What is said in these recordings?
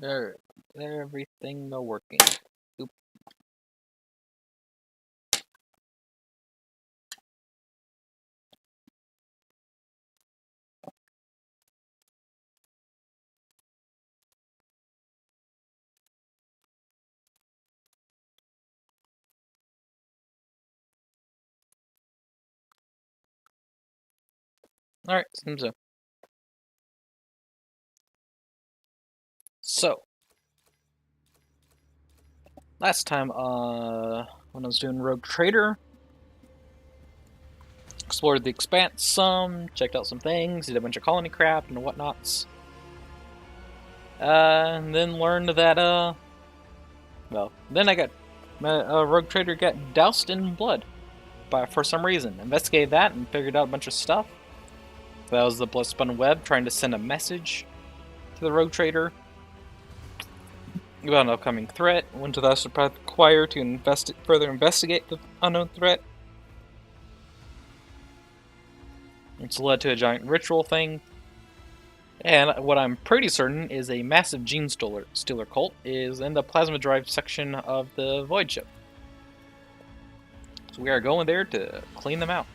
Alright, everything working. Oop. Alright, seems so. So, last time, when I was doing Rogue Trader, explored the Expanse some, checked out some things, did a bunch of colony crap and whatnots. And then learned that, well, then I got, Rogue Trader got doused in blood for some reason. Investigated that and figured out a bunch of stuff. That was the Bloodspun Web trying to send a message to the Rogue Trader about an upcoming threat. Went to the Astropath Choir to further investigate the unknown threat. It's led to a giant ritual thing. And what I'm pretty certain is a massive gene stealer cult is in the plasma drive section of the Void ship. So we are going there to clean them out.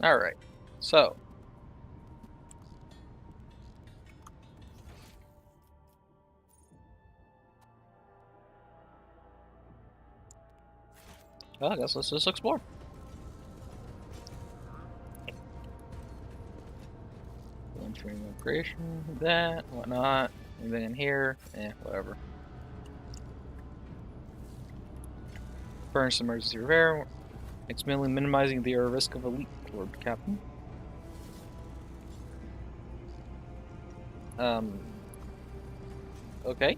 Alright, so. Well, I guess let's just explore. Entering migration, that, whatnot. Anything in here? Whatever. Furnish emergency repair. It's mainly minimizing the risk of a leak, Lord Captain. Okay.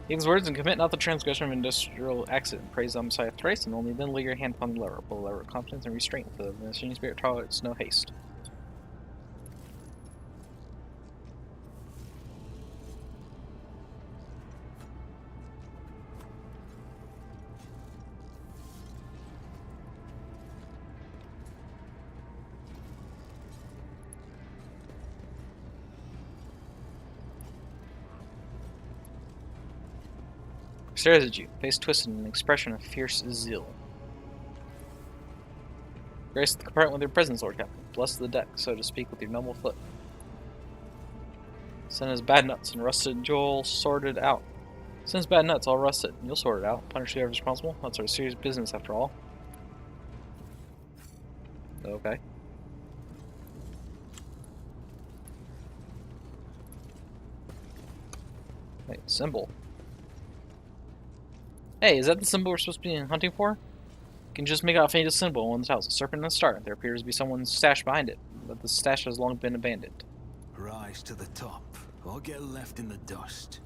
These words and commit not the transgression of industrial accident. Praise the Messiah thrice, and only then lay your hand upon the lever. Pull the lever with confidence and restraint. The machine spirit tolerates no haste. He stares at you, face twisted in an expression of fierce zeal. Grace the compartment with your presence, Lord Captain. Bless the deck, so to speak, with your noble foot. Send his bad nuts and rusted Joel sorted out. Send his bad nuts all rusted. You'll sort it out. Punish whoever's responsible. That's our serious business, after all. Okay. Wait, symbol. Hey, is that the symbol we're supposed to be hunting for? You can just make out a faint symbol on the tiles. A serpent and a star. There appears to be someone's stash behind it, but the stash has long been abandoned. Rise to the top, or get left in the dust.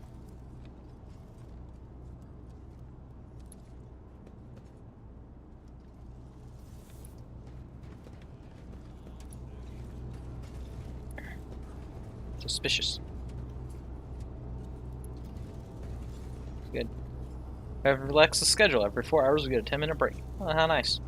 Suspicious. Good. I've relaxed the schedule. Every 4 hours we get a 10-minute break. Oh, how nice.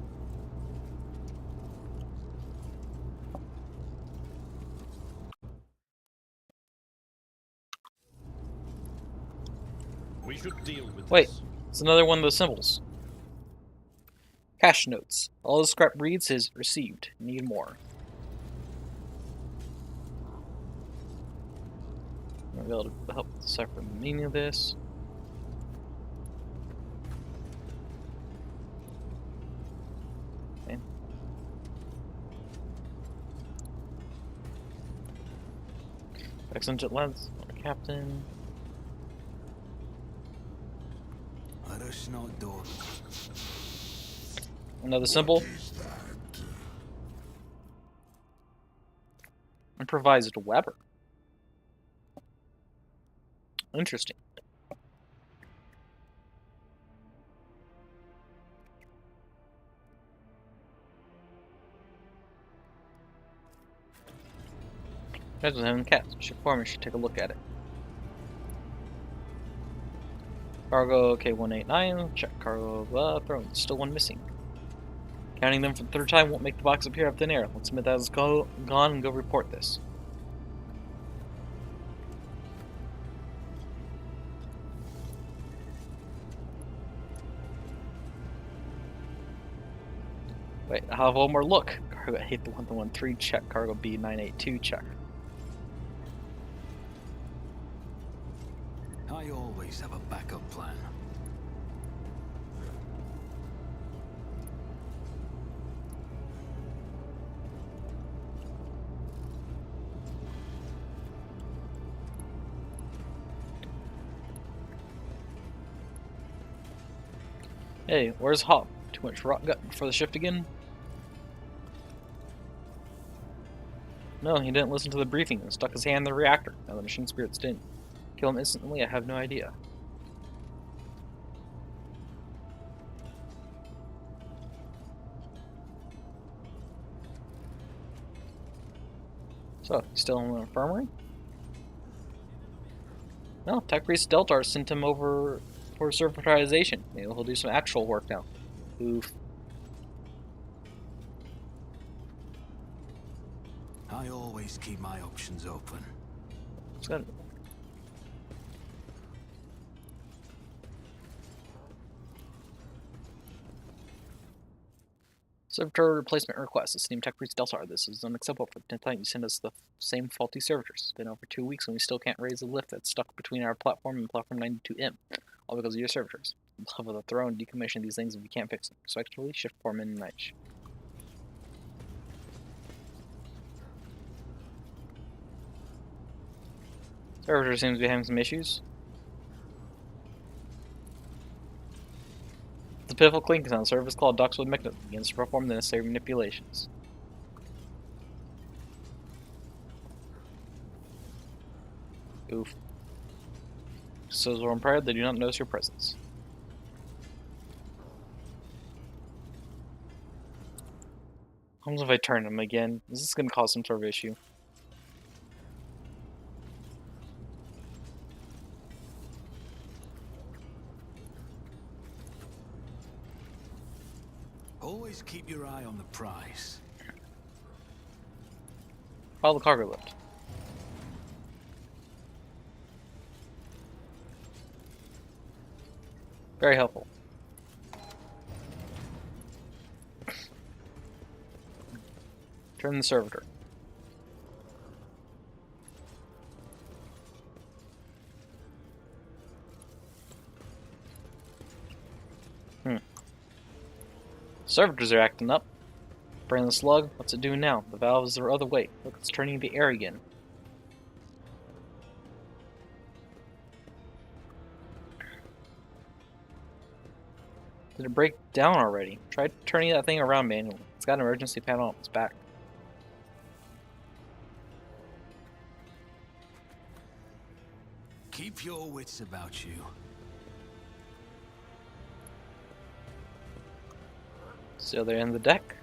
We should deal with Wait, this. it's another one of those symbols. Cash notes. All the scrap reads is received. Need more. I'll be able to help decipher the meaning of this. Okay. Excellent lens, Captain. Let us not door. Another symbol. Improvised Weber. Interesting. Guys with having cats. Ship foreman should take a look at it. Cargo K189. Check cargo throne. Still one missing. Counting them for the third time won't make the box appear out of thin air. Let's admit that it's gone and go report this. Wait, I'll have one more look. Cargo 81113 check. Cargo B982 check. I always have a backup plan. Hey, where's Hop? Too much rot gut before the shift again? No, he didn't listen to the briefing and stuck his hand in the reactor. Now the machine spirits didn't. Kill him instantly? I have no idea. So, he's still in the infirmary? No, Tech Priest Deltar sent him over for certification. Maybe he'll do some actual work now. Oof. I always keep my options open. It's good. Servitor replacement request. Esteemed Tech Priest Deltar, this is unacceptable. For the 10th time you send us the same faulty servitors. It's been over 2 weeks and we still can't raise the lift that's stuck between our platform and platform 92M. All because of your servitors. Love of the throne, decommission these things if you can't fix them. Respectfully, Shift Foreman Night. Servitor seems to be having some issues. The pitiful clinking sound service called Duxwood Mechanism begins to perform the necessary manipulations. Oof. So as we're impaired, they do not notice your presence. What happens if I turn them again? Is this going to cause some sort of issue? Always keep your eye on the prize. Follow the cargo lift. Very helpful. Turn the servitor. Servitors are acting up. Bring the slug. What's it doing now? The valves are the other way. Look, it's turning the air again. Did it break down already? Try turning that thing around manually. It's got an emergency panel on its back. Keep your wits about you. So they're in the deck.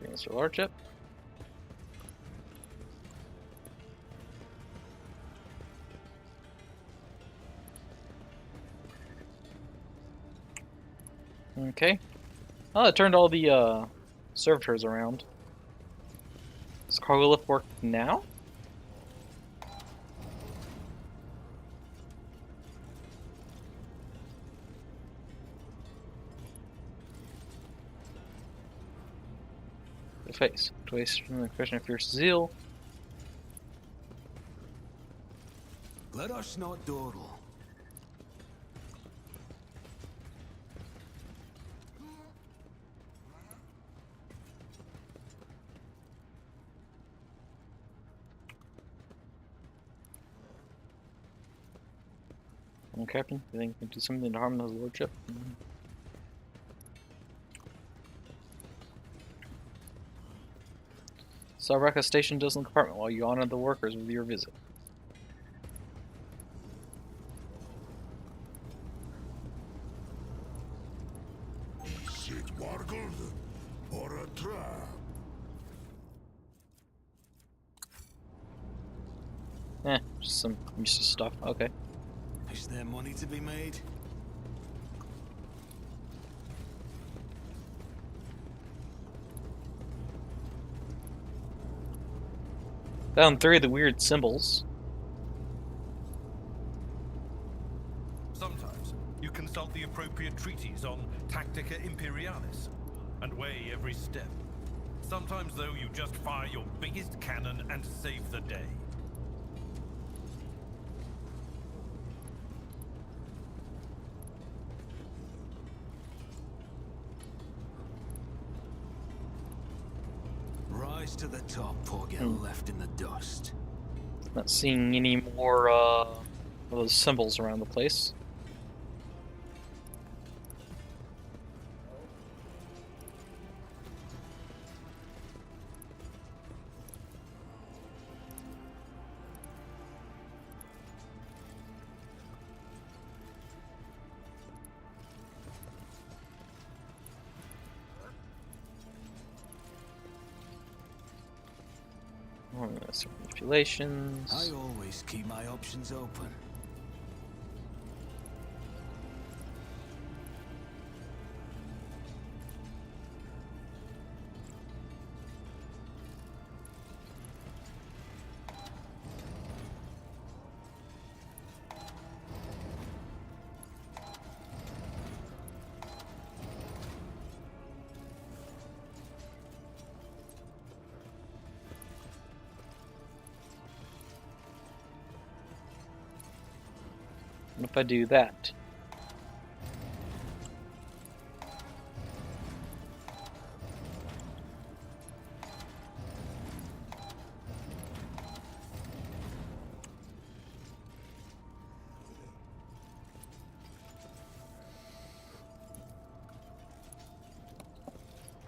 Mr. Lordship. Okay. Oh, it turned all the servitors around. Does cargo lift work now? The face. Twice from the expression of fierce zeal. Let us not dawdle. Captain, you think you can do something to harm his lordship? Saraka stationed us in the compartment while you honor the workers with your visit. Shit wargled or a trap? Just some useless stuff. Okay. Is there money to be made? Found 3 of the weird symbols. Sometimes you consult the appropriate treatise on Tactica Imperialis and weigh every step. Sometimes, though, you just fire your biggest cannon and save the day. Rise to the top or get left in the dust. Not seeing any more of those symbols around the place. Some manipulations. I always keep my options open. What if I do that?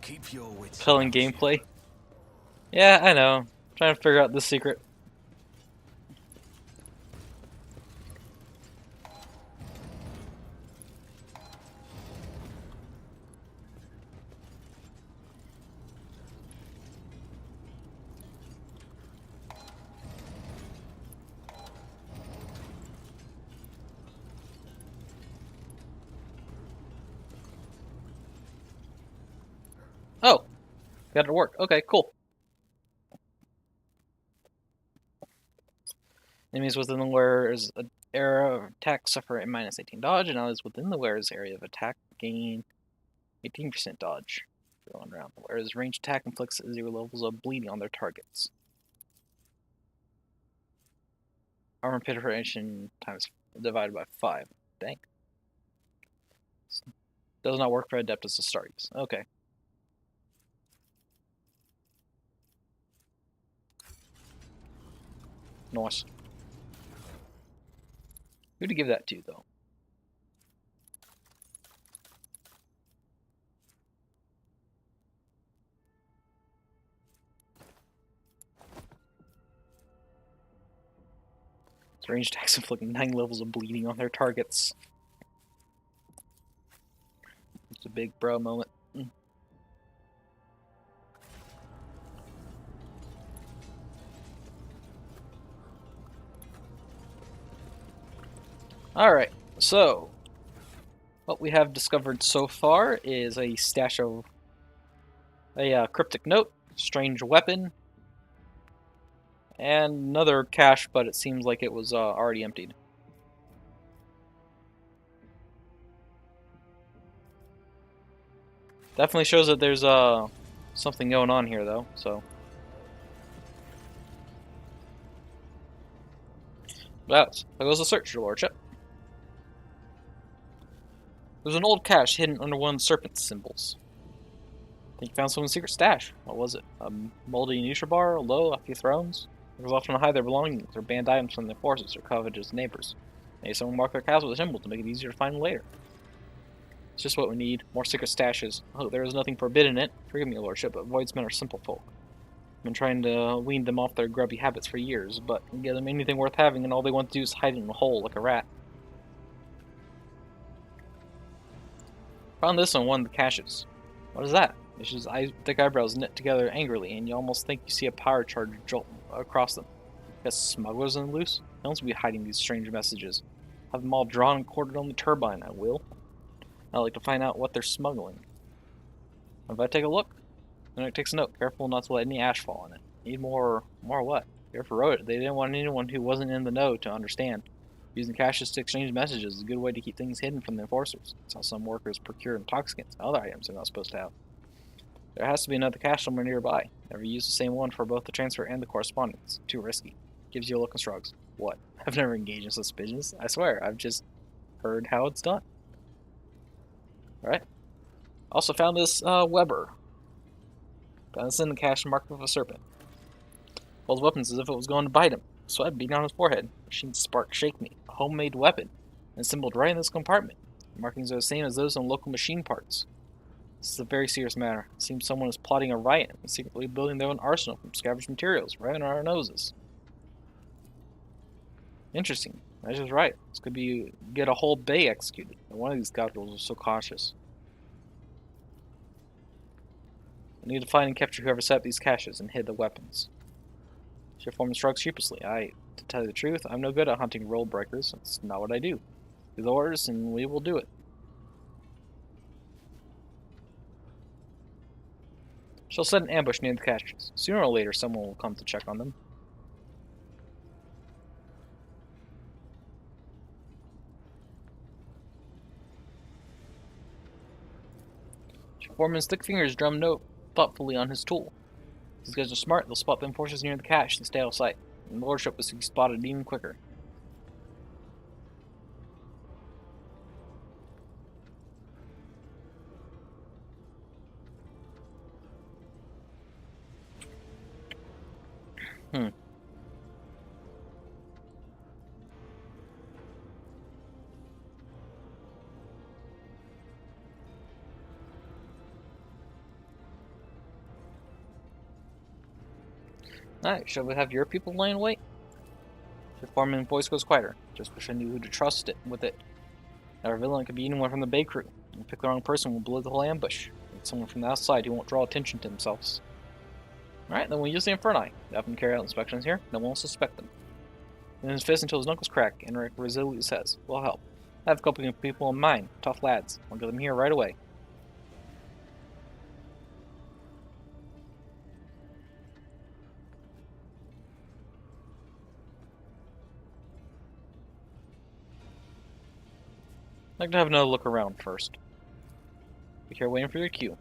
Keep your wits. Killing about you. gameplay. Yeah, I know. I'm trying to figure out the secret. Oh, got it to work. Okay, cool. Enemies within the wearer's area of attack suffer a minus 18 dodge, and allies within the wearer's area of attack gain 18% dodge. Going around. The wearer's ranged attack inflicts 0 levels of bleeding on their targets. Armor penetration times divided by 5. Dang. Does not work for Adeptus Astartes. Okay. Nice. Who to give that to, though? Its ranged attacks inflicting 9 levels of bleeding on their targets. It's a big bro moment. Alright, so what we have discovered so far is a stash of a cryptic note, strange weapon, and another cache, but it seems like it was already emptied. Definitely shows that there's something going on here, though. So, that goes the search, Your Lordship. There's an old cache hidden under one of the serpent's symbols. I think you found someone's secret stash. What was it? A moldy Nusha bar, a low, a few thrones? Workers often hide their belongings or banned items from their forces or covetous neighbors. Maybe someone marked their castle with a symbol to make it easier to find them later. It's just what we need. More secret stashes. Oh, there is nothing forbidden in it. Forgive me, Your Lordship, but voidsmen are simple folk. I've been trying to wean them off their grubby habits for years, but you give them anything worth having and all they want to do is hide it in a hole like a rat. Found this on one of the caches. What is that? Mish's thick eyebrows knit together angrily, and you almost think you see a power charge jolt across them. Got smugglers on the loose? No one's be hiding these strange messages. Have them all drawn and quartered on the turbine, I will. I'd like to find out what they're smuggling. If I take a look, then it takes a note. Careful not to let any ash fall on it. Need more what? Whoever wrote it, they didn't want anyone who wasn't in the know to understand. Using caches to exchange messages is a good way to keep things hidden from the enforcers. It's how some workers procure intoxicants and other items they're not supposed to have. There has to be another cache somewhere nearby. Never use the same one for both the transfer and the correspondence. Too risky. Gives you a look and shrugs. What? I've never engaged in such business. I swear, I've just heard how it's done. Alright. Also found this Weber. Found this in the cache marked with a serpent. Holds weapons as if it was going to bite him. Sweat beating on his forehead. Machine spark shake me. A homemade weapon. And assembled right in this compartment. The markings are the same as those on local machine parts. This is a very serious matter. It seems someone is plotting a riot and secretly building their own arsenal from scavenged materials right on our noses. Interesting. That's just right. This could be get a whole bay executed. And one of these scoundrels was so cautious. I need to find and capture whoever set up these caches and hid the weapons. Shipforeman shrugs sheepishly. To tell you the truth, I'm no good at hunting rule breakers. That's not what I do. Do the orders and we will do it. She'll set an ambush near the caches. Sooner or later, someone will come to check on them. Foreman's thick fingers drum note thoughtfully on his tool. These guys are smart. They'll spot the enforcers near the cache and stay out of sight. And the lordship was to be spotted even quicker. Alright, shall we have your people laying wait? The foreman's voice goes quieter. Just wish I knew who to trust it with it. Our villain could be anyone from the bay crew. And pick the wrong person will blow the whole ambush. It's someone from the outside who won't draw attention to themselves. Alright, then we'll use the Inferni. Have them carry out inspections here. No one will suspect them. In his fist until his knuckles crack, Enric resolutely says, "We'll help. I have a couple of people in mind. Tough lads. I'll get them here right away." I'd like to have another look around first. Be here waiting for your cue.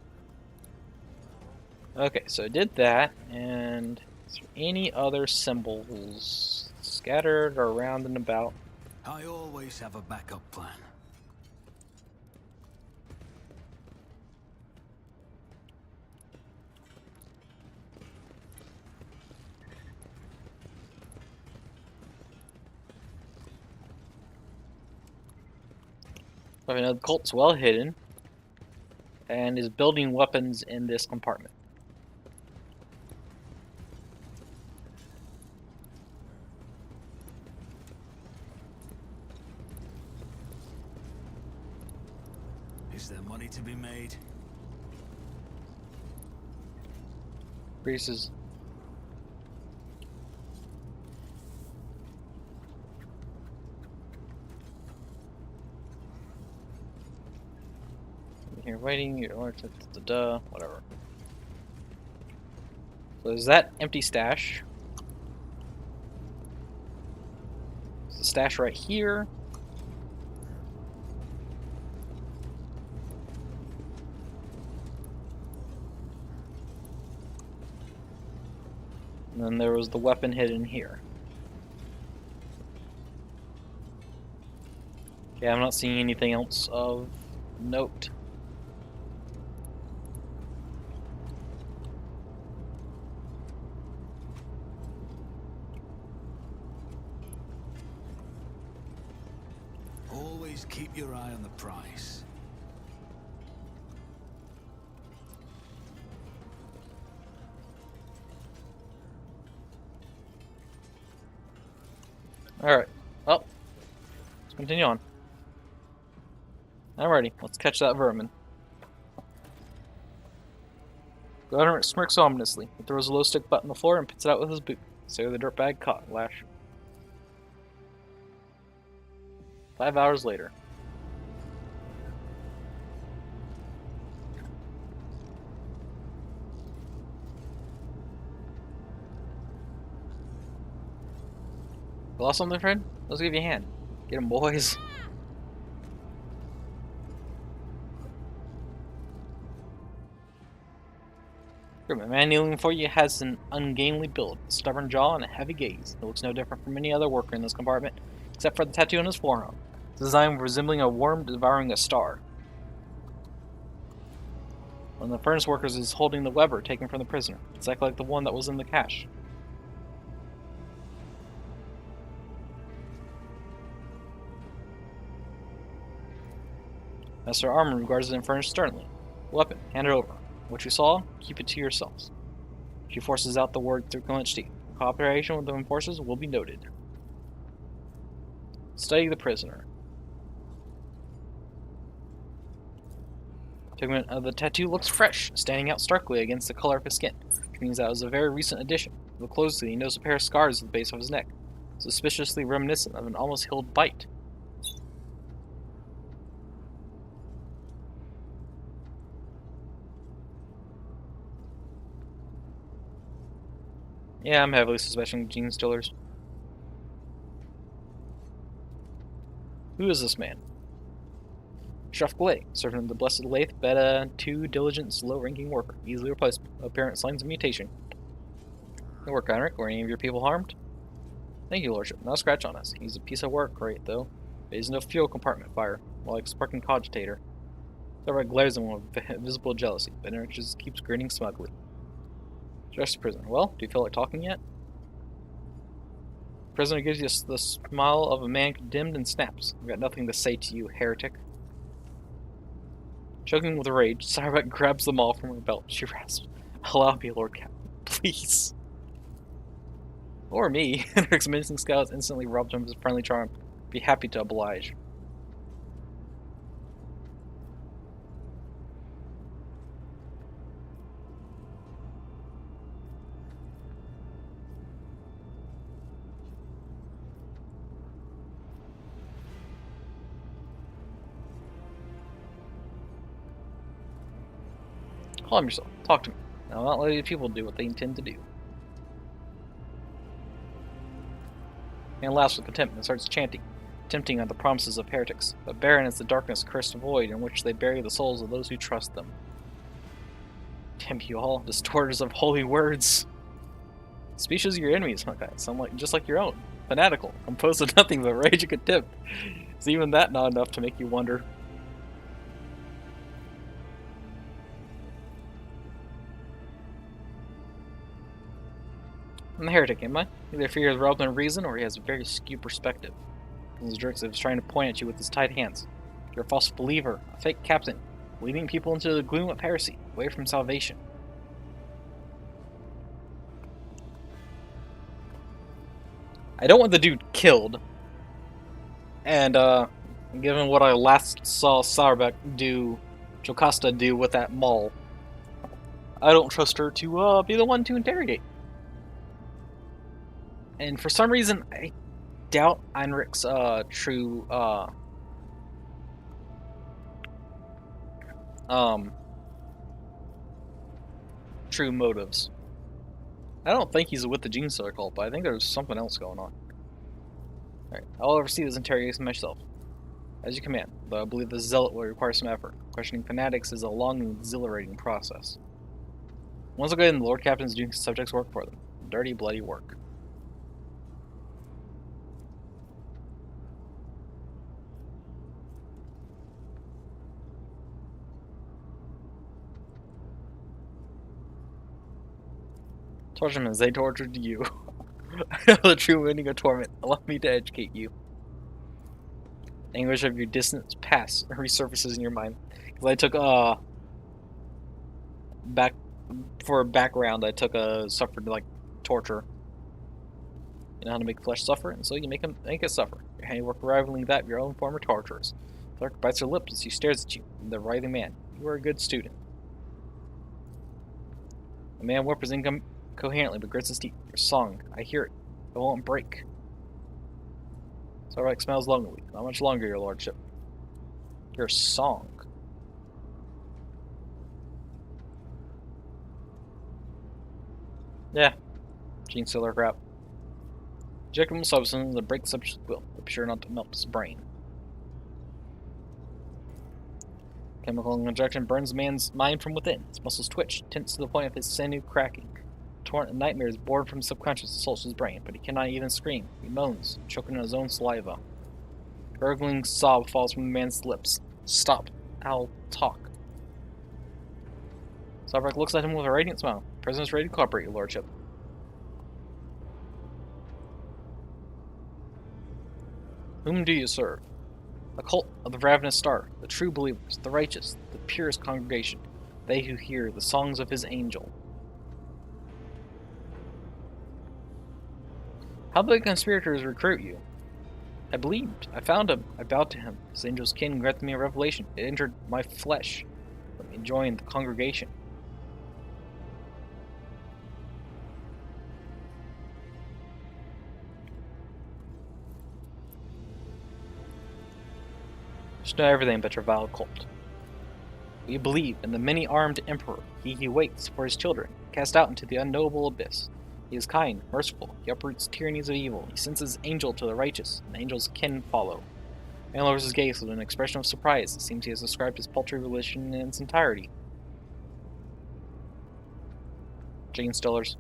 Okay, so I did that, and is there any other symbols scattered or around and about? I always have a backup plan. I mean, the cult's well hidden and is building weapons in this compartment. Is there money to be made? Greases. Here waiting, you're whatever. So there's that empty stash. There's a stash right here. And then there was the weapon hidden here. Okay, I'm not seeing anything else of note. Always keep your eye on the prize. Alright. Well, let's continue on. Alrighty, let's catch that vermin. Governor smirks ominously. He throws a low stick butt on the floor and pits it out with his boot. Say the dirtbag caught, Lash. 5 hours later. You lost something, friend? Let's give you a hand. Get him, boys. The man kneeling before you has an ungainly build, a stubborn jaw, and a heavy gaze. He looks no different from any other worker in this compartment, except for the tattoo on his forearm. It's designed resembling a worm devouring a star. One of the furnace workers is holding the Weber taken from the prisoner, exactly like the one that was in the cache. Master Armor regards the furnace sternly. Weapon, hand it over. What you saw, keep it to yourselves. She forces out the word through clenched teeth. Cooperation with the enforcers will be noted. Study the prisoner. Pigment of the tattoo looks fresh, standing out starkly against the color of his skin, which means that it was a very recent addition. Look closely, he notices a pair of scars at the base of his neck, suspiciously reminiscent of an almost healed bite. Yeah, I'm heavily suspecting gene stealers. Who is this man? Chef Glay, servant of the Blessed Lathe, Beta 2 diligent, slow-ranking worker. Easily replaced. Apparent signs of mutation. Good work, Heinrich. Were any of your people harmed? Thank you, Lordship. Not a scratch on us. He's a piece of work, great, though. But he's no fuel compartment fire, more like a sparking cogitator. Silverite glares at him with visible jealousy, but Heinrich just keeps grinning smugly. Address the prisoner. Well, do you feel like talking yet? The prisoner gives you the smile of a man condemned and snaps. I've got nothing to say to you, heretic. Choking with rage, Cyrebeck grabs them all from her belt. She rasps, "Allow me, Lord Captain, please." Or me. Henrik's menacing scowls instantly robbed him of his friendly charm. Be happy to oblige. Calm yourself. Talk to me. I'll not let you people do what they intend to do. Man laughs with contempt and starts chanting, tempting on the promises of heretics. But barren is the darkness cursed void in which they bury the souls of those who trust them. Damn you all, distorters of holy words! Speeches of your enemies, my guys, sound like just like your own. Fanatical, composed of nothing but rage and contempt. Is even that not enough to make you wonder? I'm the heretic, am I? Either fear is robbed in reason, or he has a very skewed perspective. His jerks is trying to point at you with his tight hands. You're a false believer, a fake captain, leading people into the gloom of heresy, away from salvation. I don't want the dude killed. And, given what I last saw Sauerbeck do, Jocasta do with that mall, I don't trust her to, be the one to interrogate. And for some reason, I doubt Heinrich's true true motives. I don't think he's with the Gene Stealer cult, but I think there's something else going on. Alright, I'll oversee this interrogation myself. As you command, though I believe the zealot will require some effort. Questioning fanatics is a long and exhilarating process. Once again, the Lord Captain is doing subject's work for them. Dirty, bloody work. Torture them as they tortured you. I know the true meaning of torment. Allow me to educate you. Anguish of your distance past resurfaces in your mind. Because I took background, I took suffered like torture. You know how to make flesh suffer, and so you make it suffer. Your handiwork rivaling that of your own former torturers. Clark bites her lips as she stares at you. The writhing man. You are a good student. A man whimpers incoherently, but grits his teeth. Your song. I hear it. It won't break. Sarvek smells lonely. Not much longer, your lordship. Your song. Yeah. Gene Stealer crap. Injectable substance that breaks subject's will, but be sure not to melt his brain. Chemical injection burns the man's mind from within. His muscles twitch, tense to the point of his sinew cracking. Torrent of nightmares born from his subconscious assaults his brain, but he cannot even scream. He moans, choking on his own saliva. A gurgling sob falls from the man's lips. Stop. I'll talk. Sarvek looks at him with a radiant smile. Prisoners ready to cooperate, your lordship. Whom do you serve? The cult of the ravenous star, the true believers, the righteous, the purest congregation, they who hear the songs of his angel. How did the conspirators recruit you? I believed. I found him. I bowed to him. His angel's kin granted me a revelation. It entered my flesh. Let me join the congregation. You know everything about your vile cult. We believe in the many-armed emperor, he who waits for his children, cast out into the unknowable abyss. He is kind, merciful, he uproots tyrannies of evil, he sends his angel to the righteous, and the angels can follow. Man lowers his gaze with an expression of surprise. It seems he has described his paltry religion in its entirety. Gene Stillers.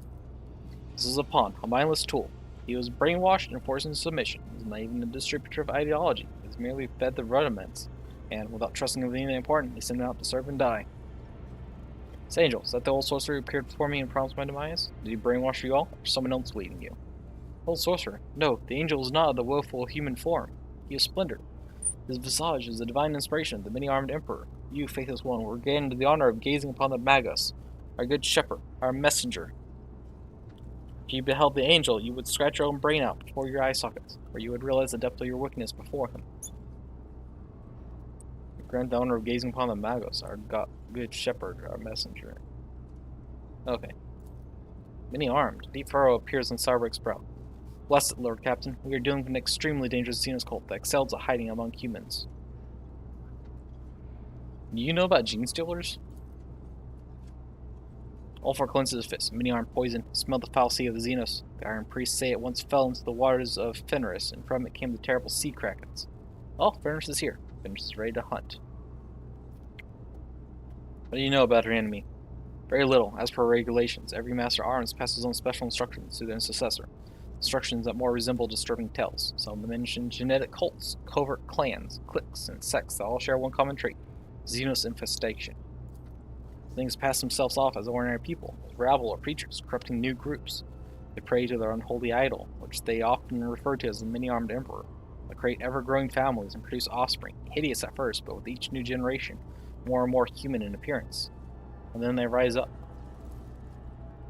This is a pawn, a mindless tool. He was brainwashed and forced into submission. He is not even a distributor of ideology. He is merely fed the rudiments, and without trusting with anything important, he sent him out to serve and die. This angel, is that the old sorcerer who appeared before me and promised my demise? Did he brainwash you all, or someone else leading you? Old sorcerer? No, the angel is not of the woeful human form. He is splendor. His visage is the divine inspiration of the many-armed emperor. You, faithless one, were gained the honor of gazing upon the Magus, our good shepherd, our messenger. If you beheld the angel, you would scratch your own brain out before your eye sockets, or you would realize the depth of your wickedness before him. Grant the honor of gazing upon the Magus, our good shepherd, our messenger. Okay. Many armed. Deep furrow appears on Sarvek's brow. Bless it, Lord Captain. We are dealing with an extremely dangerous Xenos cult that excels at hiding among humans. Do you know about gene stealers? Ulfar cleanses his fist. Many armed poison. Smelled the foul sea of the Xenos. The Iron Priests say it once fell into the waters of Fenris, and from it came the terrible sea krakens. Oh, Fenris is here. Fenris is ready to hunt. What do you know about her enemy? Very little. As per regulations, every Master Arms passes on special instructions to their successor. Instructions that more resemble disturbing tales. Some mention genetic cults, covert clans, cliques, and sects that all share one common trait: Xenos infestation. Things pass themselves off as ordinary people, as rabble or preachers, corrupting new groups. They pray to their unholy idol, which they often refer to as the many-armed emperor. They create ever-growing families and produce offspring, hideous at first, but with each new generation, more and more human in appearance. And then they rise up.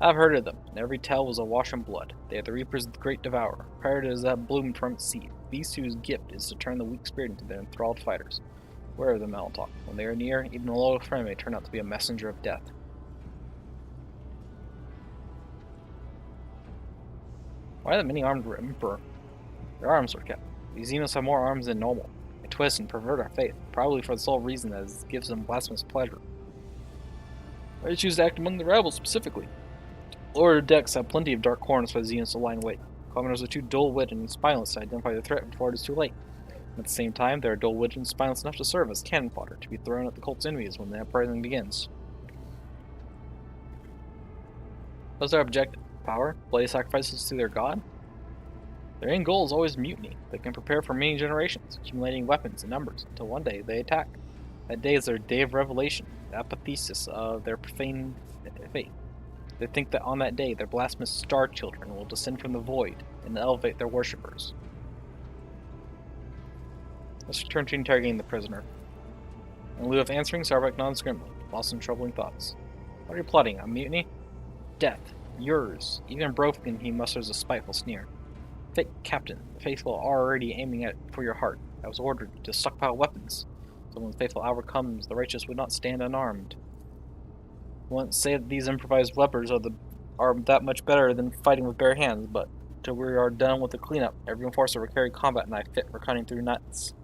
I've heard of them, and every tale was awash in blood. They are the reapers of the great devourer, predators that bloom from its seed, beasts whose gift is to turn the weak spirit into their enthralled fighters. Where are the Maltalk? When they are near, even a loyal friend may turn out to be a messenger of death. Why the many-armed emperor? Their arms are kept. These Xenos have more arms than normal. They twist and pervert our faith, probably for the sole reason that it gives them blasphemous pleasure. Why do you choose to act among the rebels specifically? Lower decks have plenty of dark corners for the Xenos to lie in wait. Commoners are too dull-witted and spineless to identify the threat before it is too late. At the same time, they are dull-witted and spineless enough to serve as cannon fodder to be thrown at the cult's enemies when the uprising begins. What's their objective? Power? Bloody sacrifices to their god? Their end goal is always mutiny. They can prepare for many generations, accumulating weapons and numbers, until one day they attack. That day is their day of revelation, the apotheosis of their profane faith. They think that on that day, their blasphemous star children will descend from the void and elevate their worshippers. Let's return to interrogating the prisoner. In lieu of answering, Sarvek nods grimly, lost in troubling thoughts. What are you plotting? A mutiny? Death. Yours. Even broken, he musters a spiteful sneer. Fake captain, the faithful are already aiming for your heart. I was ordered to stockpile weapons, so when the faithful hour comes, the righteous would not stand unarmed. You won't say that these improvised weapons are are that much better than fighting with bare hands, but till we are done with the cleanup, every enforcer will carry combat knife fit for cutting through nuts.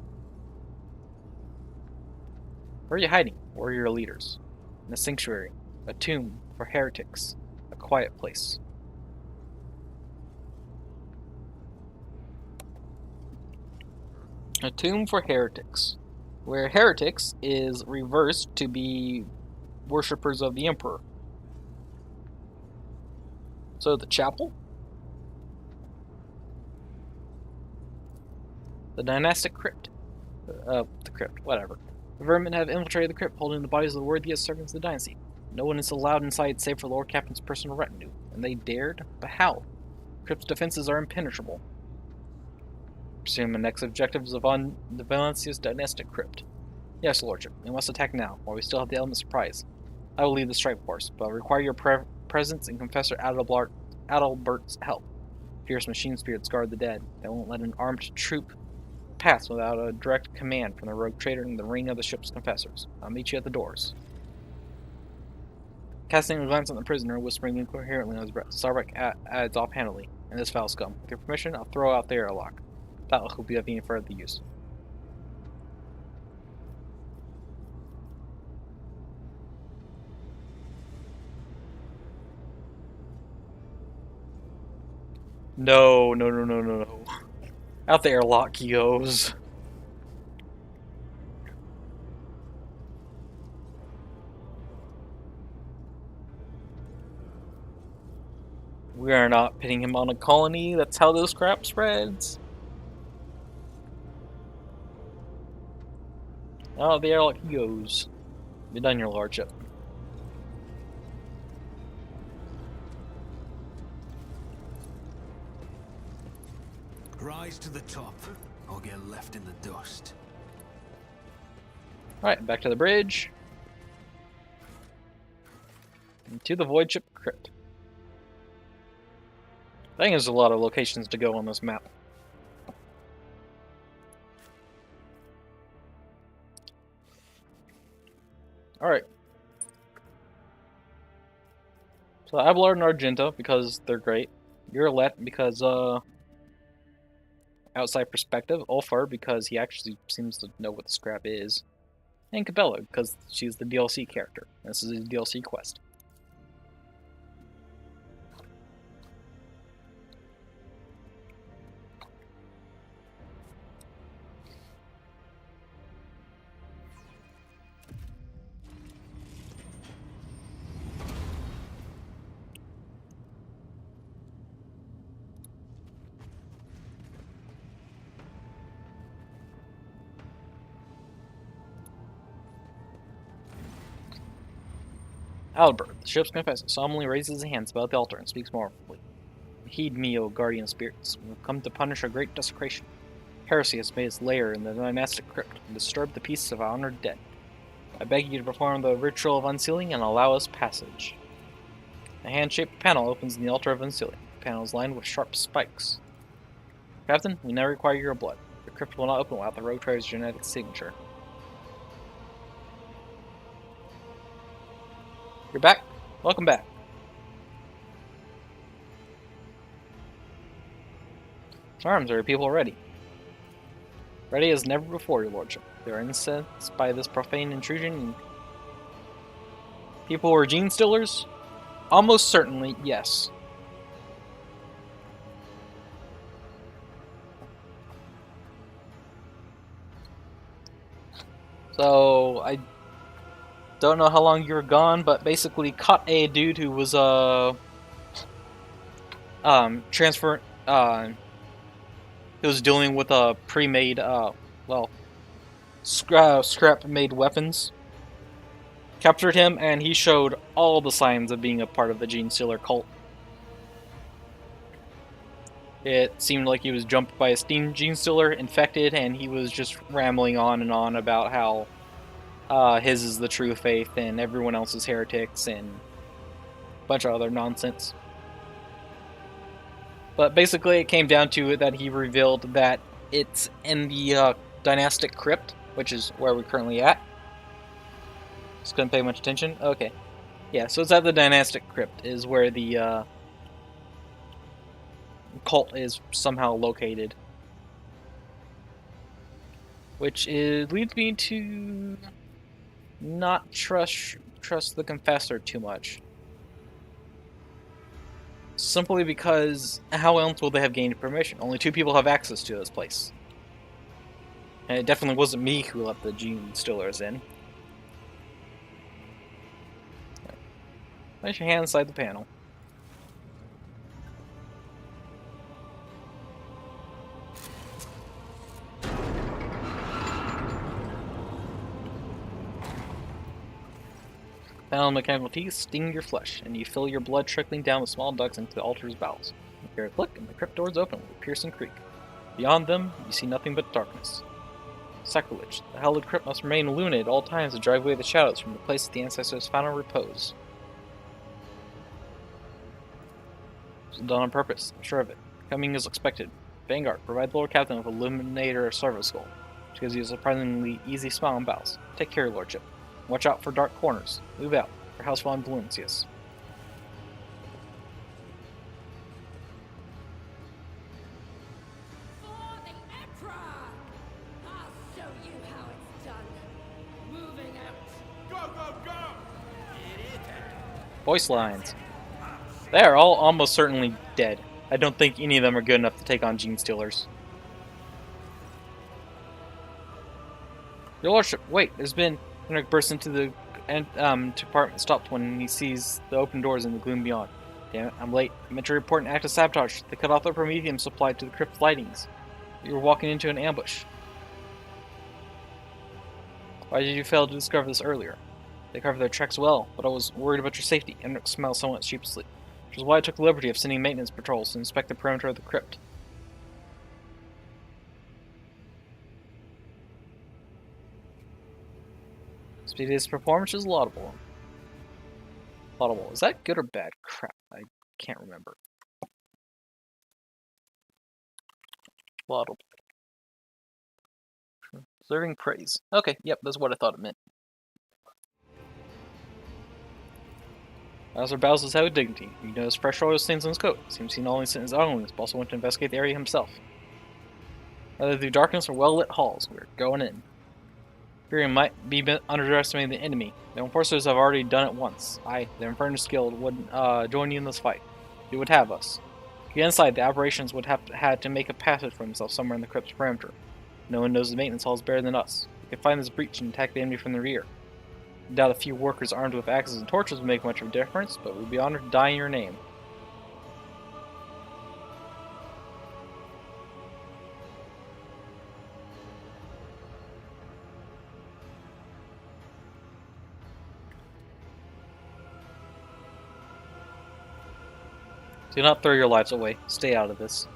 Where are you hiding? Where are your leaders? In a sanctuary, a tomb for heretics, a quiet place. A tomb for heretics, where heretics is reversed to be worshippers of the Emperor. So the chapel? The dynastic crypt. The crypt, whatever. The vermin have infiltrated the crypt, holding the bodies of the worthiest servants of the dynasty. No one is allowed inside save for Lord Captain's personal retinue, and they dared? But how? The crypt's defenses are impenetrable. Presume the next objective is upon the Valencia's dynastic crypt. Yes, Lordship. We must attack now, while we still have the element of surprise. I will lead the strike force, but I require your presence and Confessor Adalbert's help. Fierce machine spirits guard the dead. They won't let an armed troop pass without a direct command from the rogue trader in the ring of the ship's confessors. I'll meet you at the doors. Casting a glance on the prisoner, whispering incoherently on his breath, Sarvek adds offhandedly, "And this foul scum. With your permission, I'll throw out the airlock. That will be of any further use." No. Out the airlock he goes. We are not pitting him on a colony. That's how this crap spreads. Out the airlock he goes. Be done, your lordship. Rise to the top, or get left in the dust. Alright, back to the bridge. And to the void ship crypt. I think there's a lot of locations to go on this map. Alright. So Abelard and Argenta, because they're great. Urlet, because, outside perspective. Ulfar, because he actually seems to know what the scrap is. And Cabela, because she's the DLC character. This is a DLC quest. Albert, the ship's confessor, solemnly raises his hands above the altar and speaks mournfully. Heed me, O guardian spirits. We have come to punish a great desecration. Heresy has made its lair in the dynastic crypt and disturbed the peace of our honored dead. I beg you to perform the ritual of unsealing and allow us passage. A hand-shaped panel opens in the altar of unsealing. The panel is lined with sharp spikes. Captain, we now require your blood. The crypt will not open without the rogue trader's genetic signature. You're back? Welcome back. Arms, are people ready? Ready as never before, your lordship. They are incensed by this profane intrusion and people who are gene stealers? Almost certainly, yes. So, I don't know how long you were gone, but basically caught a dude who was, he was dealing with a pre-made, scrap-made weapons. Captured him, and he showed all the signs of being a part of the Gene Stealer cult. It seemed like he was jumped by a steam Gene Stealer, infected, and he was just rambling on and on about how his is the true faith and everyone else is heretics and a bunch of other nonsense. But basically it came down to it that he revealed that it's in the dynastic crypt, which is where we're currently at. Just couldn't pay much attention. Okay. Yeah, so it's at the Dynastic Crypt, is where the cult is somehow located. Which leads me to not trust the Confessor too much. Simply because how else will they have gained permission? Only 2 people have access to this place. And it definitely wasn't me who let the Gene Stillers in. Place your hand inside the panel. Panel mechanical teeth sting your flesh, and you feel your blood trickling down the small ducts into the altar's bowels. You hear a click, and the crypt doors open with a piercing creak. Beyond them, you see nothing but darkness. Sacrilege. The hallowed crypt must remain illuminated at all times to drive away the shadows from the place of the ancestors' final repose. It was done on purpose, I'm sure of it. Coming as expected. Vanguard, provide the Lord Captain with Illuminator Service Skull, which gives you a surprisingly easy smile on bows. Take care, Lordship. Watch out for dark corners. Move out. For House von Bloomsius. For the Emperor! I'll show you how it's done. Moving out. Go, go, go! Voice lines. They are all almost certainly dead. I don't think any of them are good enough to take on Gene Stealers. Your Lordship, wait, there's been... Henrik bursts into the department, stopped when he sees the open doors in the gloom beyond. Damn it, I'm late. I meant to report an act of sabotage. They cut off the promethium supply to the crypt lightings. You were walking into an ambush. Why did you fail to discover this earlier? They covered their tracks well, but I was worried about your safety. Henrik smiled somewhat sheepishly, which is why I took the liberty of sending maintenance patrols to inspect the perimeter of the crypt. Speedy's performance is laudable. Laudable. Is that good or bad? Crap, I can't remember. Laudable. Deserving praise. Okay, yep, that's what I thought it meant. Bowser bows his head with dignity. You notice fresh oil stains on his coat. Seems he not only sent his underlings, but also went to investigate the area himself. Whether through darkness or well-lit halls, we're going in. Imperium might be underestimating the enemy. The enforcers have already done it once. I, the Infernus Guild, would join you in this fight. You would have us. To get inside, the aberrations would have had to make a passage for themselves somewhere in the crypt's perimeter. No one knows the maintenance halls better than us. We could find this breach and attack the enemy from the rear. I doubt a few workers armed with axes and torches would make much of a difference, but we'd be honored to die in your name. Do not throw your lives away. Stay out of this.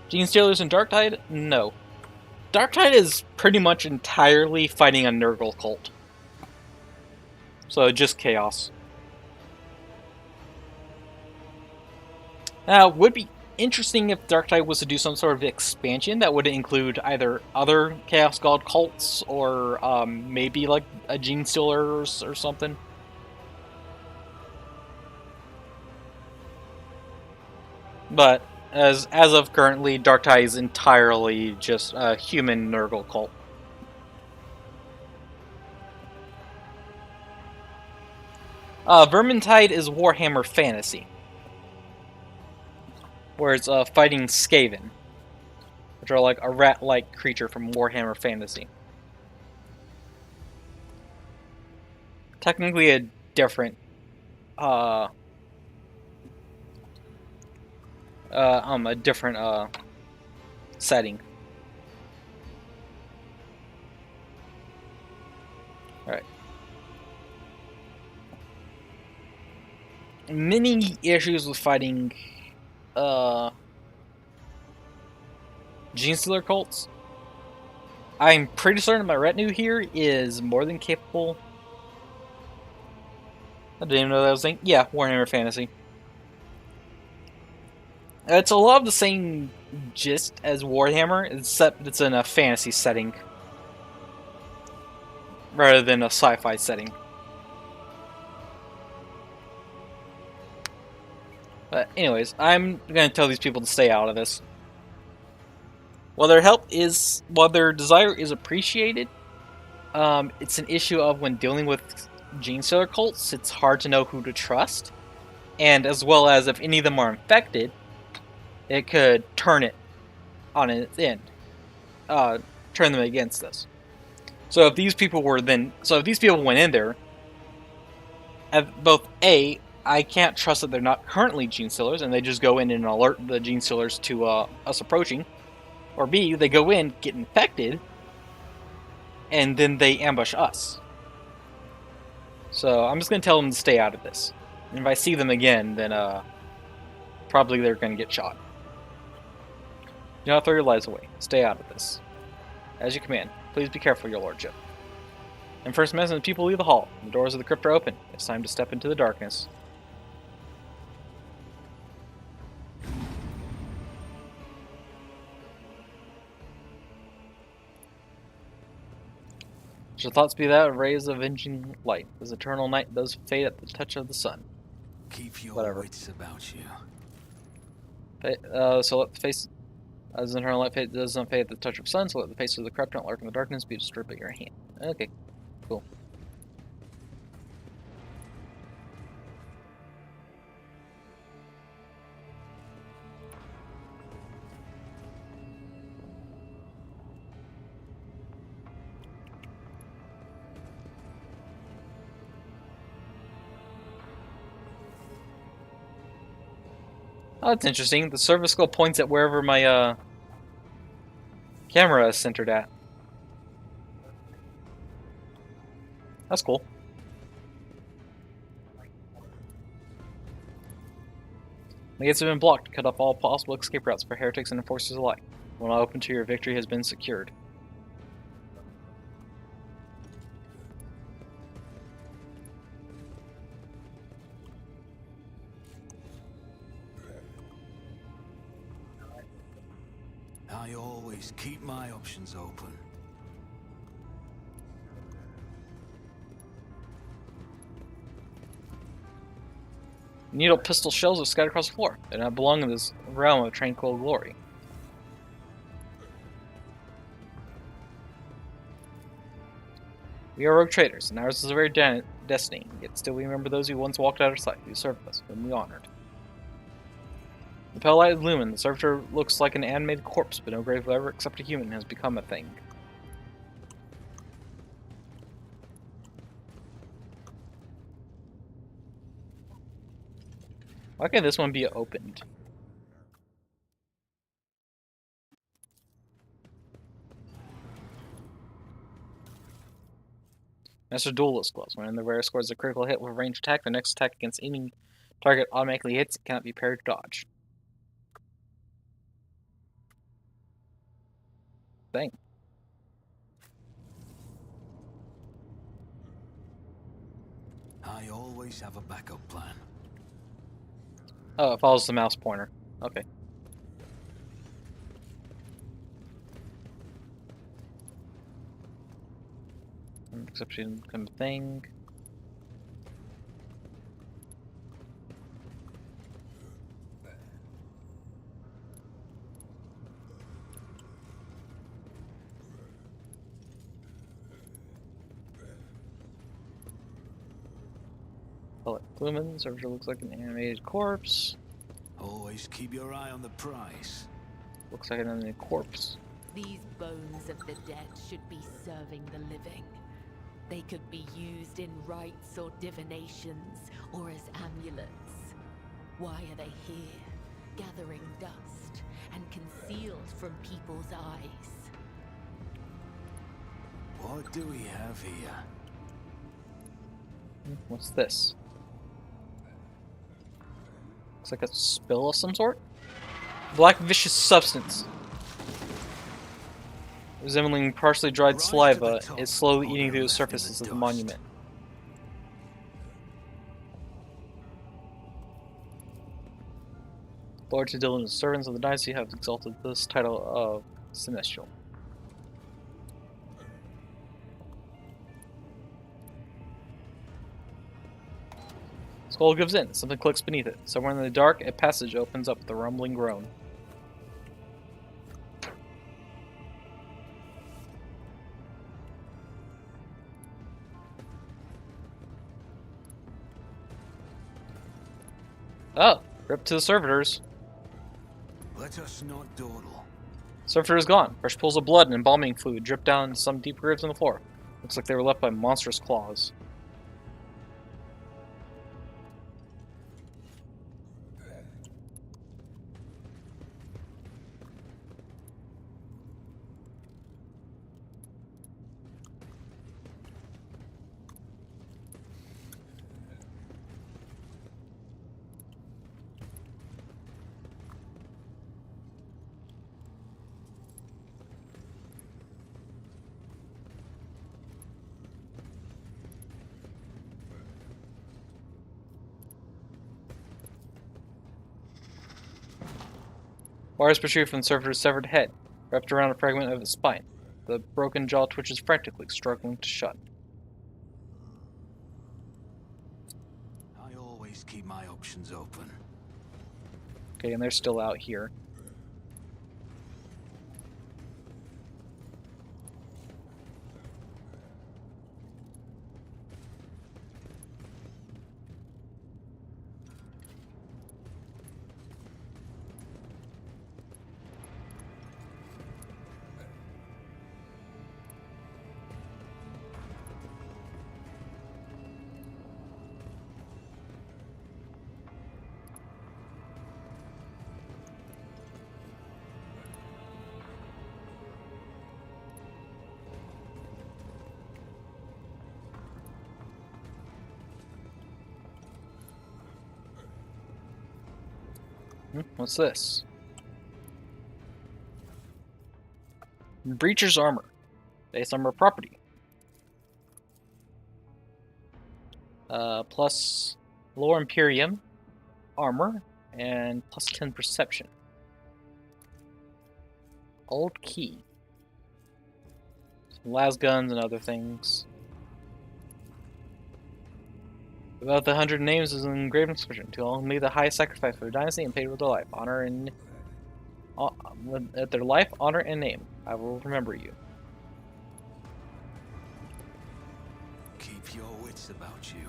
Gene Stealers and Darktide? No. Darktide is pretty much entirely fighting a Nurgle cult. So just chaos. Now, it would be interesting if Darktide was to do some sort of expansion that would include either other Chaos God cults or maybe like a Gene Stealers or something. But as of currently, Darktide is entirely just a human Nurgle cult. Vermintide is Warhammer Fantasy, where it's fighting Skaven, which are like a rat-like creature from Warhammer Fantasy. Technically a different setting. Alright. Many issues with fighting Gene Stealer cults. I'm pretty certain my retinue here is more than capable. I didn't even know that was a thing. Yeah, Warhammer Fantasy. It's a lot of the same gist as Warhammer, except it's in a fantasy setting rather than a sci-fi setting. But anyways, I'm gonna tell these people to stay out of this. While their desire is appreciated, it's an issue of when dealing with gene stealer cults, it's hard to know who to trust, and as well as if any of them are infected, it could turn it on its end, turn them against us. So if these people went in there, both A, I can't trust that they're not currently gene stealers, and they just go in and alert the gene stealers to us approaching, or B, they go in, get infected, and then they ambush us. So I'm just gonna tell them to stay out of this. And if I see them again, then probably they're gonna get shot. Do not throw your lives away. Stay out of this. As you command. Please be careful, your lordship. And first message, people leave the hall. The doors of the crypt are open. It's time to step into the darkness. Shall thoughts be that of rays of avenging light, as eternal night does fade at the touch of the sun. Keep your Whatever. wits about you. So let the face, as eternal light does not fade at the touch of the sun, so let the face of the corrupt not lurk in the darkness, be destroyed by your hand. Okay, cool. Oh, that's interesting. The service skull points at wherever my camera is centered at. That's cool. The gates have been blocked, cut off all possible escape routes for heretics and enforcers alike. When all open to your victory has been secured. I always keep my options open. Needle pistol shells are scattered across the floor. They do not belong in this realm of tranquil glory. We are rogue traders, and ours is a very destiny. Yet still we remember those who once walked out of sight, who served us, whom we honored. The pale light is lumen. The servitor looks like an animated corpse, but no grave ever except a human has become a thing. Why can't this one be opened? Master Duelist gloves. When the wearer scores a critical hit with a ranged attack, the next attack against any target automatically hits. It cannot be parried or dodged. Dang. I always have a backup plan. Oh, it follows the mouse pointer. Okay. Exception kind of thing. Lumen, servitor looks like an animated corpse. Always keep your eye on the prize. Looks like an animated corpse. These bones of the dead should be serving the living. They could be used in rites or divinations, or as amulets. Why are they here, gathering dust and concealed from people's eyes? What do we have here? What's this? Looks like a spill of some sort? Black viscous substance. Resembling partially dried saliva, is slowly eating through the surfaces of the monument. Lord to diligent servants of the dynasty have exalted this title of Celestial. Skull gives in. Something clicks beneath it. Somewhere in the dark, a passage opens up with a rumbling groan. Oh, rip to the servitors. Let us not dawdle. Servitor is gone. Fresh pools of blood and embalming fluid drip down into some deep grooves on the floor. Looks like they were left by monstrous claws. Wires protrude from the servitor's severed head, wrapped around a fragment of its spine. The broken jaw twitches frantically, struggling to shut. I always keep my options open. Okay, and they're still out here. What's this? Breacher's armor. Base armor property. Plus lower Imperium armor and plus 10 perception. Old key. Some las guns and other things. About the 100 names is an engraved inscription. To all who made the highest sacrifice for the dynasty and paid with their life, honor, and their life, honor, and name, I will remember you. Keep your wits about you.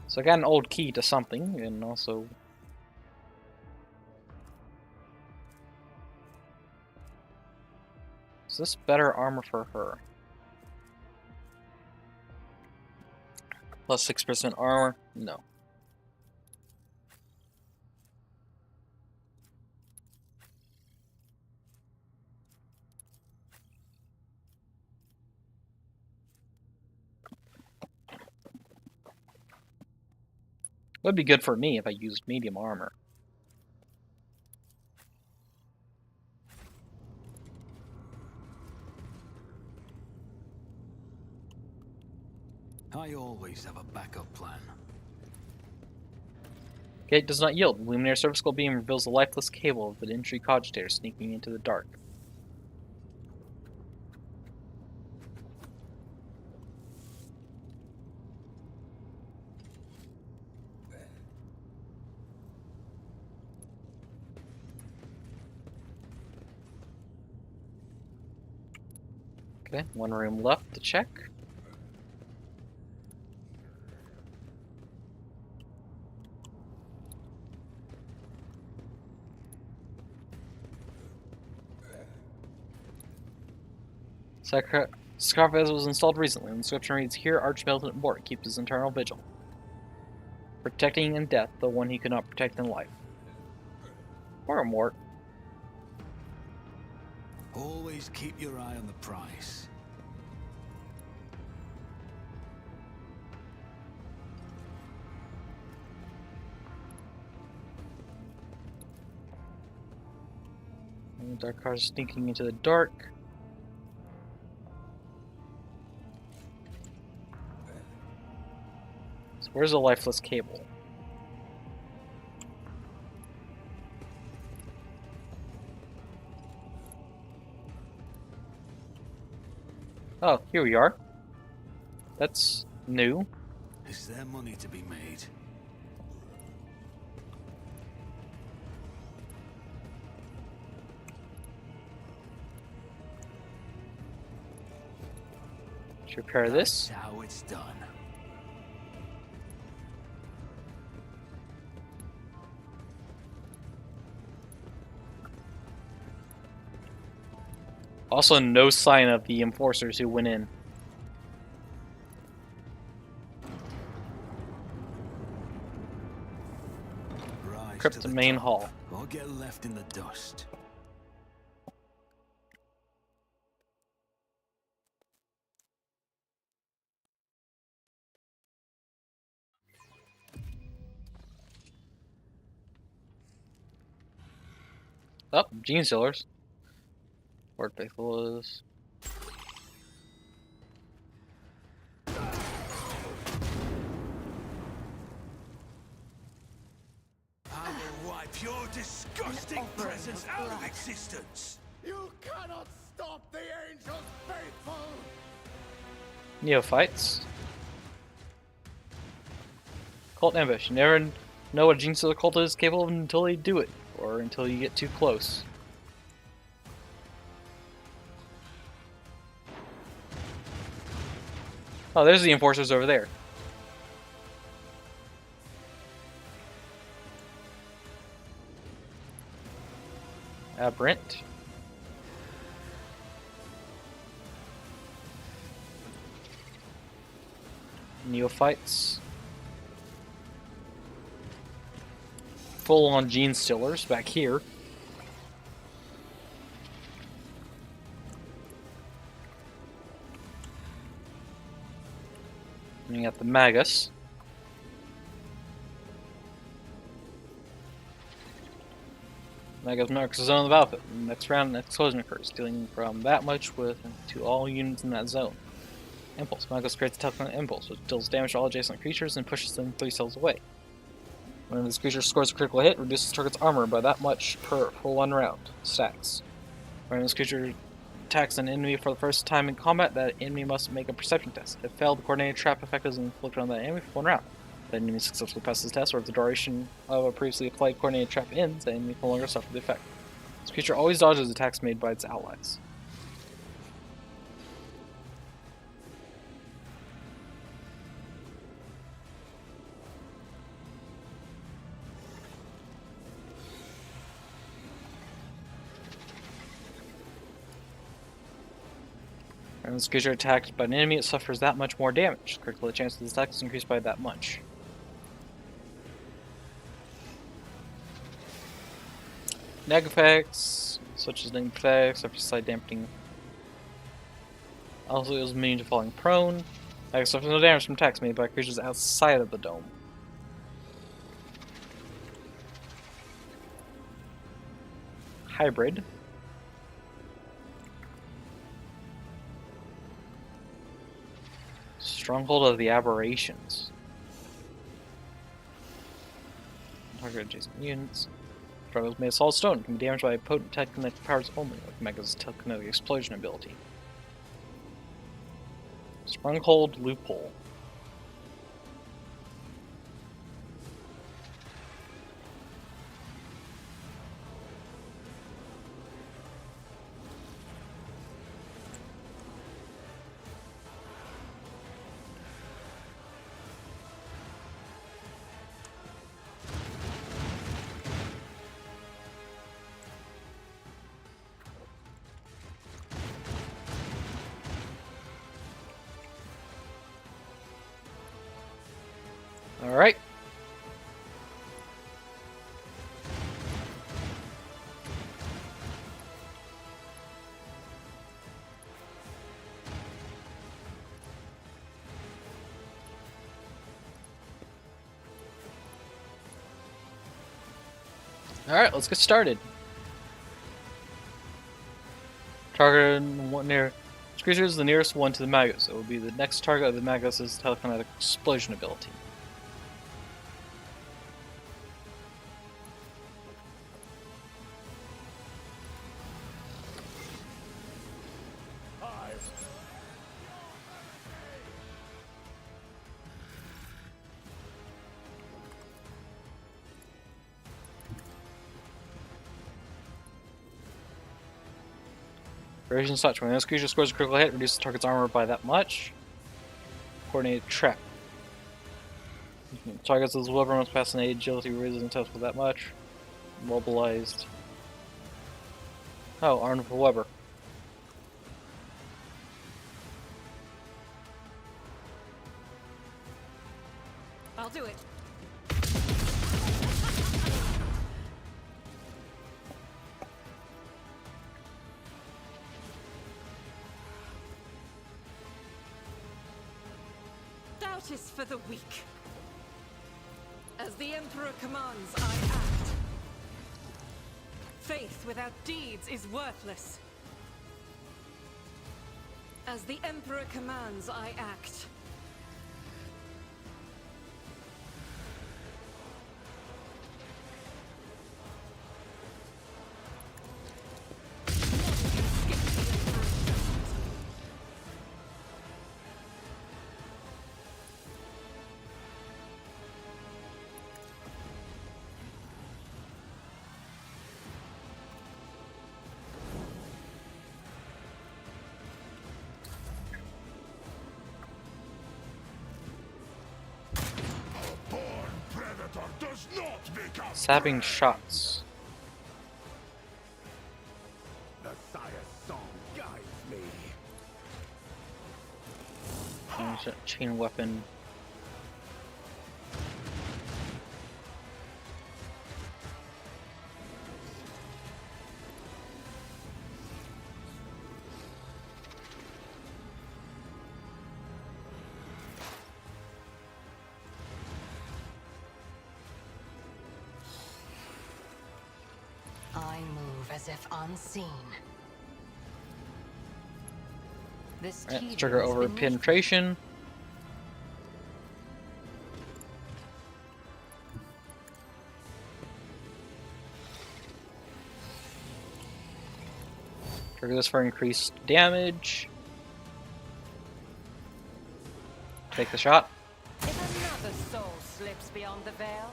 So I got an old key to something, and also is this better armor for her? Plus 6% armor? No. Would be good for me if I used medium armor. I always have a backup plan. Gate does not yield. Luminaire surgical beam reveals the lifeless cable of the entry cogitator sneaking into the dark. Okay, one room left to check. Sarcophagus was installed recently. The inscription reads, "Here Archmilitant Mort keeps his internal vigil, protecting in death the one he could not protect in life." Poor Mort. Always keep your eye on the prize. And the dark cars sneaking into the dark. So where's the lifeless cable? Oh, here we are. That's new. Is there money to be made? Should repair this. That's how it's done. Also, no sign of the enforcers who went in. Rise Crypt to to the main top, hall. or get left in the dust. Oh, gene stealers. Lord Faithful is. I will wipe your disgusting presence out of existence. You cannot stop the angels faithful! Neophytes. Cult ambush. You never know what a gene stealer cult is capable of until they do it, or until you get too close. Oh, there's the enforcers over there. Aberrant. Neophytes. Full-on gene stealers back here. And you got the Magus. Magus marks the zone of outfit. Next round, next explosion occurs, dealing from that much with to all units in that zone. Impulse. Magus creates a tough impulse, which deals damage to all adjacent creatures and pushes them 3 cells away. When this creature scores a critical hit, reduces the target's armor by that much for 1 round. Stacks. When this creature attacks an enemy for the first time in combat, that enemy must make a perception test. If failed, the coordinated trap effect is inflicted on that enemy for 1 round. If the enemy successfully passes the test, or if the duration of a previously applied coordinated trap ends, the enemy no longer suffers the effect. This creature always dodges attacks made by its allies. When this creature attacked by an enemy, it suffers that much more damage. Critical hit chance of this attack is increased by that much. Neg effects, such as negative effects, after side dampening. Also, it was immune to falling prone. Neg suffers no damage from attacks made by creatures outside of the dome. Hybrid. Stronghold of the Aberrations. Target adjacent units. Struggles made of solid stone. Can be damaged by potent telekinetic powers only, like Mega's telekinetic explosion ability. Stronghold loophole. Alright. Alright, let's get started. Target one near. This creature is the nearest one to the Magus. It will be the next target of the Magus' telekinetic explosion ability. Variation such. When this creature scores a critical hit, reduce the target's armor by that much. Coordinated trap. Targets with Weber must pass an agility resistance test with that much. Mobilized. Oh, armed with Weber. I'll do it. Doubt is for the weak. As the Emperor commands, I act. Faith without deeds is worthless. As the Emperor commands, I act. Does not become Sapping shots. the Sire's song guides me. Chain weapon. I move as if unseen. This Right, let's tedium trigger is over beneath penetration. Trigger this for increased damage. Take the shot. If another soul slips beyond the veil,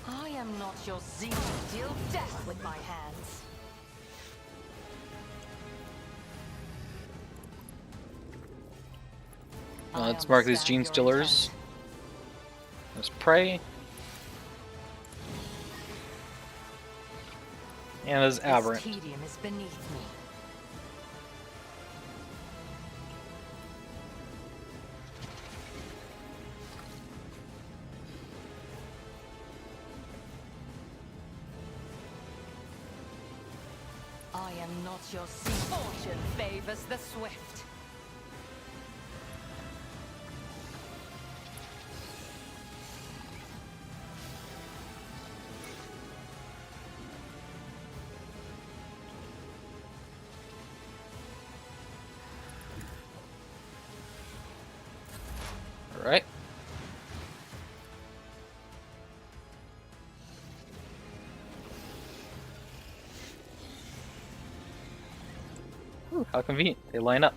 I am not your zeal to deal death with my hands. Let's mark these gene stealers as prey. And as aberrant. This tedium is beneath me. I am not your sea. Fortune favors the swift. Alright. Ooh, how convenient. They line up.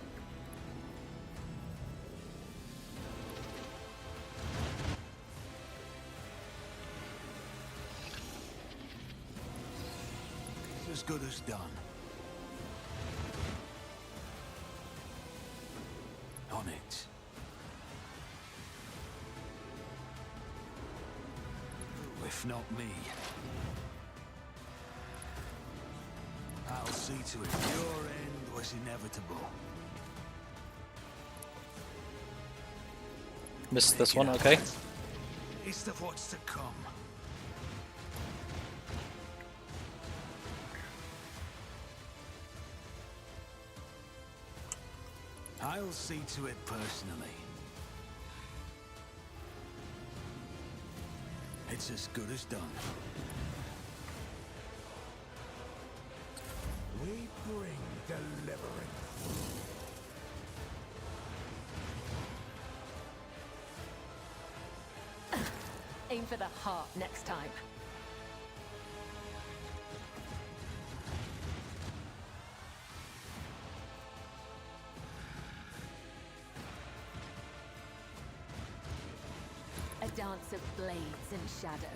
It's as good as done. On it. If not me, I'll see to it your end was inevitable. Missed this one, Make it okay. up. It's of what's to come. I'll see to it personally. It's as good as done. We bring deliverance. Aim for the heart next time. dance of blades and shadows.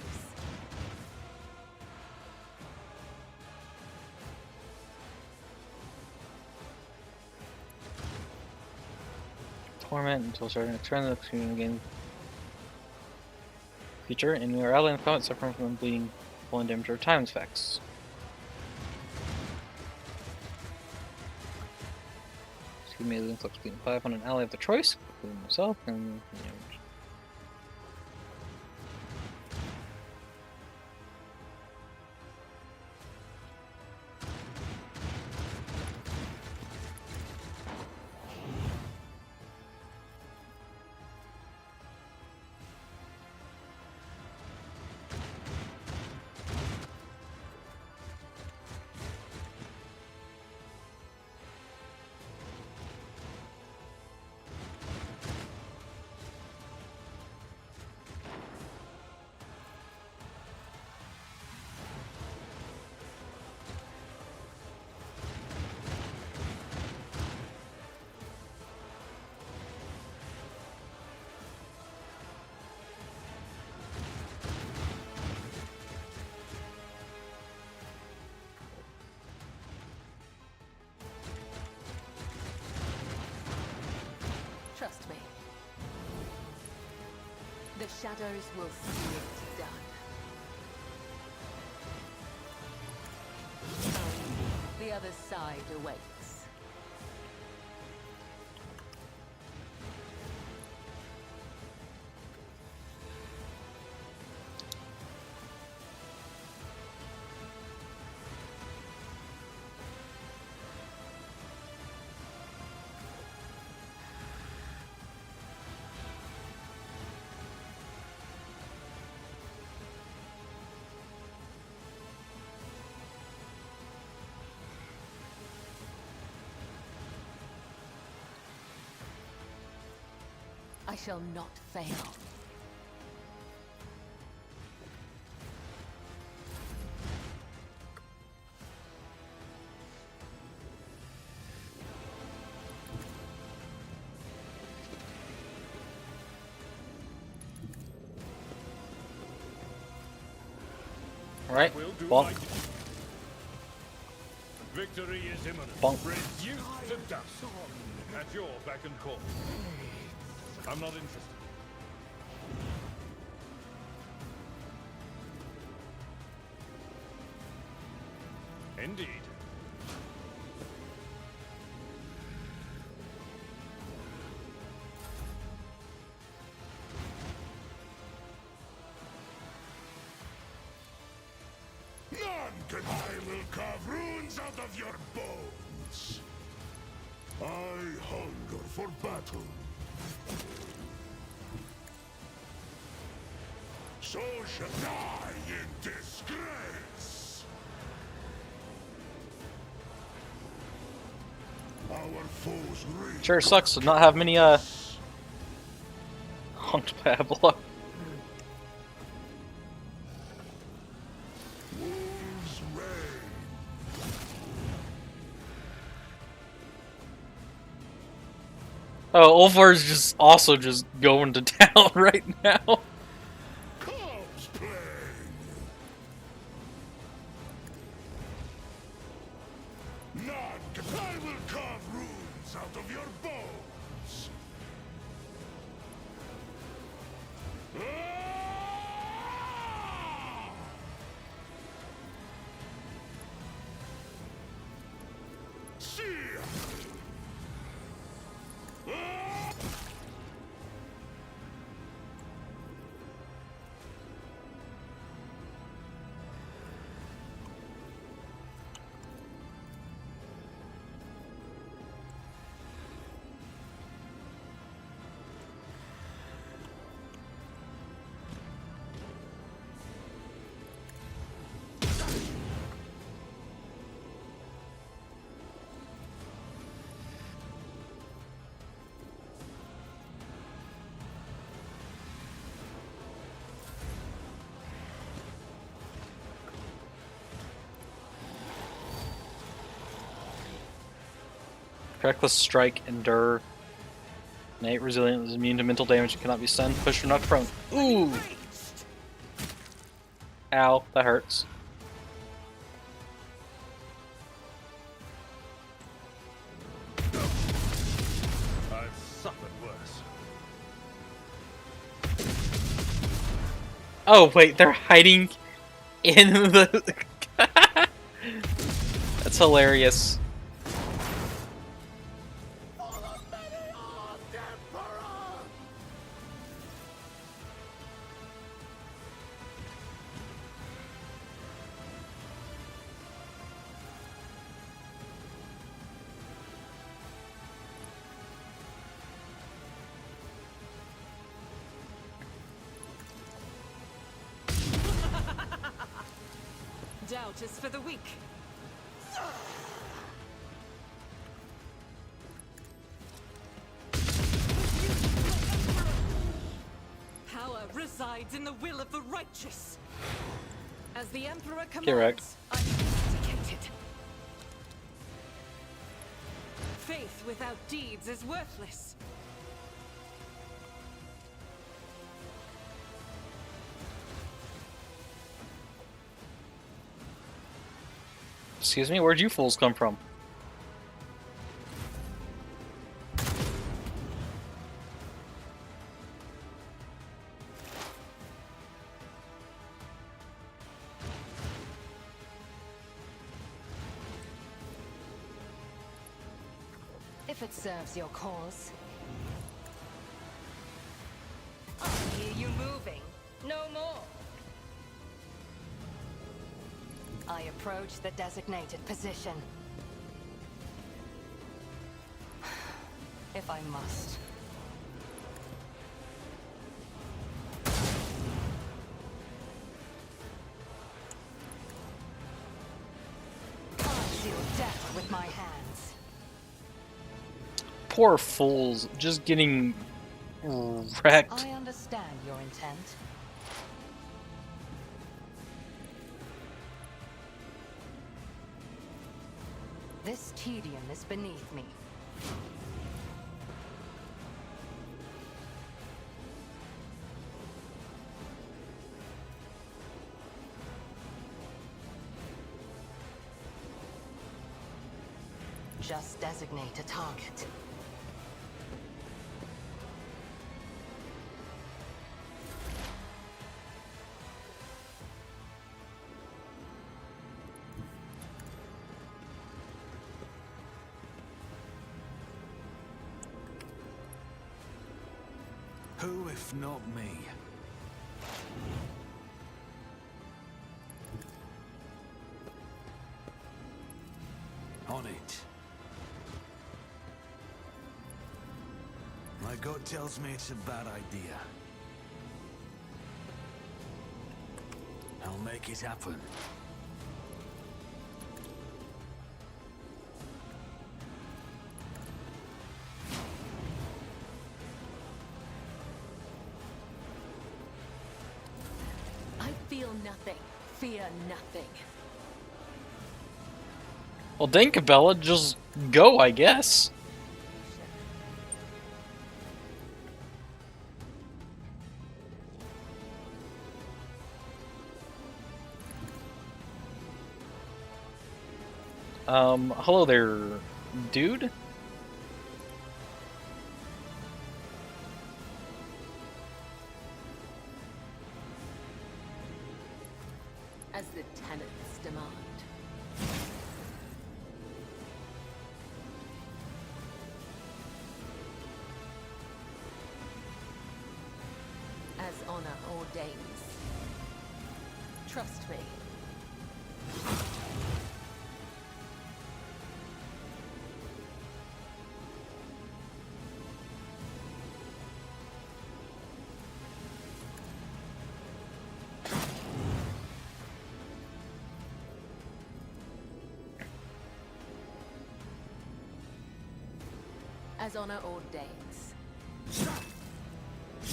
Torment until starting to turn the game creature, and your ally and opponent suffering from bleeding, falling damage, or time effects. Excuse me, the influx bleeding 5 on an ally of the choice, including myself, and damage. Trust me. The shadows will see it done. The other side awaits. I shall not fail. Alright, Will do bonk. my duty. Victory is imminent. Bonk. Reduced to dust. At your beck and call. I'm not interested. Indeed. None can I will carve runes out of your bones. I hunger for battle. So shall die in disgrace. Our foes reach. Sure sucks to not have many honked Pablo. Wolves reign. Oh, Ulfar's just also just going to town right now. Corpse plague. None can I will carve runes out of your bones. Ah! See ya. Ah! Reckless Strike, Endure. Innate resilient is immune to mental damage and cannot be stunned, pushed, or knocked prone. Ooh! Ow, that hurts. I've suffered worse. Oh wait, they're hiding in the... That's hilarious. Doubt is for the weak. Power resides in the will of the righteous. As the Emperor Correct. commands, I abdicated. Faith without deeds is worthless. Excuse me, where'd you fools come from? If it serves your cause. I hear you moving. No more. I approach the designated position. If I must. I seal death with my hands. Poor fools, just getting wrecked. I understand your intent. This tedium is beneath me. Just designate a target. Who if not me? On it. My gut tells me it's a bad idea. I'll make it happen. I feel nothing. Fear nothing. Well, Dinkabella, just go, I guess. Hello there, dude. As the tenants demand. As honor ordains. Trust me. As honor ordains.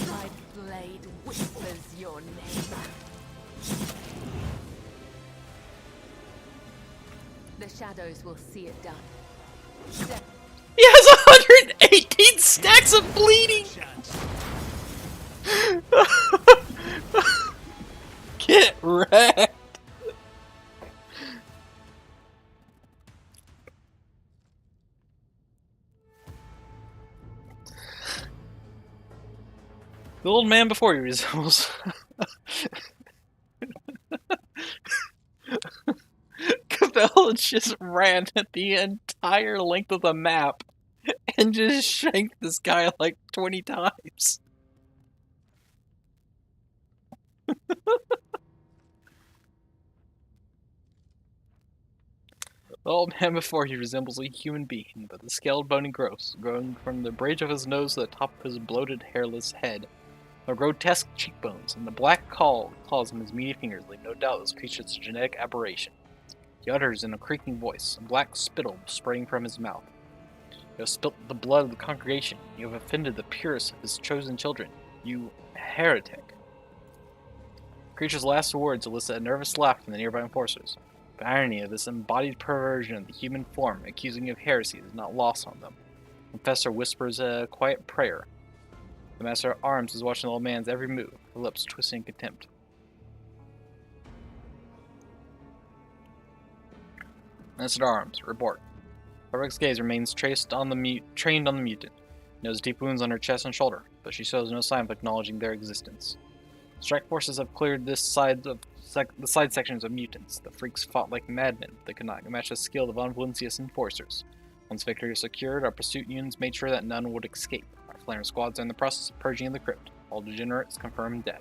My blade whispers your name. The shadows will see it done. He has 180 18 stacks of bleeding! Get wrecked! The old man before you resembles. Cabell just ran the entire length of the map and just shanked this guy like 20 times. The old man before you resembles a human being, but the scaled bony growths growing from the bridge of his nose to the top of his bloated, hairless head. The grotesque cheekbones and the black claws on his meaty fingers leave no doubt this creature's genetic aberration. He utters in a creaking voice, a black spittle spraying from his mouth. You have spilt the blood of the congregation. You have offended the purest of his chosen children. You heretic. The creature's last words elicit a nervous laugh from the nearby enforcers. The irony of this embodied perversion of the human form, accusing you of heresy, is not lost on them. The confessor whispers a quiet prayer. The master at arms is watching the old man's every move, her lips twisting in contempt. Master at arms, report. Rebecca's gaze remains trained on the mutant. He knows deep wounds on her chest and shoulder, but she shows no sign of acknowledging their existence. Strike forces have cleared the side sections of mutants. The freaks fought like madmen. They could not match the skill of Unvalencia's enforcers. Once victory is secured, our pursuit units made sure that none would escape. Our flaring squads are in the process of purging the crypt. All degenerates confirmed dead.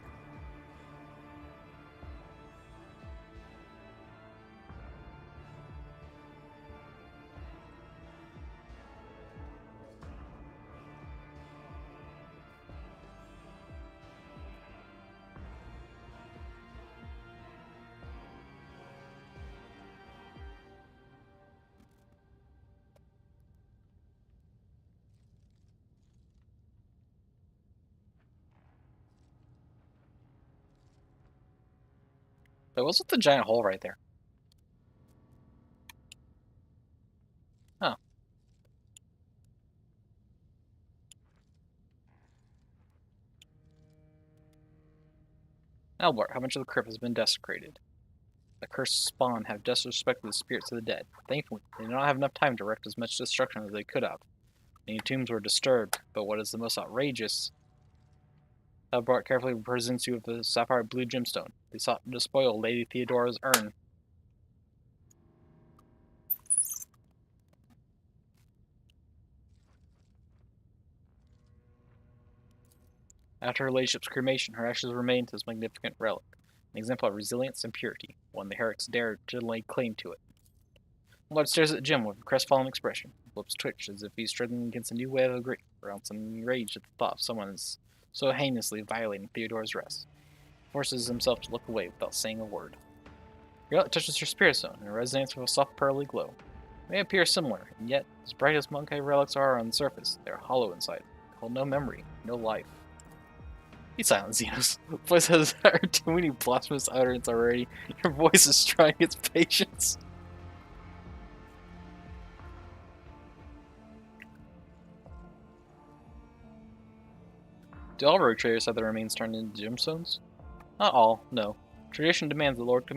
But what's with the giant hole right there? Oh. Albert, how much of the crypt has been desecrated? The cursed spawn have disrespected the spirits of the dead. Thankfully, they did not have enough time to wreak as much destruction as they could have. Many tombs were disturbed, but what is the most outrageous? Albert carefully presents you with the sapphire blue gemstone. They sought to despoil Lady Theodora's urn. After her ladyship's cremation, her ashes remained this magnificent relic, an example of resilience and purity, one the heretics dared to lay claim to it. Lord stares at Jim with a crestfallen expression. His lips twitch as if he's struggling against a new wave of grief, or else enraged at the thought of someone is so heinously violating Theodora's rest. He forces himself to look away without saying a word. Your relic touches your spirit zone and resonates with a soft pearly glow. They appear similar, and yet, as bright as Monkey relics are on the surface, they are hollow inside. They hold no memory, no life. Be silent, Xenos. The voice has heard too many blasphemous utterance already. Your voice is trying its patience. Do all rogue traders have their remains turned into gemstones? Not all, no. Tradition demands the Lord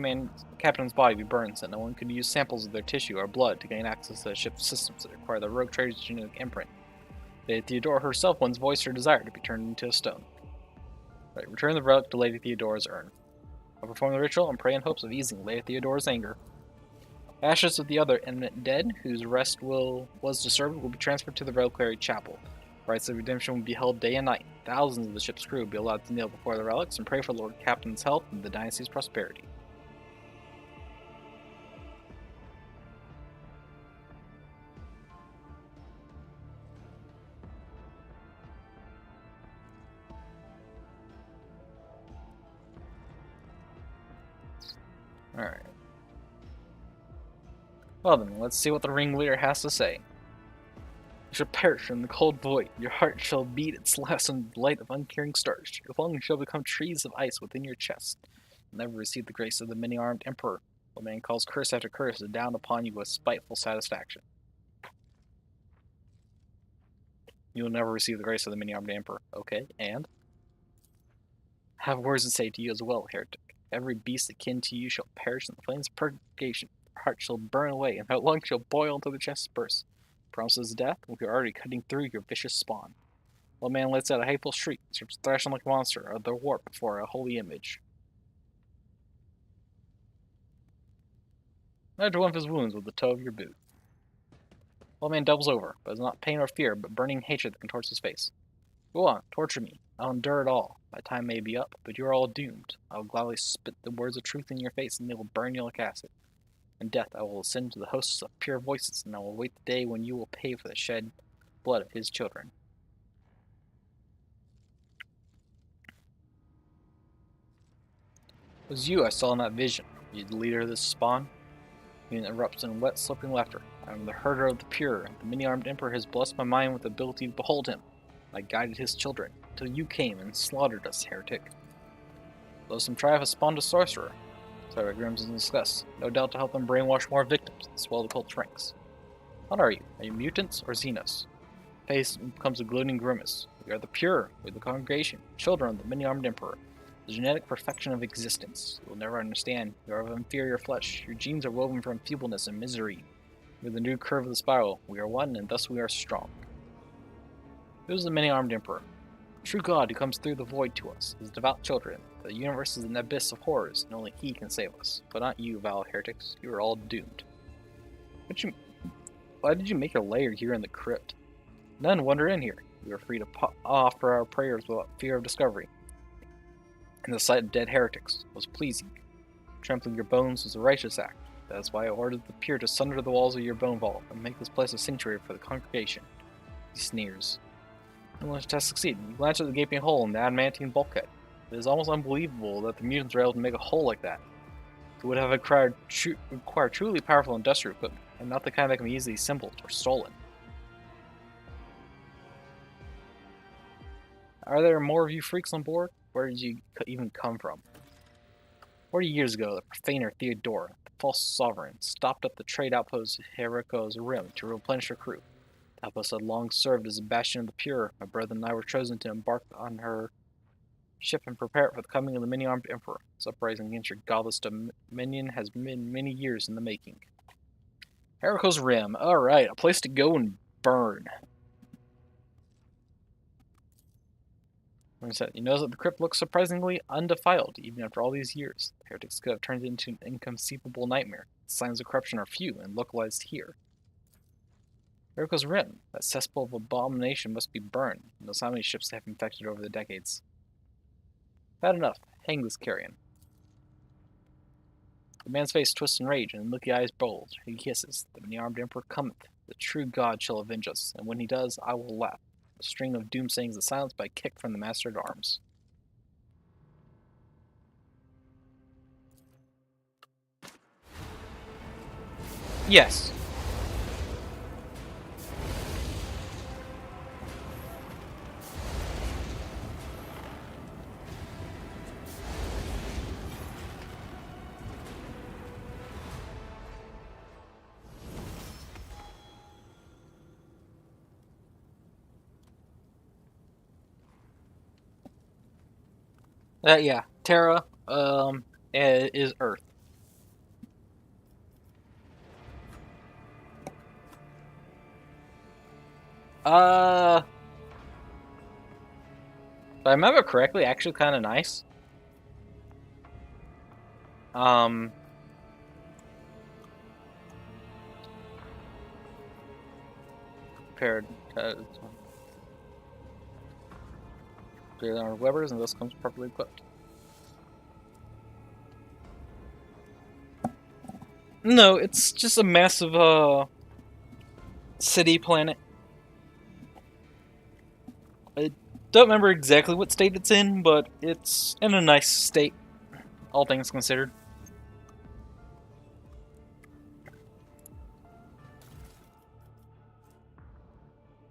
Captain's body be burned so that no one could use samples of their tissue or blood to gain access to the ship's systems that require the rogue trader's genetic imprint. Lady Theodora herself once voiced her desire to be turned into a stone. Right, return the relic to Lady Theodora's urn. I'll perform the ritual and pray in hopes of easing Lady Theodora's anger. Ashes of the other imminent dead, whose rest was disturbed, will be transferred to the reliquary chapel. Rites of redemption will be held day and night. Thousands of the ship's crew will be allowed to kneel before the relics and pray for the Lord Captain's health and the dynasty's prosperity. Alright. Well then, let's see what the ringleader has to say. You shall perish in the cold void. Your heart shall beat its last in the light of uncaring stars. Your lungs shall become trees of ice within your chest. You'll never receive the grace of the many-armed emperor. The man calls curse after curse down upon you with spiteful satisfaction. You will never receive the grace of the many-armed Emperor. Okay, and? Have words to say to you as well, heretic. Every beast akin to you shall perish in the flames of purgation. Your heart shall burn away, and your lungs shall boil until the chest bursts. Promises death, we are already cutting through your vicious spawn. One man lets out a hateful shriek, starts thrashing like a monster, or the warp before a holy image. Measure one of his wounds with the toe of your boot. One man doubles over, but it's not pain or fear, but burning hatred that contorts his face. Go on, torture me. I'll endure it all. My time may be up, but you are all doomed. I will gladly spit the words of truth in your face, and they will burn you like acid. In death, I will ascend to the hosts of pure voices, and I will wait the day when you will pay for the shed blood of his children. It was you I saw in that vision, you the leader of this spawn. He erupts in wet, slipping laughter. I am the herder of the pure. The many-armed emperor has blessed my mind with the ability to behold him. I guided his children, till you came and slaughtered us, heretic. Though some tribe has spawned a sorcerer, Sarah grins in disgust, no doubt to help them brainwash more victims and swell the cult's ranks. What are you? Are you mutants or Xenos? Face becomes a gloating grimace. We are the pure, we are the congregation, children of the many-armed emperor. The genetic perfection of existence. You will never understand. You are of inferior flesh. Your genes are woven from feebleness and misery. We are the new curve of the spiral. We are one, and thus we are strong. Who is the many-armed emperor? True God who comes through the void to us, his devout children. The universe is an abyss of horrors, and only he can save us. But not you, vile heretics. You are all doomed. Why did you make a lair here in the crypt? None wander in here. We are free to offer our prayers without fear of discovery. And the sight of dead heretics was pleasing. Trampling your bones was a righteous act. That is why I ordered the pure to sunder the walls of your bone vault and make this place a sanctuary for the congregation. He sneers. And let the test succeed. You glance at the gaping hole in the adamantine bulkhead. It is almost unbelievable that the mutants were able to make a hole like that. It would have required truly powerful industrial equipment, and not the kind that can be easily assembled or stolen. Are there more of you freaks on board? Where did you even come from? 40 years ago, the profaner Theodora, the false sovereign, stopped up the trade outpost of Jericho's Rim to replenish her crew. The outpost had long served as a bastion of the pure. My brother and I were chosen to embark on her ship and prepare it for the coming of the many-armed emperor. This uprising against your godless dominion has been many years in the making. Jericho's Rim. Alright, a place to go and burn. Like I said, you notice that the crypt looks surprisingly undefiled, even after all these years. The heretics could have turned it into an inconceivable nightmare. The signs of corruption are few and localized here. Jericho's Rim, that cesspool of abomination, must be burned. Who knows how many ships they have infected over the decades. Bad enough. Hang this carrion. The man's face twists in rage, and the milky eyes bulge. He hisses. The many-armed emperor cometh. The true God shall avenge us, and when he does, I will laugh. A string of doom sayings is silenced by a kick from the master at arms. Yes. Yeah. Terra, is Earth. If I remember correctly, actually kind of nice. Prepared. Our Webbers, and this comes properly equipped. No, it's just a massive city planet. I don't remember exactly what state it's in, but it's in a nice state, all things considered.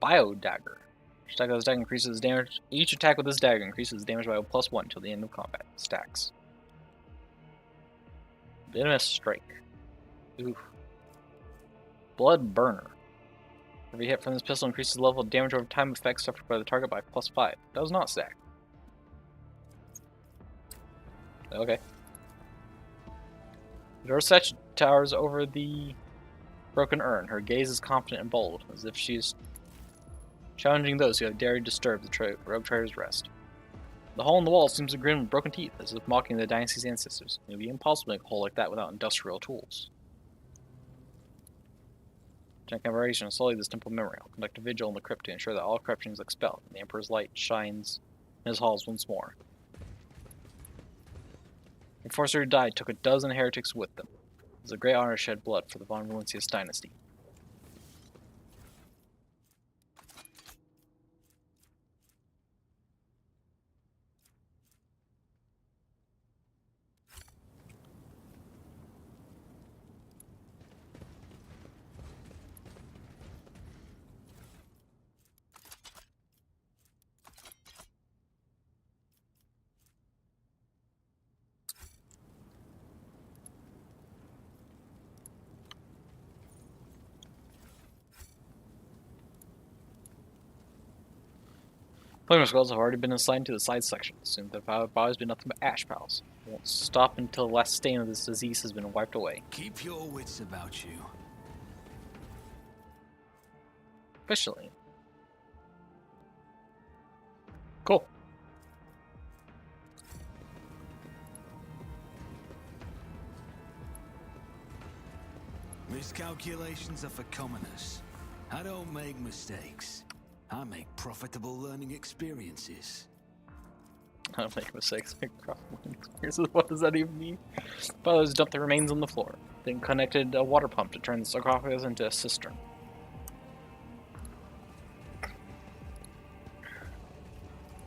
Bio Dagger. Each attack with this dagger increases damage. Each attack with this dagger increases damage by +1 until the end of combat. Stacks. Venomous Strike. Oof. Blood Burner. Every hit from this pistol increases the level of damage over time effects suffered by the target by +5. Does not stack. Okay. Dorsetch towers over the broken urn. Her gaze is confident and bold, as if she's challenging those who have dared disturb the rogue trader's rest. The hole in the wall seems to grin with broken teeth, as if mocking the dynasty's ancestors. It would be impossible to make a hole like that without industrial tools. Check aberration, slowly this temple memory. I'll conduct a vigil in the crypt to ensure that all corruption is expelled, and the Emperor's light shines in his halls once more. The enforcer who died took a dozen heretics with them. It was a great honor to shed blood for the von Valancius dynasty. Playing skulls have already been assigned to the side section. Soon the bodies been nothing but ash piles. It won't stop until the last stain of this disease has been wiped away. Keep your wits about you. Officially. Cool. Miscalculations are for commoners. I don't make mistakes. I make profitable learning experiences. I don't make mistakes. Make profitable experiences. What does that even mean? Fathers dumped the remains on the floor, then connected a water pump to turn the sarcophagus into a cistern.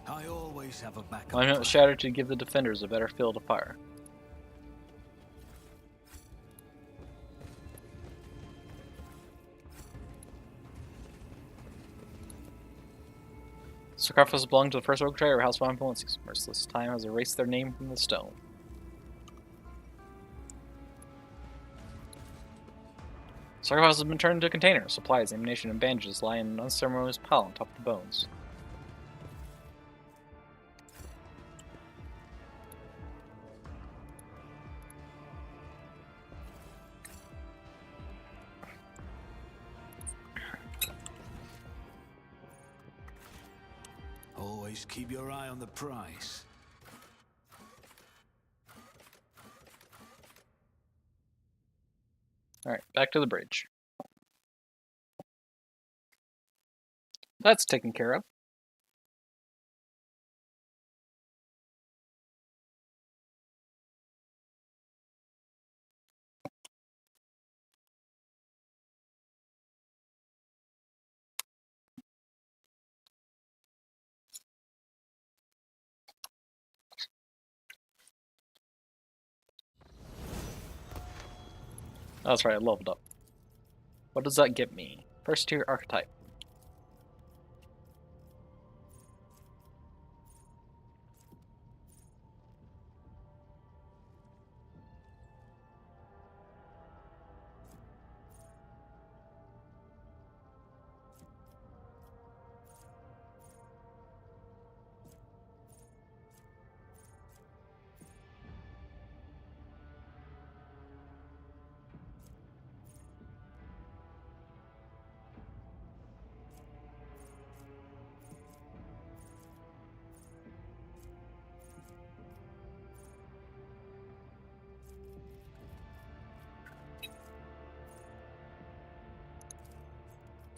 I always have a backup. Lining up the shadow to give the defenders a better field to fire. Sarcophagus belonged to the first rogue trader, House von Valancius. Merciless time has erased their name from the stone. Sarcophagus has been turned into a container. Supplies, ammunition, and bandages lie in an unceremonious pile on top of the bones. Always keep your eye on the prize. Alright, back to the bridge. That's taken care of. Oh, that's right, I leveled up. What does that get me? First tier archetype.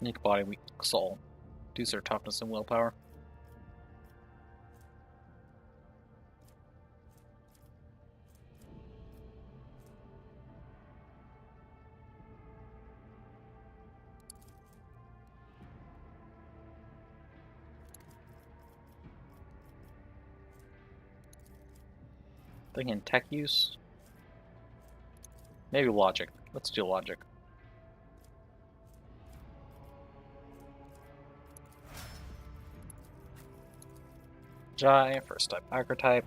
Unique body, weak soul. Reduce their toughness and willpower. Thinking tech use? Maybe logic. Let's do logic. Giant, first type archetype,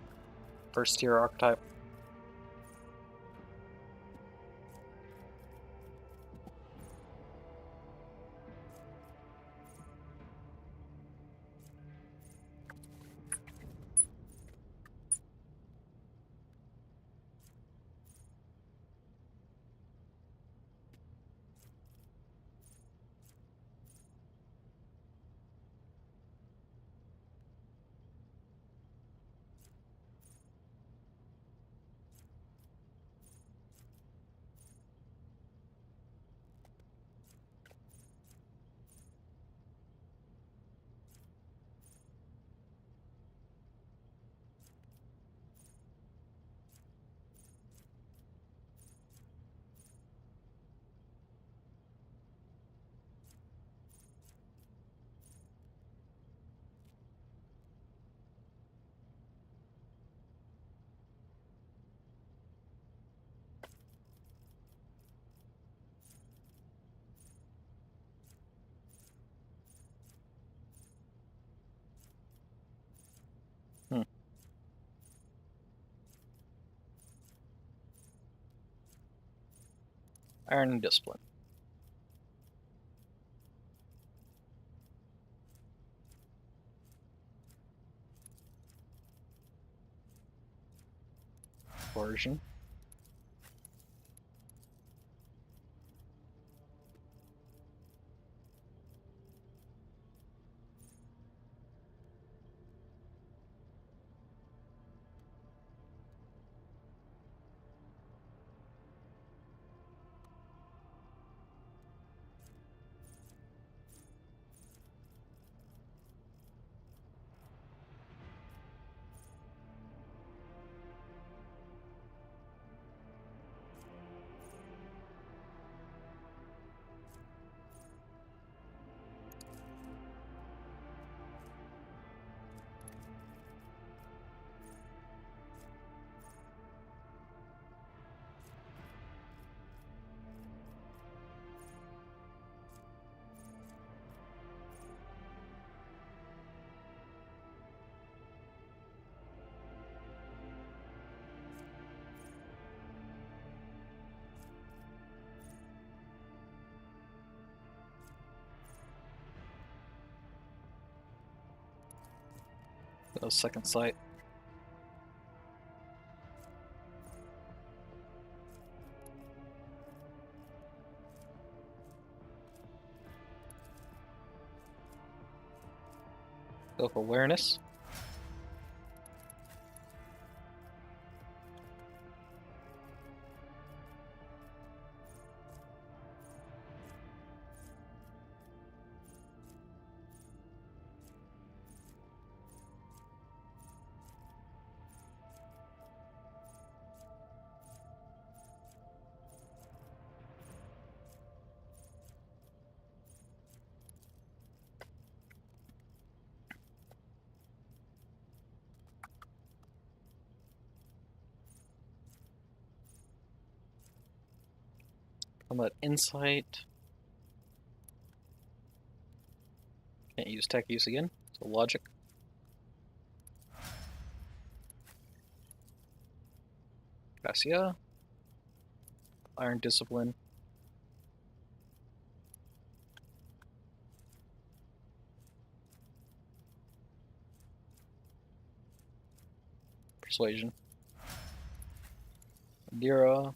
first tier archetype. Iron and discipline. Coercion. Second sight. Go for awareness. Combat insight. Can't use tech use again, so logic. Cassia. Iron discipline. Persuasion. Adira.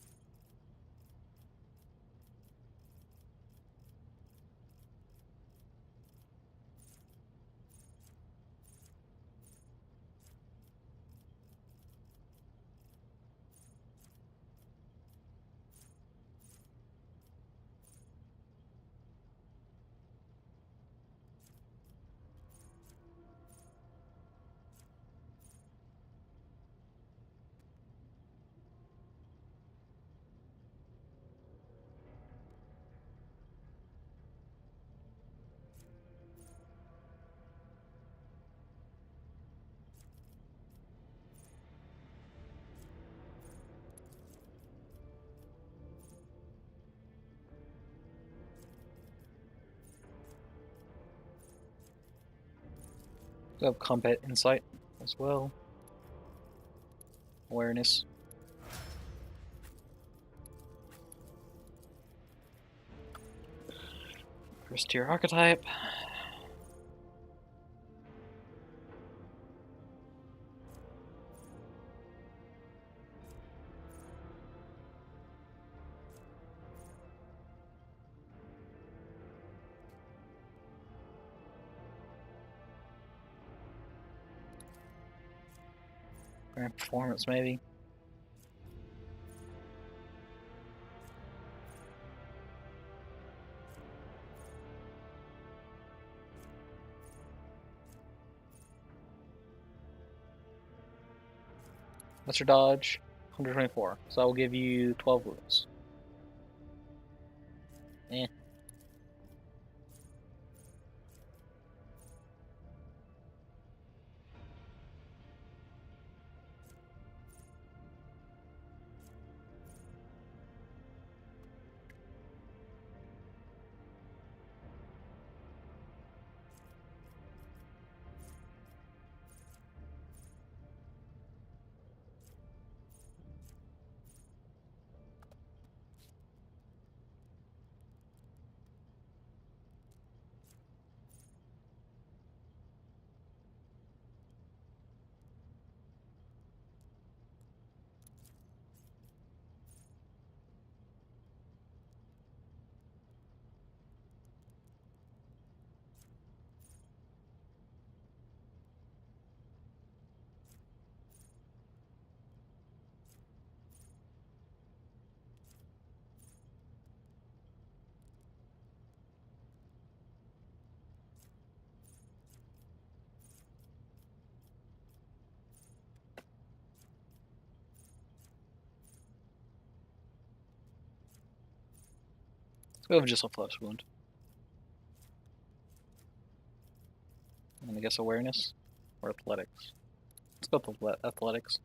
We have combat insight as well. Awareness. First tier archetype. Grand performance, maybe. What's your dodge? 124. So I will give you 12 wounds. Eh. We have just a flesh wound. And I guess awareness or athletics. Let's go with athletics.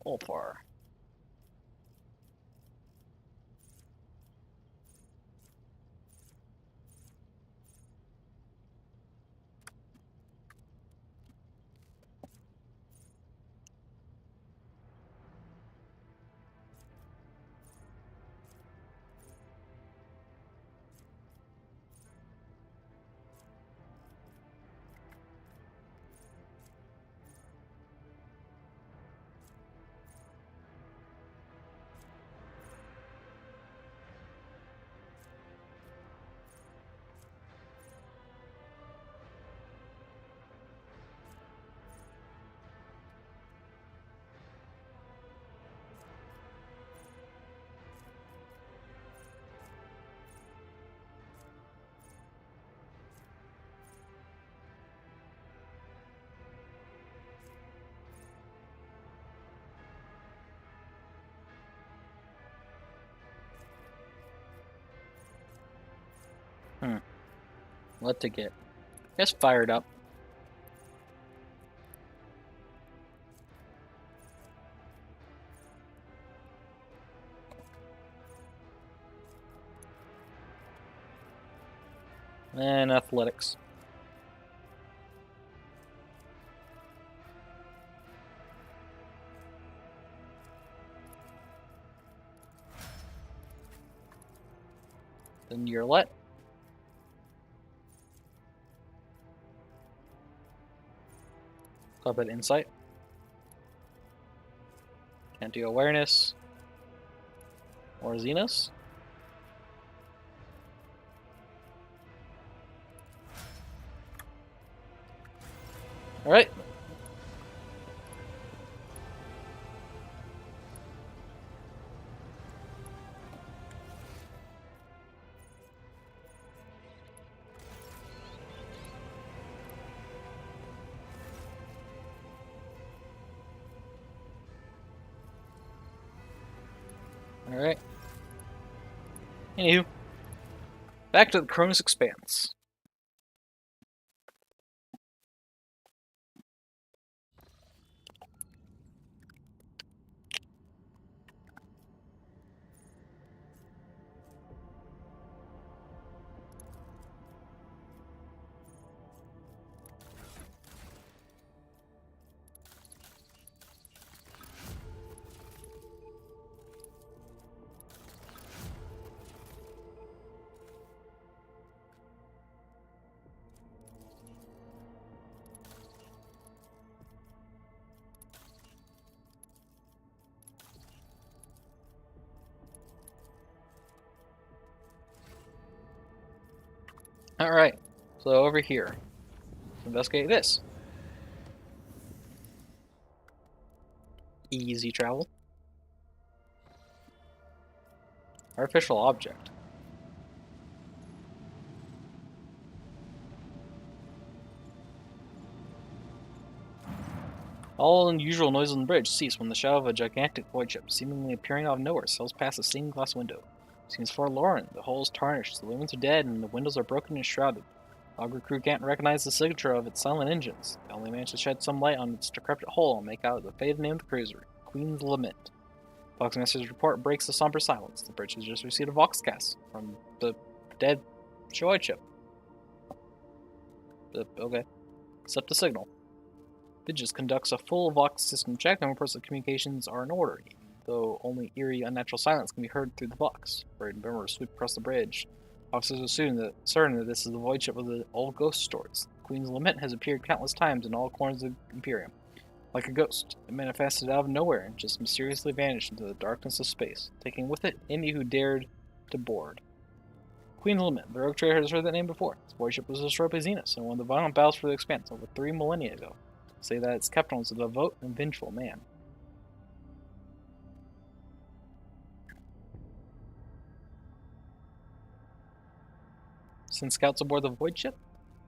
All far. What to get? Just fired up. And athletics. Then you're let. Talk about insight. Can't do awareness. Or Xenos. Alright. Alright. Anywho. Back to the Cronus Expanse. Alright, so over here, investigate this. Easy travel. Artificial object. All unusual noise on the bridge cease when the shadow of a gigantic void ship, seemingly appearing out of nowhere, sails past a stained glass window. Seems forlorn. The hull is tarnished, the lumens are dead, and the windows are broken and shrouded. The Augur crew can't recognize the signature of its silent engines. They only manage to shed some light on its decrepit hull and make out the faded name of the cruiser, Queen's Lament. Voxmaster's report breaks the somber silence. The bridge has just received a Voxcast from the dead Shoei ship. Okay. Accept the signal. Vigis conducts a full Vox system check and reports that communications are in order, though only eerie, unnatural silence can be heard through the Vox. Bird and boomers sweep across the bridge. Officers are certain that this is the void ship of the old ghost stores. The Queen's Lament has appeared countless times in all corners of the Imperium. Like a ghost, it manifested out of nowhere and just mysteriously vanished into the darkness of space, taking with it any who dared to board. Queen's Lament. The rogue trader has heard that name before. This void ship was destroyed by Xenos in one of the violent battles for the Expanse over 3 millennia ago. Say that its captain was a devout and vengeful man. Send scouts aboard the void ship?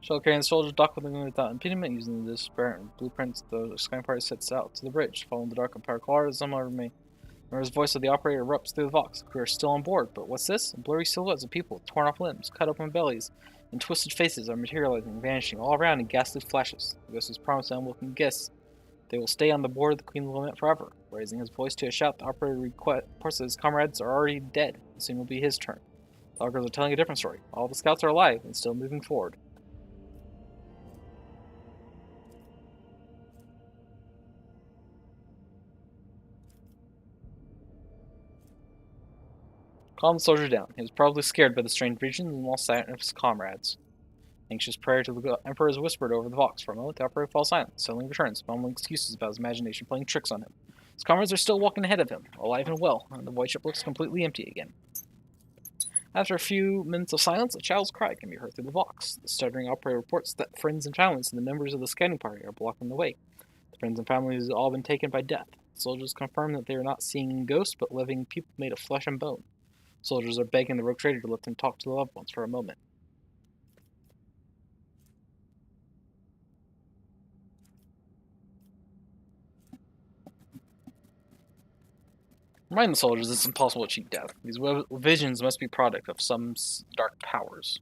Shell carrying soldiers dock with them without impediment, using the disparate blueprints the Sky Party sets out to the bridge, following the dark and power colors. Some may Remember's voice of the operator erupts through the Vox. The crew are still on board, but what's this? Blurry silhouettes of people with torn off limbs, cut open bellies, and twisted faces are materializing and vanishing all around in ghastly flashes. The ghost has promised the unwelcome guests they will stay on the board of the Queen's Lament forever. Raising his voice to a shout, the operator reports that his comrades are already dead, and soon will be his turn. The loggers are telling a different story. All the scouts are alive and still moving forward. Calm the soldier down. He was probably scared by the strange visions and lost sight of his comrades. Anxious prayer to the Emperor is whispered over the Vox. For a moment, the operator falls silent, suddenly returns, mumbling excuses about his imagination playing tricks on him. His comrades are still walking ahead of him, alive and well, and the void ship looks completely empty again. After a few minutes of silence, a child's cry can be heard through the Vox. The stuttering operator reports that friends and families and the members of the scouting party are blocking the way. The friends and families have all been taken by death. The soldiers confirm that they are not seeing ghosts, but living people made of flesh and bone. Soldiers are begging the rogue trader to let them talk to the loved ones for a moment. Remind the soldiers it's impossible to cheat death. These visions must be product of some dark powers.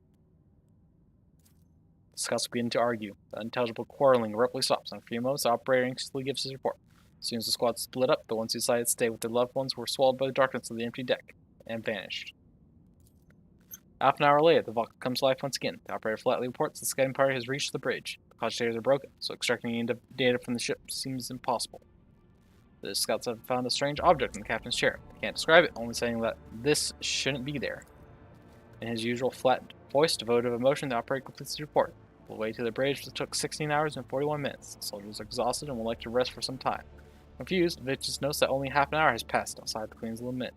The scouts begin to argue. The unintelligible quarreling abruptly stops. In a few moments, the operator anxiously gives his report. As soon as the squad split up, the ones who decided to stay with their loved ones were swallowed by the darkness of the empty deck and vanished. Half an hour later, the Vox comes to life once again. The operator flatly reports the scouting party has reached the bridge. The cogitators are broken, so extracting any data from the ship seems impossible. The scouts have found a strange object in the captain's chair. They can't describe it, only saying that this shouldn't be there. In his usual flat voice, devoid of emotion, the operator completes his report. The way to the bridge took 16 hours and 41 minutes. The soldiers are exhausted and would like to rest for some time. Confused, Vic just notes that only half an hour has passed outside the Queen's Lament.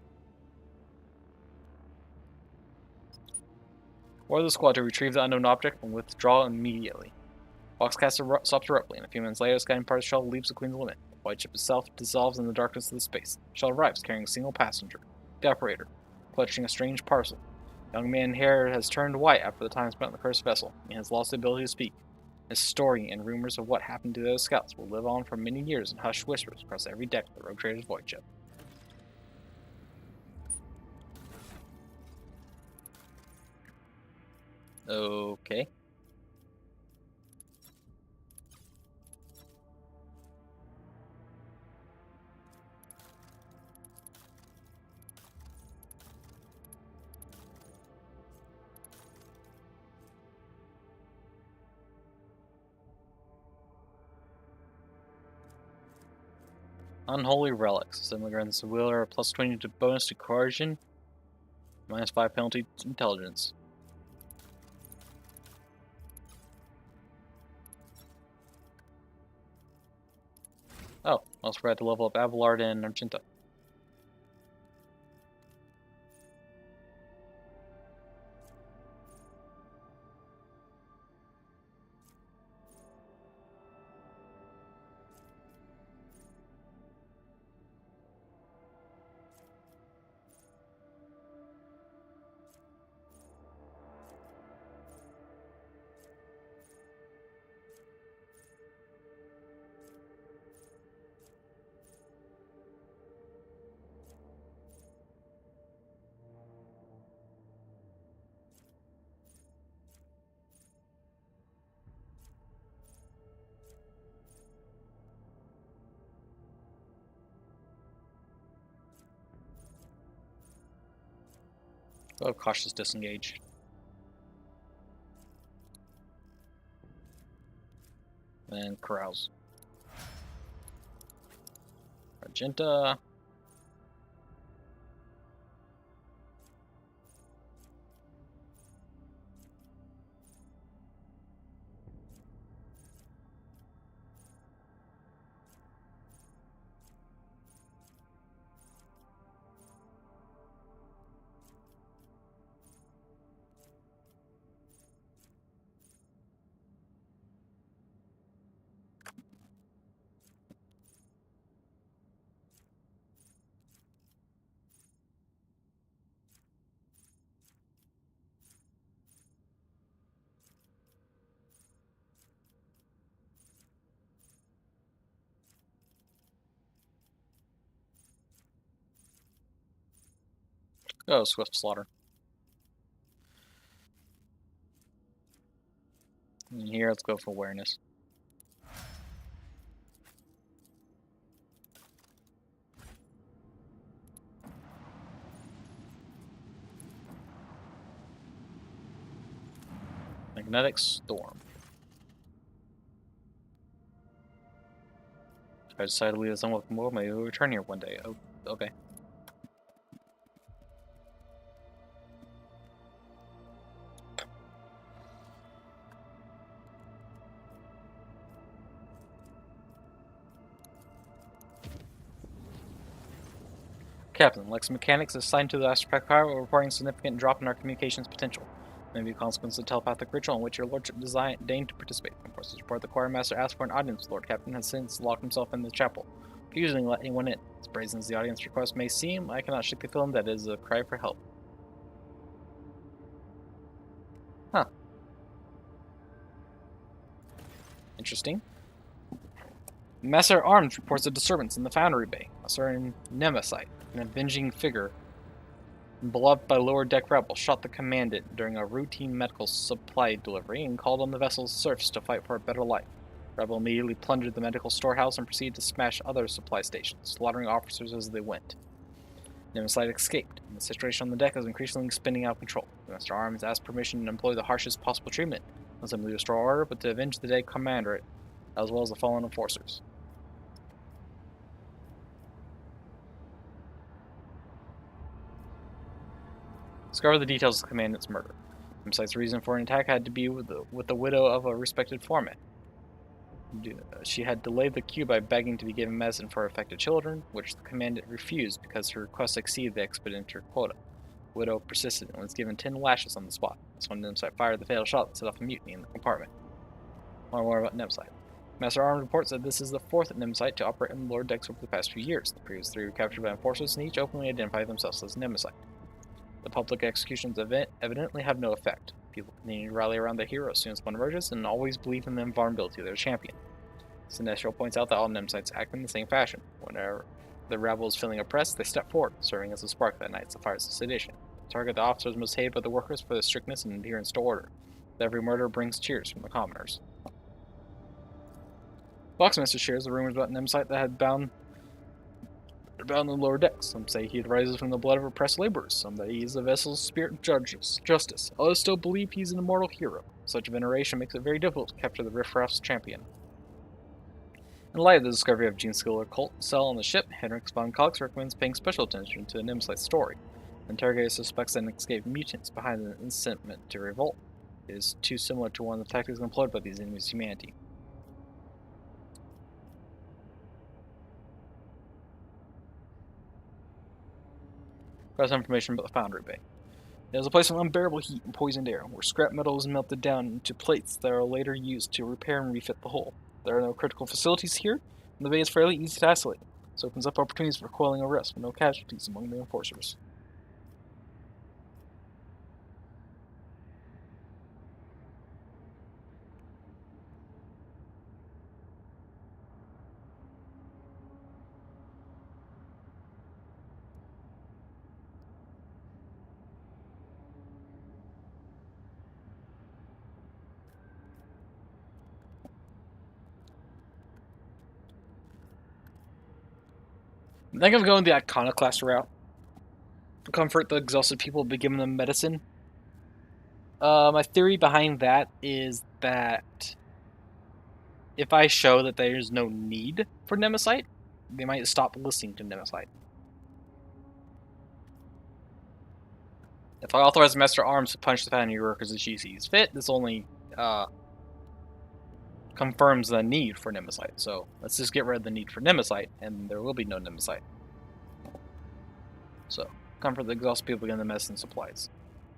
Order the squad to retrieve the unknown object and withdraw immediately. Voxcaster stops abruptly, and a few minutes later, the scouting party shuttle leaves the Queen's Limit. The white ship itself dissolves in the darkness of the space. The shuttle arrives carrying a single passenger, the operator, clutching a strange parcel. The young man's hair has turned white after the time spent on the cursed vessel. He has lost the ability to speak. His story and rumors of what happened to those scouts will live on for many years in hushed whispers across every deck of the Rogue Trader's void ship. Okay. Unholy Relics. Similar grants the wheeler a plus 20 to bonus to coercion, minus 5 penalty to intelligence. Oh, I also forgot to level up Abelard and Argenta. Oh, cautious disengage. And carouse. Argenta. Oh, swift slaughter. And here, let's go for awareness. Magnetic storm. If I decide to leave this unwelcome world, maybe we'll return here one day. Oh, okay. Captain, Lex Mechanics is assigned to the Astropath Power, reporting a significant drop in our communications potential. Maybe a consequence of the telepathic ritual in which your lordship deigned to participate. Of course, this report the Quartermaster asked for an audience. Lord Captain has since locked himself in the chapel, refusing to let anyone in. As brazen as the audience request may seem, I cannot shake the feeling that it is a cry for help. Huh. Interesting. Master Arms reports a disturbance in the Foundry Bay. A certain Nemesite, an avenging figure beloved by lower deck rebels, shot the commandant during a routine medical supply delivery and called on the vessel's serfs to fight for a better life. Rebel immediately plundered the medical storehouse and proceeded to smash other supply stations, slaughtering officers as they went. Nemesite escaped, and the situation on the deck is increasingly spinning out of control. Master Arms asked permission to employ the harshest possible treatment, not simply to restore order, but to avenge the dead commander, as well as the fallen enforcers. Discover the details of the commandant's murder. Nemesite's reason for an attack had to be with the widow of a respected foreman. She had delayed the queue by begging to be given medicine for her affected children, which the commandant refused because her request exceeded the expeditor quota. The widow persisted and was given 10 lashes on the spot. That's when Nemesite fired the fatal shot that set off a mutiny in the compartment. Learn more about Nemesite. Master Arms reports that this is the 4th Nemesite to operate in the lower decks over the past few years. The previous 3 were captured by enforcers and each openly identified themselves as Nemesite. The public executions evidently have no effect. People continue to rally around the hero as soon as one emerges and always believe in the invulnerability of their champion. Sinestro points out that all Nemesites act in the same fashion. Whenever the rebel is feeling oppressed, they step forward, serving as a spark that ignites the fires of sedition. They target the officers most hated by the workers for their strictness and adherence to order. Every murder brings cheers from the commoners. Boxmaster shares the rumors about Nemesite that had bound the lower decks. Some say he rises from the blood of oppressed laborers, some that he is the vessel's spirit of justice. Others still believe he's an immortal hero. Such veneration makes it very difficult to capture the riffraff's champion. In light of the discovery of Gene Skiller cult cell on the ship, Henrik von Cox recommends paying special attention to the Nemesite story. The interrogator suspects an escaped mutants behind an incitement to revolt. It is too similar to one of the tactics employed by these enemies of humanity. Got some information about the Foundry Bay. It is a place of unbearable heat and poisoned air, where scrap metal is melted down into plates that are later used to repair and refit the hull. There are no critical facilities here, and the bay is fairly easy to isolate. This opens up opportunities for quelling arrests with no casualties among the enforcers. I think I'm going the iconoclast route. Comfort the exhausted people by giving them medicine. My theory behind that is that if I show that there's no need for Nemesite, they might stop listening to Nemesite. If I authorize Master Arms to punch the Foundry workers as she sees fit, this only confirms the need for Nemesite. So let's just get rid of the need for Nemesite, and there will be no Nemesite. So, comfort the exhausted people getting the medicine supplies.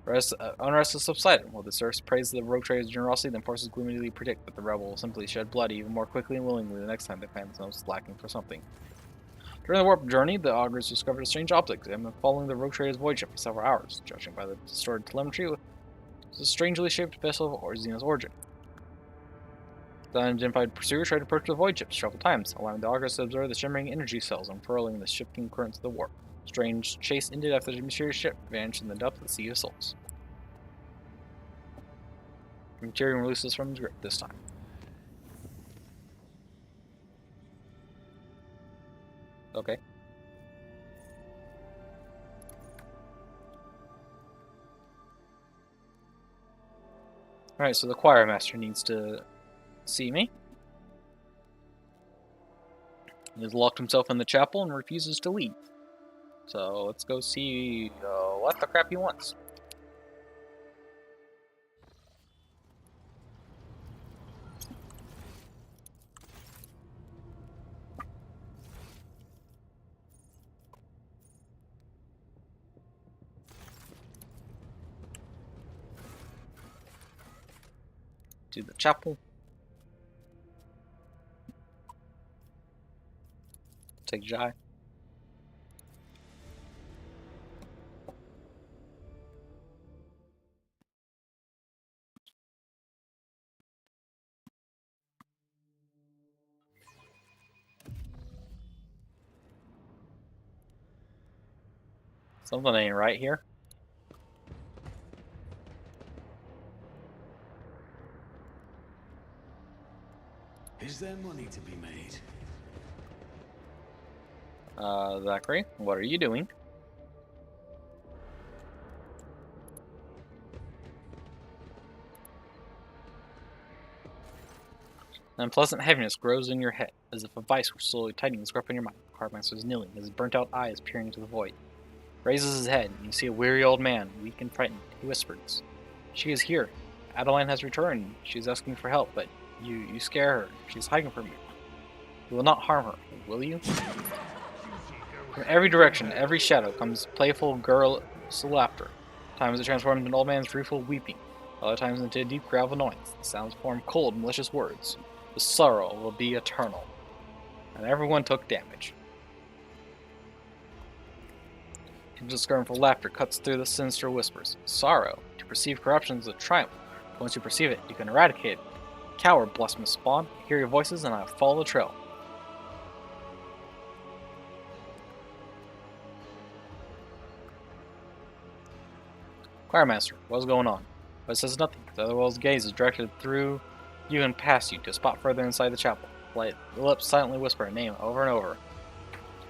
Unrest has subsided. While the serfs praise the rogue trader's generosity, the forces gloomily predict that the rebel will simply shed blood even more quickly and willingly the next time they find themselves lacking for something. During the warp journey, the augurs discovered a strange object and been following the rogue trader's voyage for several hours. Judging by the distorted telemetry, it was a strangely shaped vessel of Xena's origin. The unidentified pursuer tried to approach the void ship several times, allowing the augurs to observe the shimmering energy cells unfurling in the shifting currents of the warp. Strange chase ended after the mysterious ship vanished in the depth of the Sea of Souls. Tyrion releases from his grip this time. Okay. Alright, so the choir master needs to see me. He has locked himself in the chapel and refuses to leave. So let's go see what the crap he wants. To the chapel. Take Jai. Something ain't right here. Is there money to be made? Zachary, what are you doing? An unpleasant heaviness grows in your head, as if a vice were slowly tightening its grip on your mind. Hardmaster is kneeling, his burnt-out eyes peering into the void. Raises his head, and you see a weary old man, weak and frightened. He whispers, "She is here. Adeline has returned. She is asking for help, but you scare her. She is hiding from you. You will not harm her, will you?" From every direction, every shadow, comes playful, girlish laughter. Times it transforms into an old man's rueful weeping, other times into a deep growl of annoyance. The sounds form cold, malicious words. The sorrow will be eternal. And everyone took damage. His scornful laughter cuts through the sinister whispers. Sorrow. To perceive corruption is a triumph. But once you perceive it, you can eradicate it. Coward, blasphemous spawn. I hear your voices and I follow the trail. Choirmaster, what's going on? But it says nothing. The other world's gaze is directed through you and past you to a spot further inside the chapel. The lips silently whisper a name over and over.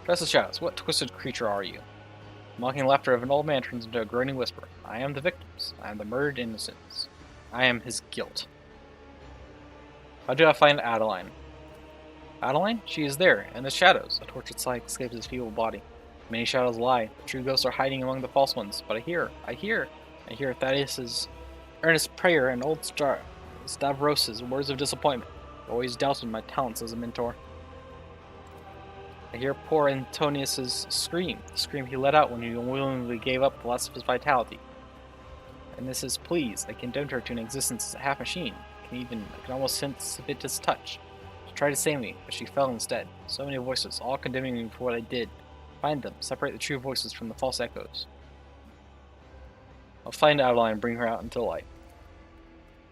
Dress the shadows. What twisted creature are you? The mocking laughter of an old man turns into a groaning whisper. I am the victims. I am the murdered innocents. I am his guilt. How do I find Adeline? Adeline? She is there, in the shadows. A tortured sigh escapes his feeble body. Many shadows lie. The true ghosts are hiding among the false ones. But I hear Thaddeus's earnest prayer and old Stavros' words of disappointment. I've always doubted my talents as a mentor. I hear poor Antonius's scream, the scream he let out when he unwillingly gave up the last of his vitality. And this is please, I condemned her to an existence as a half machine. I can almost sense Vita's touch. She tried to save me, but she fell instead. So many voices, all condemning me for what I did. Find them, separate the true voices from the false echoes. I'll find Adeline and bring her out into the light.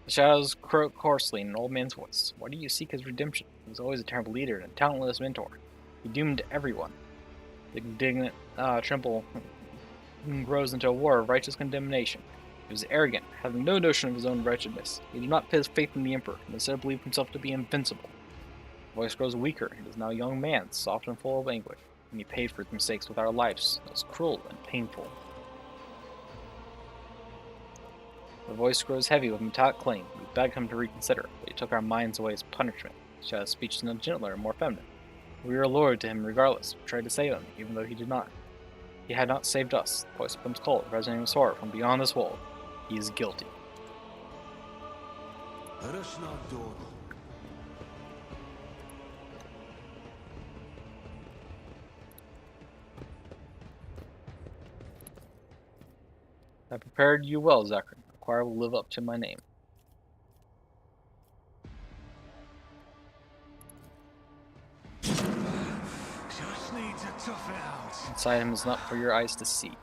The shadows croak hoarsely in an old man's voice. Why do you seek his redemption? He was always a terrible leader and a talentless mentor. He doomed everyone. The indignant tremble grows into a war of righteous condemnation. He was arrogant, having no notion of his own wretchedness. He did not put his faith in the Emperor, and instead believed himself to be invincible. The voice grows weaker. He is now a young man, soft and full of anguish, and he paid for his mistakes with our lives. It was cruel and painful. The voice grows heavy with metallic clang. We begged him to reconsider, but he took our minds away as punishment. Shadow's speech is no gentler and more feminine. We were loyal to him regardless. We tried to save him, even though he did not. He had not saved us. The voice becomes cold, resonating with horror from beyond this world. He is guilty. Let us not dawdle. I prepared you well, Zachary. The choir will live up to my name. Just need to tough it out. Inside him is not for your eyes to see.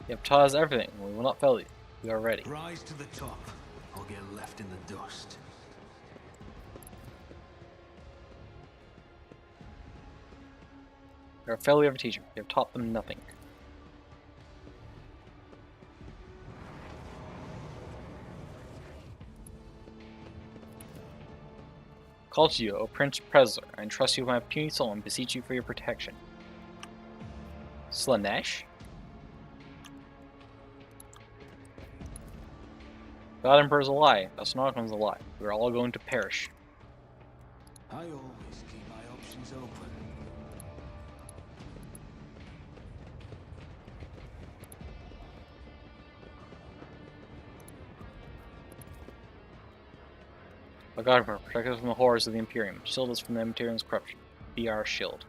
You have taught us everything, and we will not fail you. We are ready. Rise to the top, or get left in the dust. You're a failure of a teacher. You have taught them nothing. Call to you, O Prince Presler. I entrust you with my puny soul and beseech you for your protection. Slanesh? God Emperor is a lie. Asnokum is a lie. We are all going to perish. I always keep my options open. O God Emperor, protect us from the horrors of the Imperium. Shield us from the Imperium's corruption. Be our shield.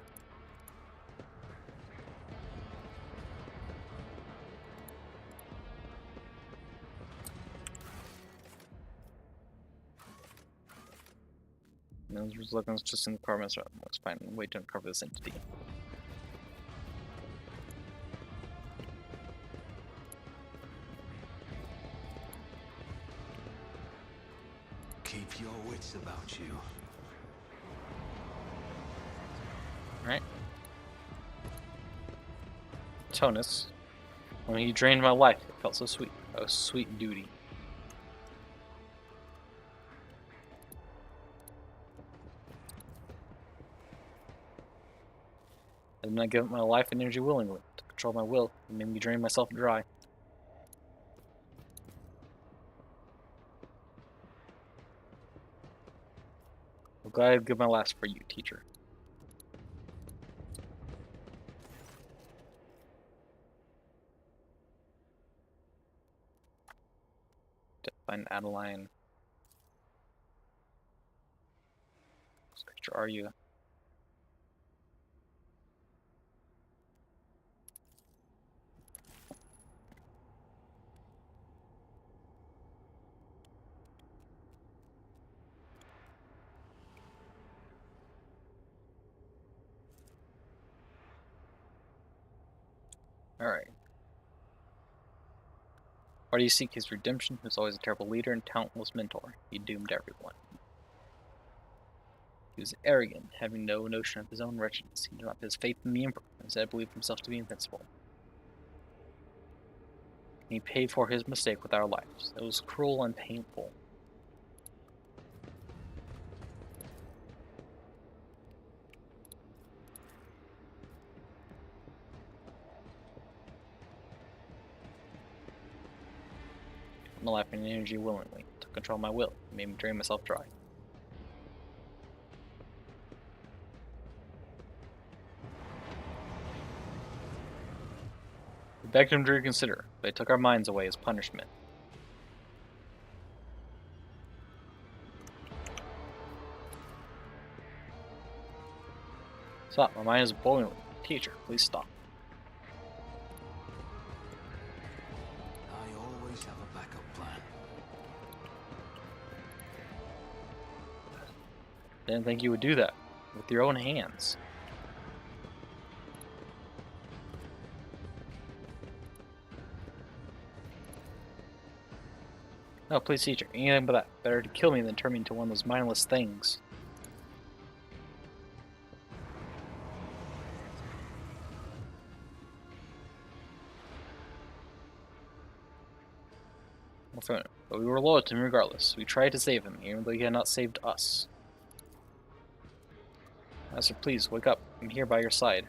Those looking just in the requirements. Let's find a way to uncover this entity. Keep your wits about you. Alright. Tonus. When he drained my life, it felt so sweet. A sweet duty. I did not give up my life and energy willingly. To control my will, it made me drain myself dry. I'm glad I'd give my last for you, teacher. To find Adeline. What creature are you? Alright. Why do you seek his redemption? He was always a terrible leader and talentless mentor. He doomed everyone. He was arrogant, having no notion of his own wretchedness. He did not put his faith in the Emperor, instead believed himself to be invincible. He paid for his mistake with our lives. It was cruel and painful. My life and energy willingly to control my will. It made me drain myself dry. We begged him to reconsider, but they took our minds away as punishment. Stop, my mind is boiling. Teacher, please stop. I always have a backup plan. Didn't think you would do that with your own hands. No, please, teacher. Anything but that. Better to kill me than turn me into one of those mindless things. But we were loyal to him regardless. We tried to save him, even though he had not saved us. Master, please, wake up. I'm here by your side.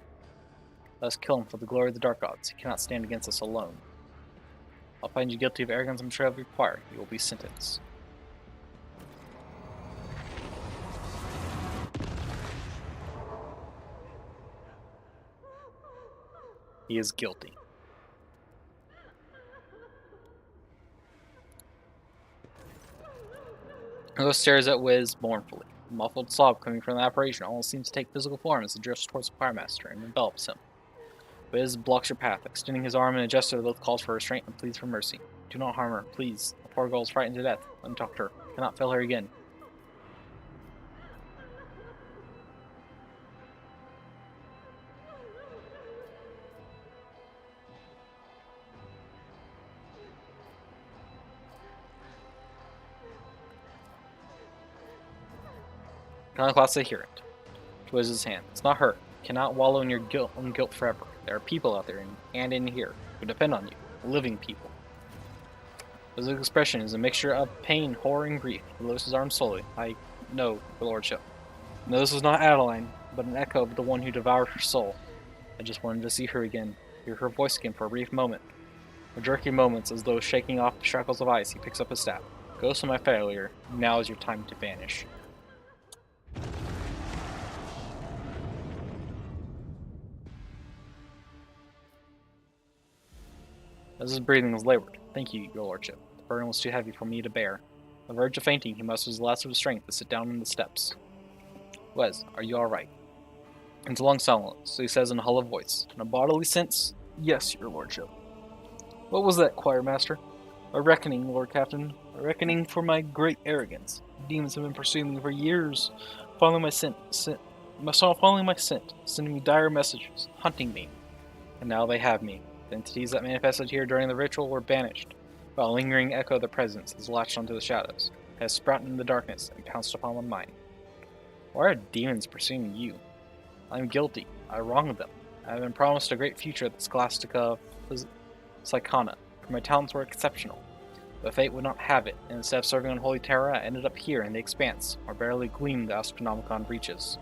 Let us kill him for the glory of the Dark Gods. He cannot stand against us alone. I'll find you guilty of arrogance and betrayal if required. You will be sentenced. He is guilty. He stares at Wiz mournfully. A muffled sob coming from the apparition almost seems to take physical form as it drifts towards the Firemaster and envelops him. Wiz blocks your path, extending his arm in a gesture that both calls for restraint and pleads for mercy. Do not harm her, please. The poor girl is frightened to death. Let me talk to her. I cannot fail her again. Iconoclast adherent. Twists his hand. It's not her. You cannot wallow in your own guilt forever. There are people out there and in here who depend on you. Living people. His expression is a mixture of pain, horror, and grief. He lifts his arm slowly. I know, your lordship. No, this was not Adeline, but an echo of the one who devoured her soul. I just wanted to see her again, hear her voice again for a brief moment. For jerky moments, as though shaking off the shackles of ice, he picks up his staff. Ghost of my failure, now is your time to vanish. As his breathing was labored, thank you, your lordship. The burden was too heavy for me to bear. On the verge of fainting, he musters the last of his strength to sit down on the steps. Wes, are you alright? It's a long silence, so he says in a hollow voice, in a bodily sense, yes, your lordship. What was that, choir master? A reckoning, Lord Captain. A reckoning for my great arrogance. Demons have been pursuing me for years, following my scent, sending me dire messages, hunting me. And now they have me. The entities that manifested here during the ritual were banished, while a lingering echo of their presence has latched onto the shadows, has sprouted in the darkness and pounced upon my mind. Why are demons pursuing you? I am guilty. I wronged them. I have been promised a great future at the Scholastica Psychona, for my talents were exceptional. But fate would not have it, and instead of serving on Holy Terra, I ended up here in the Expanse, where barely gleamed the Astronomicon reaches.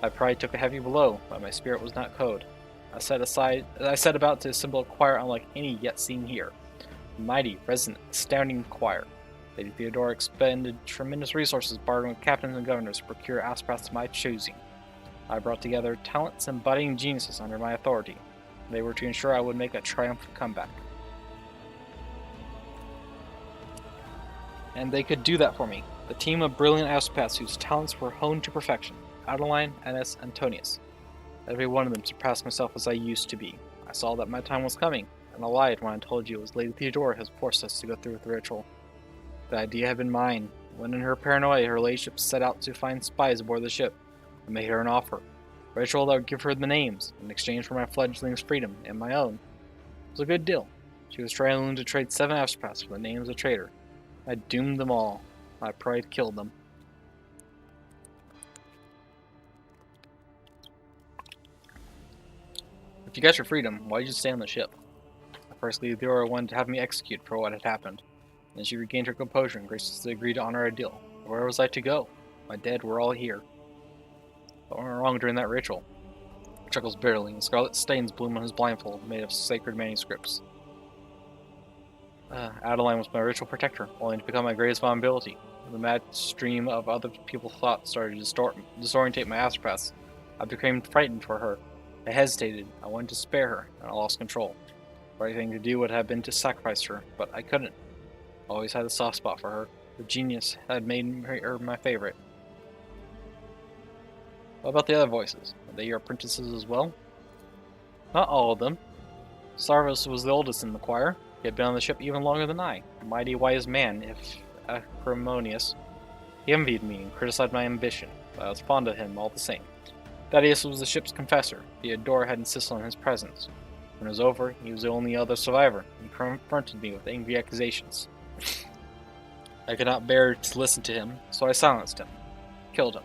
My pride took a heavy blow, but my spirit was not cowed. I set about to assemble a choir unlike any yet seen here. A mighty, resonant, astounding choir. Lady Theodora expended tremendous resources bartering with captains and governors to procure aspirants to my choosing. I brought together talents and budding geniuses under my authority. They were to ensure I would make a triumphant comeback. And they could do that for me. The team of brilliant aspirants whose talents were honed to perfection. Adeline, Ennis, Antonius. Every one of them surpassed myself as I used to be. I saw that my time was coming, and I lied when I told you it was Lady Theodora has forced us to go through with the ritual. The idea had been mine. When in her paranoia, her ladyship set out to find spies aboard the ship. I made her an offer. A ritual that would give her the names, in exchange for my fledgling's freedom, and my own. It was a good deal. She was trying to trade 7 Astropaths for the names of traitor. I doomed them all. My pride killed them. If you got your freedom, why did you stay on the ship? First, Lady Theodora wanted to have me executed for what had happened. Then she regained her composure and graciously agreed to honor our deal. Where was I to go? My dead were all here. What went wrong during that ritual? He chuckles bitterly, and scarlet stains bloom on his blindfold, made of sacred manuscripts. Adeline was my ritual protector, wanting to become my greatest vulnerability. The mad stream of other people's thoughts started to disorientate my astropaths. I became frightened for her. I hesitated. I wanted to spare her, and I lost control. The right thing to do would have been to sacrifice her, but I couldn't. I always had a soft spot for her. Her genius had made her my favorite. What about the other voices? Are they your apprentices as well? Not all of them. Sarvos was the oldest in the choir. He had been on the ship even longer than I. A mighty wise man, if acrimonious. He envied me and criticized my ambition, but I was fond of him all the same. Thaddeus was the ship's confessor. Theodora had insisted on his presence. When it was over, he was the only other survivor. He confronted me with angry accusations. I could not bear to listen to him, so I silenced him. Killed him.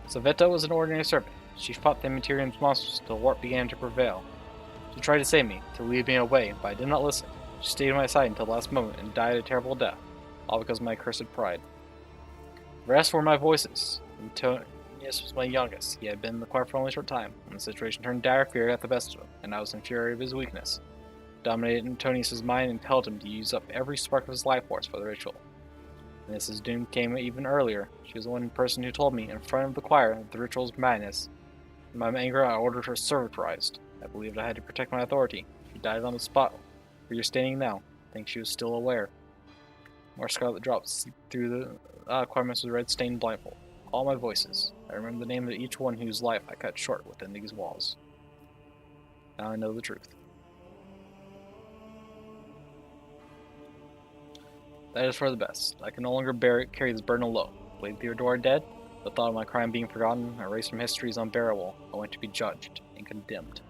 Savetta was an ordinary servant. She fought the Materium's monsters until war began to prevail. She tried to save me, to lead me away, but I did not listen. She stayed at my side until the last moment and died a terrible death, all because of my accursed pride. The rest were my voices. Antonius was my youngest. He had been in the choir for only a short time, when the situation turned dire. Fear got the best of him, and I was in fury of his weakness. Dominated Antonius' mind and impelled him to use up every spark of his life force for the ritual. And Mrs. Doom came even earlier. She was the one person who told me, in front of the choir, that the ritual was madness. In my anger, I ordered her servitorized. I believed I had to protect my authority. She died on the spot where you're standing now. I think she was still aware. More scarlet drops through the choirmaster's red-stained blindfold. All my voices. I remember the name of each one whose life I cut short within these walls. Now I know the truth. That is for the best. I can no longer carry this burden alone. Lady Theodora dead, the thought of my crime being forgotten, erased from history is unbearable. I want to be judged and condemned.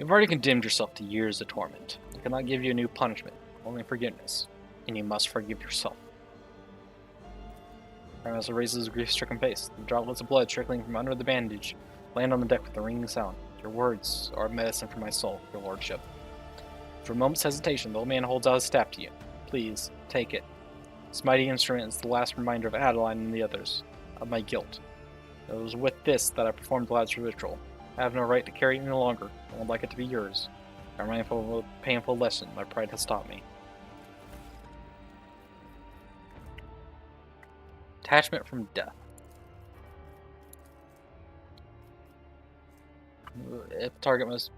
You've already condemned yourself to years of torment. I cannot give you a new punishment, only forgiveness, and you must forgive yourself. Grandmaster raises his grief-stricken face. The droplets of blood trickling from under the bandage land on the deck with a ringing sound. Your words are medicine for my soul, your lordship. After a moment's hesitation, the old man holds out his staff to you. Please, take it. This mighty instrument is the last reminder of Adeline and the others, of my guilt. It was with this that I performed the last ritual. I have no right to carry it any longer. I would like it to be yours. I'm mindful of a painful lesson my pride has taught me. Attachment from death. If target must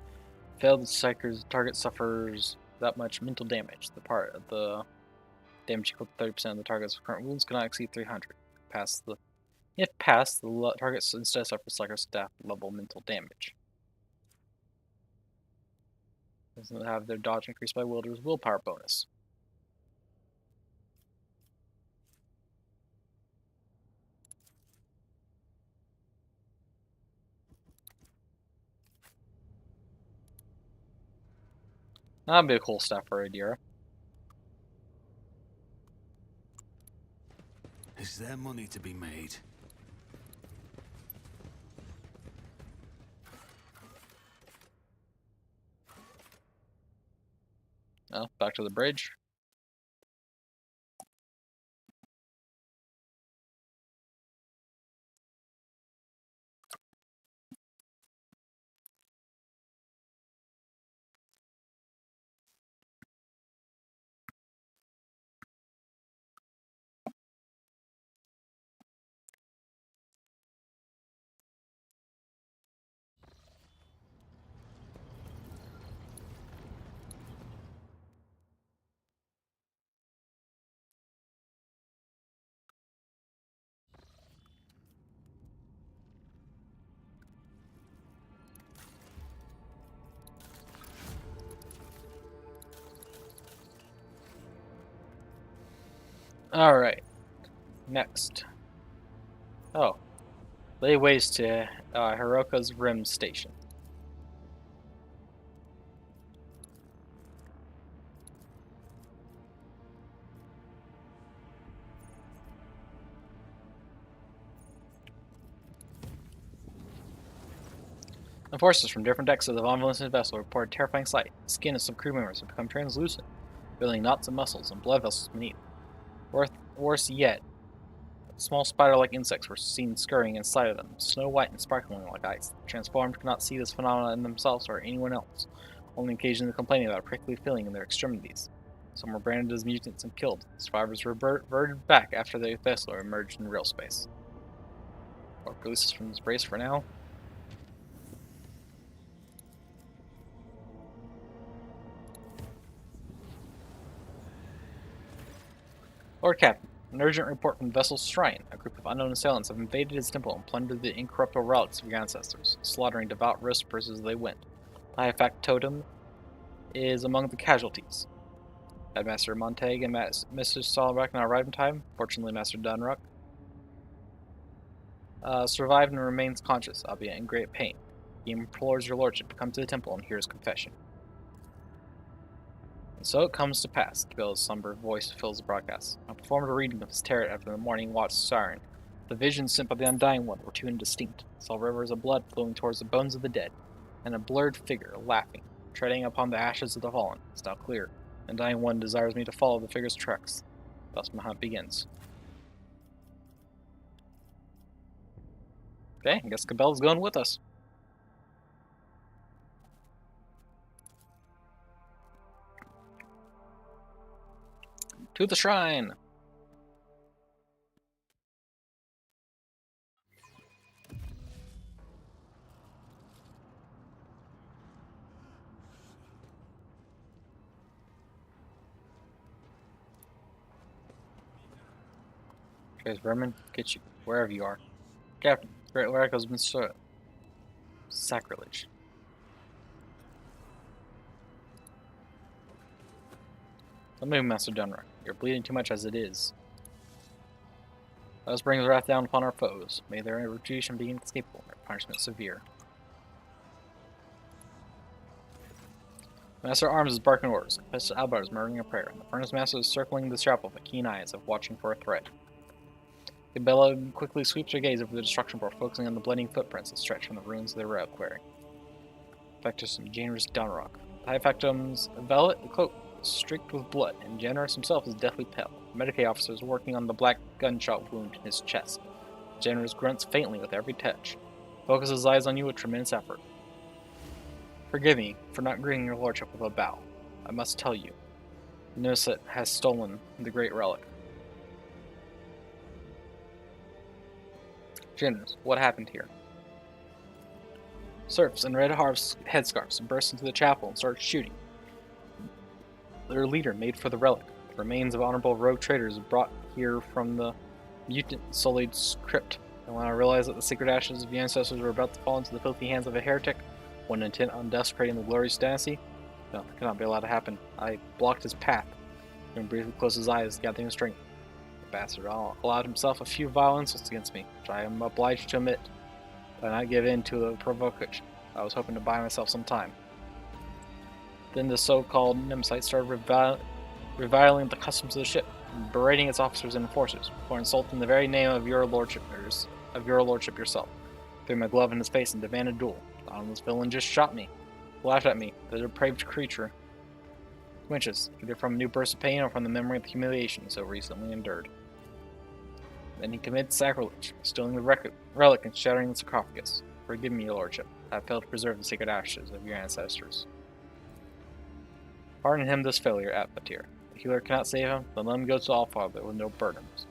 fail the strikers, target suffers that much mental damage. The part of the damage equal to 30% of the target's current wounds cannot exceed 300. If passed, the targets instead suffer striker staff level mental damage. Doesn't have their dodge increased by wielder's willpower bonus. That'd be a cool staff for Adira. Is there money to be made? Well, back to the bridge. Alright. Next. Oh. Lay waste to Hiroka's Rim Station. The forces from different decks of the Von Vincent vessel report a terrifying sight. The skin of some crew members have become translucent, revealing knots of muscles and blood vessels beneath. Worse yet, small spider-like insects were seen scurrying inside of them, snow white and sparkling like ice. The transformed could not see this phenomenon in themselves or anyone else, only occasionally complaining about a prickly feeling in their extremities. Some were branded as mutants and killed. Survivors reverted back after the vessel emerged in real space. Or releases from this brace for now. Lord Captain, an urgent report from the vessel's shrine. A group of unknown assailants have invaded his temple and plundered the incorruptible relics of your ancestors, slaughtering devout worshippers as they went. The High-Fact Totem is among the casualties. Headmaster Montag and Mr. Stollenbach now arrived in time. Fortunately, Master Dunruck survived and remains conscious, albeit in great pain. He implores your lordship to come to the temple and hear his confession. And so it comes to pass, Cabela's somber voice fills the broadcast. I performed a reading of his tarot after the morning watch siren. The visions sent by the Undying One were too indistinct. I saw rivers of blood flowing towards the bones of the dead, and a blurred figure laughing, treading upon the ashes of the fallen. It's now clear. The Undying One desires me to follow the figure's tracks. Thus my hunt begins. Okay, I guess Cabela's going with us. To the shrine! Okay, vermin, get you wherever you are. Captain, Great Lyric has been sacrilege. Don't move, Master Dunruck. You're bleeding too much as it is. Let us bring the wrath down upon our foes. May their retribution be inescapable, their punishment severe. Master Arms is barking orders. Pistol Albar is murmuring a prayer, and the Furnace Master is circling the chapel with keen eyes as if watching for a threat. Cabela quickly sweeps her gaze over the destruction board, focusing on the bleeding footprints that stretch from the ruins of the reliquary. Factus and Generous Downrock. The High Factum's velvet cloak is streaked with blood, and Generous himself is deathly pale. The Medicaid officer is working on the black gunshot wound in his chest. Generous grunts faintly with every touch. Focuses his eyes on you with tremendous effort. Forgive me for not greeting your lordship with a bow. I must tell you, Nusset has stolen the great relic. Generous, what happened here? Serfs in red headscarves burst into the chapel and started shooting. Their leader made for the relic. The remains of honorable rogue traders brought here from the mutant Sullied's crypt. And when I realized that the sacred ashes of your ancestors were about to fall into the filthy hands of a heretic, one intent on desecrating the glorious dynasty, no, that cannot be allowed to happen. I blocked his path, and briefly closed his eyes, gathering strength. The bastard allowed himself a few vile insults against me, which I am obliged to admit, but not give in to the provocation. I was hoping to buy myself some time. Then the so-called Nemesite started reviling the customs of the ship, and berating its officers and enforcers, for insulting the very name of your lordship yourself. Threw my glove in his face and demanded a duel. This villain just shot me. Laughed at me, the depraved creature. Winches, either from a new burst of pain or from the memory of the humiliation so recently endured. Then he committed sacrilege, stealing the relic and shattering the sarcophagus. Forgive me, your lordship. I have failed to preserve the sacred ashes of your ancestors. Pardon him this failure, Atvatir. The healer cannot save him, then let him go to Allfather with no burdens.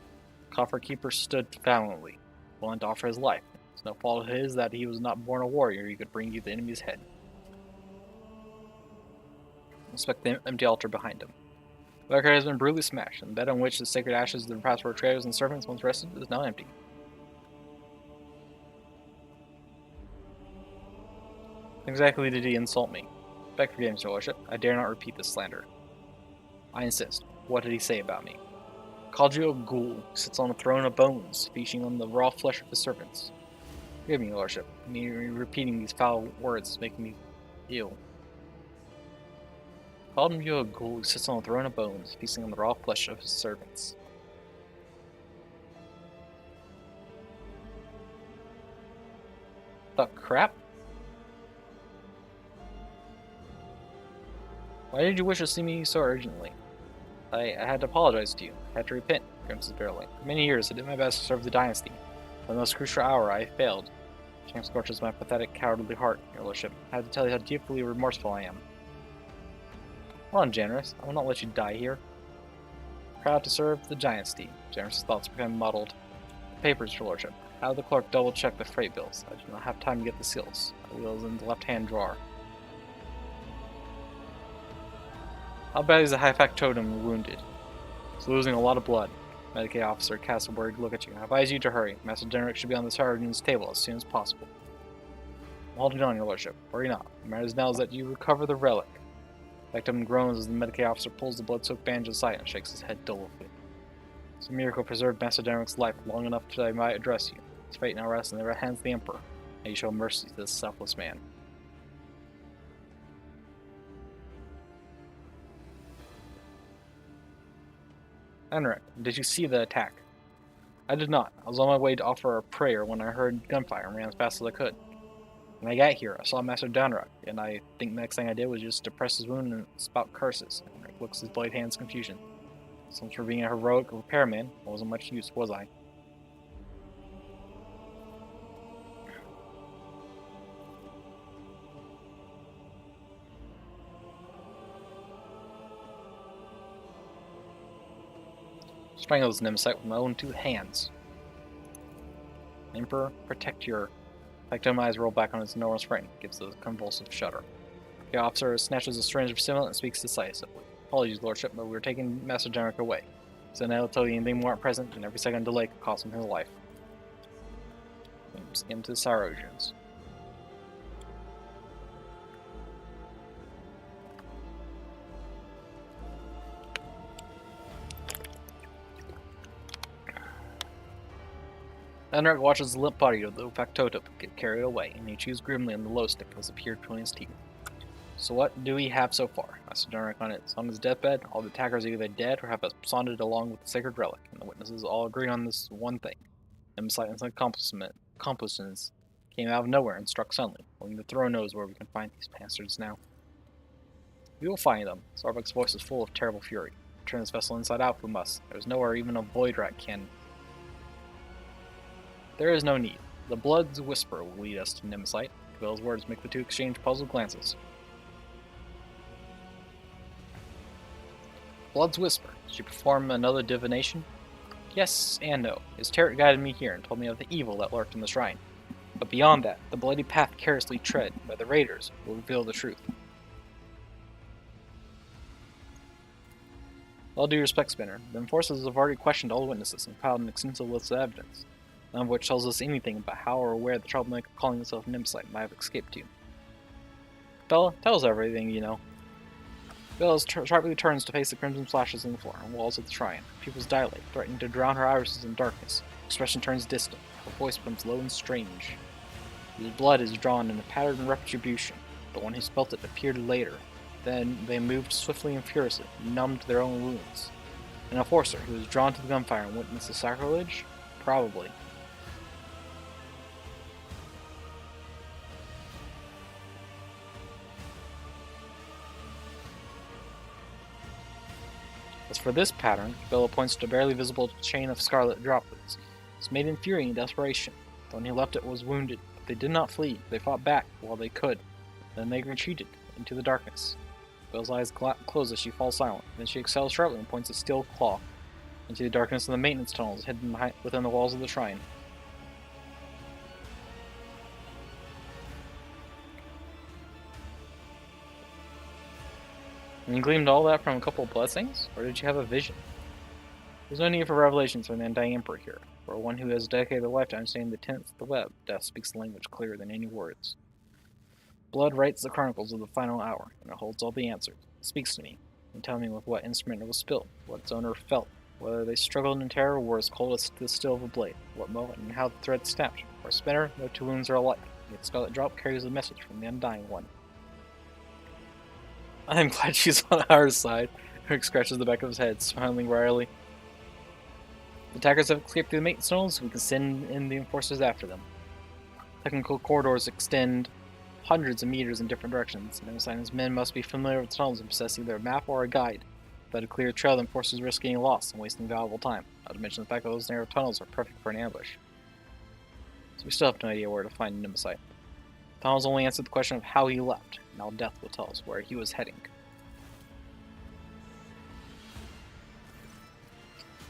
The coffer keeper stood valiantly, willing to offer his life. It's no fault of his that he was not born a warrior who could bring you the enemy's head. Inspect the empty altar behind him. The record has been brutally smashed, and the bed on which the sacred ashes of the past traders and servants once rested is now empty. Exactly did he insult me? Beg forgiveness, your lordship. I dare not repeat this slander. I insist. What did he say about me? Called you a ghoul who sits on a throne of bones, feasting on the raw flesh of his servants. Forgive me, your lordship. Me repeating these foul words is making me ill. Called him you a ghoul who sits on a throne of bones, feasting on the raw flesh of his servants. The crap? Why did you wish to see me so urgently? I had to apologize to you. I had to repent, grimaced bitterly. For many years I did my best to serve the dynasty. But in the most crucial hour I failed. Shame scorches my pathetic, cowardly heart, your lordship. I had to tell you how deeply remorseful I am. Hold on, Generous. I will not let you die here. Proud to serve the dynasty. Generous's thoughts became muddled. The papers, your lordship. Have the clerk double-check the freight bills. I do not have time to get the seals. The wheel is in the left-hand drawer. How bad is the high factotum wounded? He's losing a lot of blood. Medicaid officer casts a worried look at you. I advise you to hurry. Master Derrick should be on the sergeant's table as soon as possible. I'm holding on, your lordship. Worry not. What matters now is that you recover the relic. Factum groans as the Medicaid officer pulls the blood-soaked bandage aside and shakes his head dolefully. It's a miracle preserved Master Derrick's life long enough that I might address you. His fate now rests in the hands of the Emperor. May you show mercy to this selfless man. Enric, did you see the attack? I did not. I was on my way to offer a prayer when I heard gunfire and ran as fast as I could. When I got here, I saw Master Downrock, and I think the next thing I did was just depress his wound and spout curses. Enric looks at his blade hand's confusion. Since for being a heroic repairman, I wasn't much use, was I? Strangle this Nemesite with my own two hands. Emperor, protect your... Factum eyes roll back on his enormous frame, gives a convulsive shudder. The officer snatches a syringe of stimulant and speaks decisively. Apologies, lordship, but we were taking Master Derrick away. So now I'll tell you anything more at present, and every second delay could cost him his life. Skim to the Sarosians. Enric watches the limp body of the factotum get carried away, and he chews grimly on the low stick that has appeared between his teeth. So what do we have so far? Asked Derek on it. On his deathbed, all the attackers are either dead or have absconded along with the sacred relic, and the witnesses all agree on this one thing. Nemesis' accomplices came out of nowhere and struck suddenly. Only the throne knows where we can find these bastards now. We will find them. Starbuck's voice is full of terrible fury. Turn this vessel inside out if we must. There is nowhere even a void rat can. There is no need. The Blood's Whisper will lead us to Nemesis. Cabela's words make the two exchange puzzled glances. Blood's Whisper. Did she perform another divination? Yes and no. His tarot guided me here and told me of the evil that lurked in the shrine. But beyond that, the bloody path carelessly tread by the raiders will reveal the truth. With all due respect, Spinner, the enforcers have already questioned all witnesses and piled an extensive list of evidence, none of which tells us anything about how or where the troublemaker calling himself Nemesis might have escaped to. Bella, tell us everything you know. Bella sharply turns to face the crimson splashes on the floor and walls of the shrine. Pupils dilate, threatening to drown her irises in darkness. Expression turns distant. Her voice becomes low and strange. His blood is drawn in a pattern of retribution. The one who spelt it appeared later. Then they moved swiftly and furiously, numbed their own wounds. An enforcer who was drawn to the gunfire and witnessed the sacrilege? Probably. As for this pattern, Bella points to a barely visible chain of scarlet droplets. It's made in fury and desperation. The one who left it was wounded, but they did not flee. They fought back while they could. Then they retreated into the darkness. Bella's eyes close as she falls silent. Then she exhales sharply and points a steel claw into the darkness of the maintenance tunnels hidden within the walls of the shrine. And you gleaned all that from a couple of blessings? Or did you have a vision? There's no need for revelations from the Undying Emperor here. For one who has dedicated a life to understanding the tenets of the web, death speaks the language clearer than any words. Blood writes the chronicles of the final hour, and it holds all the answers. It speaks to me, and tells me with what instrument it was spilled, what its owner felt, whether they struggled in terror or were as cold as the steel of a blade, what moment and how the thread snapped. For a spinner, no two wounds are alike, yet Scarlet Drop carries a message from the Undying One. I'm glad she's on our side. Rick scratches the back of his head, smiling wryly. The attackers have escaped through the maintenance tunnels, so we can send in the enforcers after them. Technical corridors extend hundreds of meters in different directions, and his men must be familiar with the tunnels and possess either a map or a guide. Without a clear trail, the enforcers risk getting lost and wasting valuable time, not to mention the fact that those narrow tunnels are perfect for an ambush. So we still have no idea where to find Nemesis. Tunnels only answered the question of how he left. Now death will tell us where he was heading.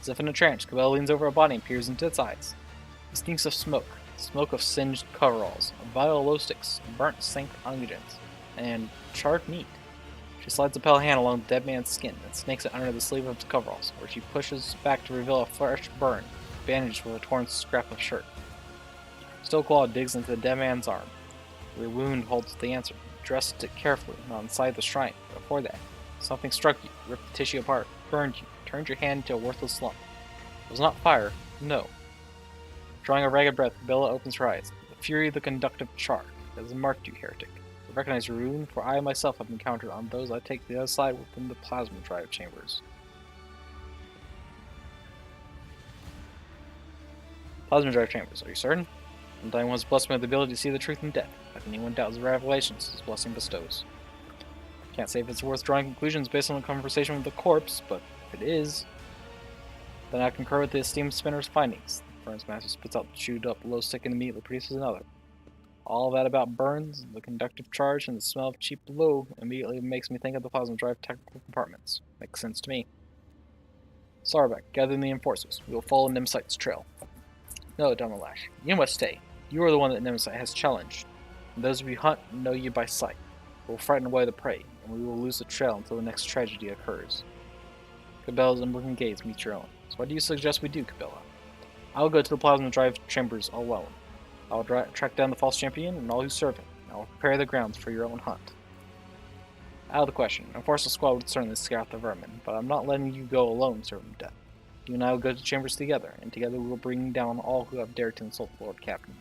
As if in a trance, Cabela leans over a body and peers into its eyes. He stinks of smoke of singed coveralls, of vile glow sticks, burnt sank onions, and charred meat. She slides a pale hand along the dead man's skin and snakes it under the sleeve of his coveralls, where she pushes back to reveal a fresh burn, bandaged with a torn scrap of shirt. Steel Claw digs into the dead man's arm. The wound holds the answer. Dressed it carefully, not inside the shrine. But before that, something struck you, ripped the tissue apart, burned you, turned your hand into a worthless lump. It was not fire, no. Drawing a ragged breath, Bella opens her eyes. The fury of the conductive char has marked you, heretic. I recognize your rune, for I myself have encountered on those I take the other side within the plasma drive chambers. Plasma drive chambers, are you certain? Undying One's blessed me with the ability to see the truth in death. If anyone doubts the revelations his blessing bestows. Can't say if it's worth drawing conclusions based on a conversation with the corpse, but if it is, then I concur with the esteemed Spinner's findings. The Burns Master spits out the chewed up glow stick and immediately produces another. All that about burns, the conductive charge, and the smell of cheap glow immediately makes me think of the plasma drive technical compartments. Makes sense to me. Sarbeck, gather the enforcers. We will follow Nemesis' trail. No, Dummerlash, you must stay. You are the one that Nemesis has challenged. And those we hunt know you by sight. We will frighten away the prey, and we will lose the trail until the next tragedy occurs. Cabela's unblinking gaze meets your own. So what do you suggest we do, Cabela? I will go to the plasma drive chambers alone. I will track down the false champion and all who serve him. I will prepare the grounds for your own hunt. Out of the question. A force of squad would certainly scare out the vermin, but I'm not letting you go alone, Servant Death. You and I will go to chambers together, and together we will bring down all who have dared to insult the Lord Captain.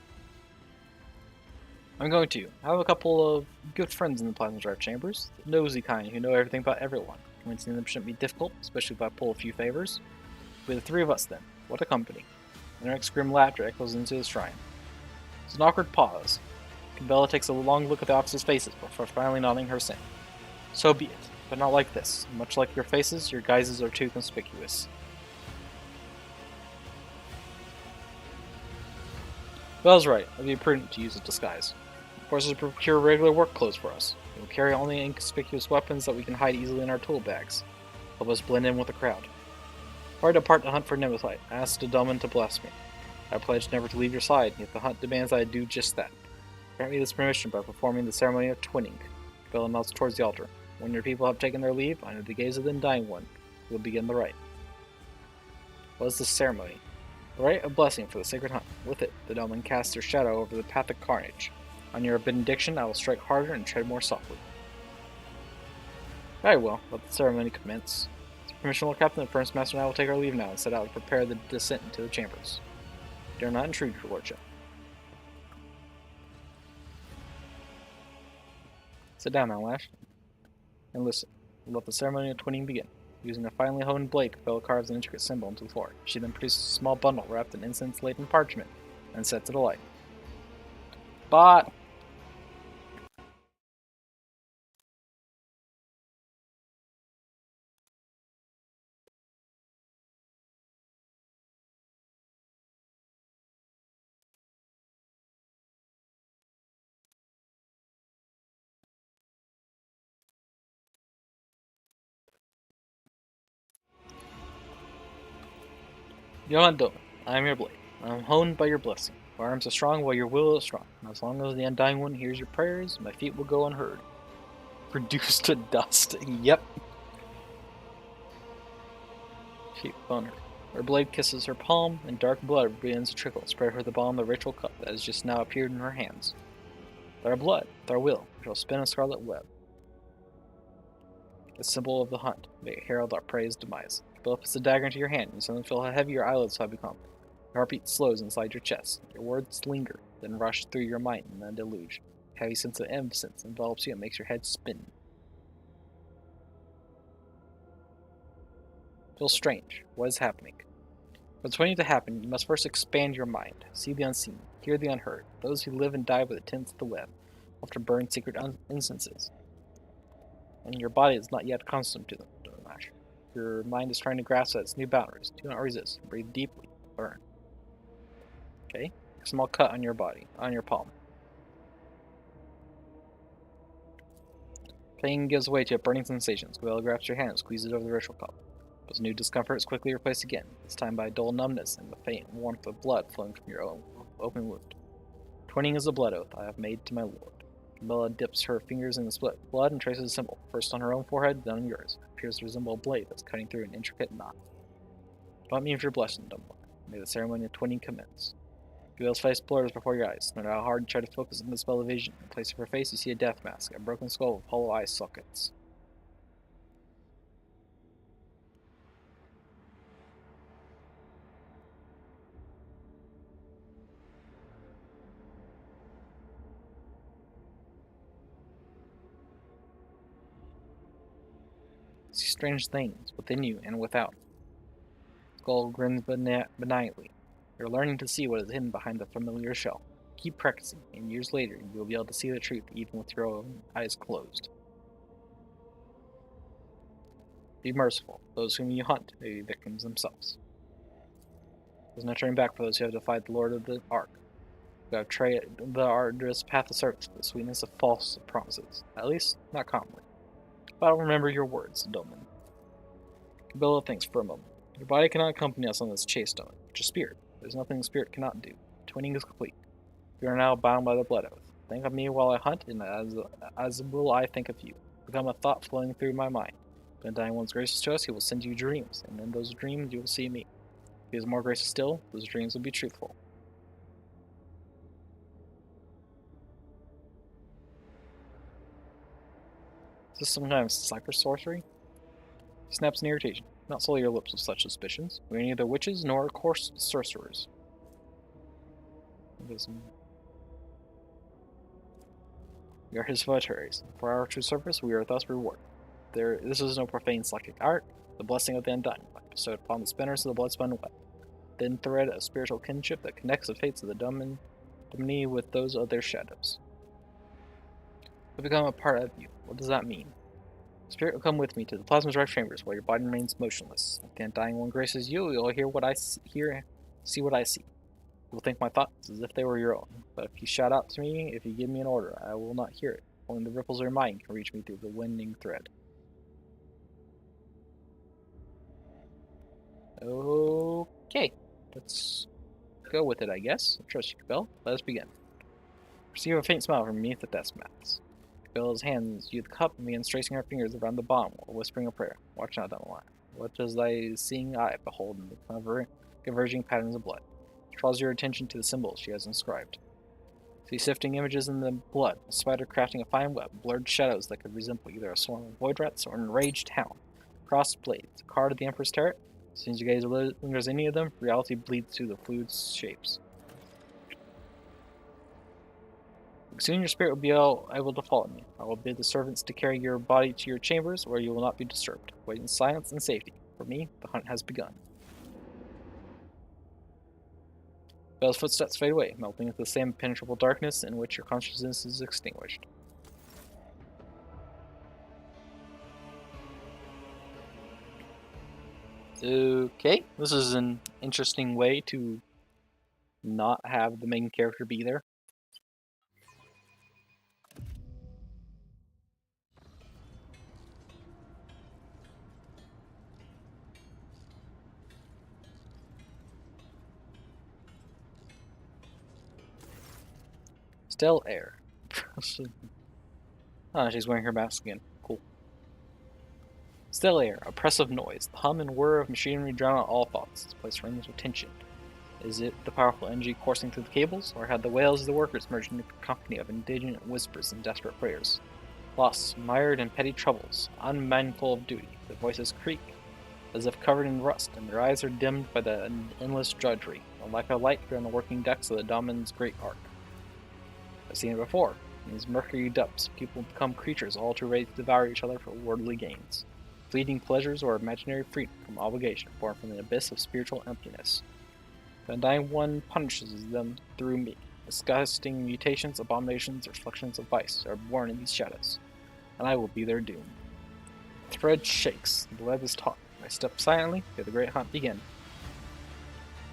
I'm going to. I have a couple of good friends in the plasma drive chambers, the nosy kind who know everything about everyone. Convincing them shouldn't be difficult, especially if I pull a few favors. We're the three of us then. What a company. The next grim laughter echoes into the shrine. It's an awkward pause. Cabela takes a long look at the officers' faces before finally nodding her assent. So be it, but not like this. Much like your faces, your guises are too conspicuous. Bell's right. It'd be prudent to use a disguise. Force us to procure regular work clothes for us. We will carry only inconspicuous weapons that we can hide easily in our tool bags. Help us blend in with the crowd. Before I depart to hunt for Nemesis, I asked Adelman to bless me. I pledge never to leave your side, yet the hunt demands I do just that. Grant me this permission by performing the ceremony of twinning. Cabela melts towards the altar. When your people have taken their leave, under the gaze of the undying one, we will begin the rite. What is this ceremony? The rite of blessing for the sacred hunt. With it, the Delman casts their shadow over the path of carnage. On your benediction, I will strike harder and tread more softly. Very well, let the ceremony commence. With permission, Lord Captain, the First Master and I will take our leave now and set out to prepare the descent into the chambers. Dare not intrude, your lordship. Sit down now, Lash, and listen. We'll let the ceremony of twinning begin. Using a finely honed blade, Cabela carves an intricate symbol into the floor. She then produces a small bundle wrapped in incense-laden parchment and sets it alight. But Johann Doman, I am your blade. I am honed by your blessing. My arms are strong while your will is strong. And as long as the Undying One hears your prayers, my feet will go unheard. Reduced to dust. Yep. Feet unheard. Her blade kisses her palm, and dark blood begins to trickle, spread her the balm of the ritual cup that has just now appeared in her hands. With our blood, with our will, we shall spin a scarlet web. The symbol of the hunt may herald our prey's demise. Cabela puts the dagger into your hand, and you suddenly feel how heavy your eyelids have become. Your heartbeat slows inside your chest. Your words linger, then rush through your mind in a deluge. A heavy sense of impotence envelops you and makes your head spin. Feels strange. What is happening? For what's waiting to happen, you must first expand your mind, see the unseen, hear the unheard. Those who live and die by the tenets of the web often burn secret incenses, and your body is not yet accustomed to them. Your mind is trying to grasp at its new boundaries. Do not resist. Breathe deeply. Learn. Okay? A small cut on your body, on your palm. Pain gives way to a burning sensation. Cabela grabs your hand and squeezes it over the ritual cup. This new discomfort is quickly replaced again, this time by a dull numbness and the faint warmth of blood flowing from your own open wound. Twinning is a blood oath I have made to my lord. Cabela dips her fingers in the split blood and traces a symbol, first on her own forehead, then on yours. It appears to resemble a blade that's cutting through an intricate knot. Don't me for your blessing, Dumbledore. May the ceremony of twinning commence. Cabela's face blurs before your eyes. No matter how hard you try to focus on the spell of vision, in place of her face you see a death mask, a broken skull with hollow eye sockets. See strange things within you and without. Skull grins benignly. You're learning to see what is hidden behind the familiar shell. Keep practicing, and years later you will be able to see the truth even with your own eyes closed. Be merciful. Those whom you hunt may be victims themselves. There's no turning back for those who have defied the Lord of the Ark. Who have tread the arduous path of service for the sweetness of false promises. At least, not commonly. But I'll remember your words, Doman. Cabela thinks for a moment. Your body cannot accompany us on this chase, Doman, but your spirit. There's nothing the spirit cannot do. Twinning is complete. We are now bound by the blood oath. Think of me while I hunt, and as will I think of you. Become a thought flowing through my mind. When the Dying One's gracious to us, he will send you dreams, and in those dreams you will see me. If he is more gracious still, those dreams will be truthful. Is this some kind of cipher sorcery? He snaps in irritation. Not sully your lips with such suspicions. We are neither witches nor coarse sorcerers. We are his votaries. For our true service, we are thus rewarded. This is no profane psychic art, the blessing of the Undying, bestowed upon the spinners of the blood-spun web. Thin thread of spiritual kinship that connects the fates of the Domini with those of their shadows. To become a part of you, what does that mean? Spirit will come with me to the plasma's dark chambers while your body remains motionless. If the Undying One graces you, you'll hear what I see what I see. You will think my thoughts as if they were your own. But if you shout out to me, if you give me an order, I will not hear it. Only the ripples of your mind can reach me through the winding thread. Okay, let's go with it, I guess. I trust you, Cabell. Let us begin. Perceive a faint smile from beneath the desk mats. Cabell's hands you the cup and begins tracing her fingers around the bottom while whispering a prayer. Watch not down the line. What does thy seeing eye behold in the converging patterns of blood? Draws your attention to the symbols she has inscribed. See sifting images in the blood, a spider crafting a fine web, blurred shadows that could resemble either a swarm of void rats or an enraged hound. Crossed blades, a card of the Emperor's turret. As soon as your gaze lingers any of them, reality bleeds through the fluid shapes. Soon your spirit will be able to follow me. I will bid the servants to carry your body to your chambers, where you will not be disturbed. Wait in silence and safety. For me, the hunt has begun. Bell's footsteps fade away, melting into the same impenetrable darkness in which your consciousness is extinguished. Okay, this is an interesting way to not have the main character be there. Still air. Ah, she's wearing her mask again. Cool. Still air, oppressive noise. The hum and whir of machinery drown out all thoughts. This place rings with tension. Is it the powerful energy coursing through the cables, or had the wails of the workers merged into a company of indignant whispers and desperate prayers? Lost, mired in petty troubles, unmindful of duty, their voices creak as if covered in rust, and their eyes are dimmed by the endless drudgery, a lack of light here on the working decks of the Dominion's great ark. I've seen it before. In these mercury depths, people become creatures all too ready to devour each other for worldly gains, fleeting pleasures or imaginary freedom from obligation born from the abyss of spiritual emptiness. The Undying One punishes them through me. Disgusting mutations, abominations, or reflections of vice are born in these shadows, and I will be their doom. The thread shakes, the web is taut. I step silently, hear the great hunt begin.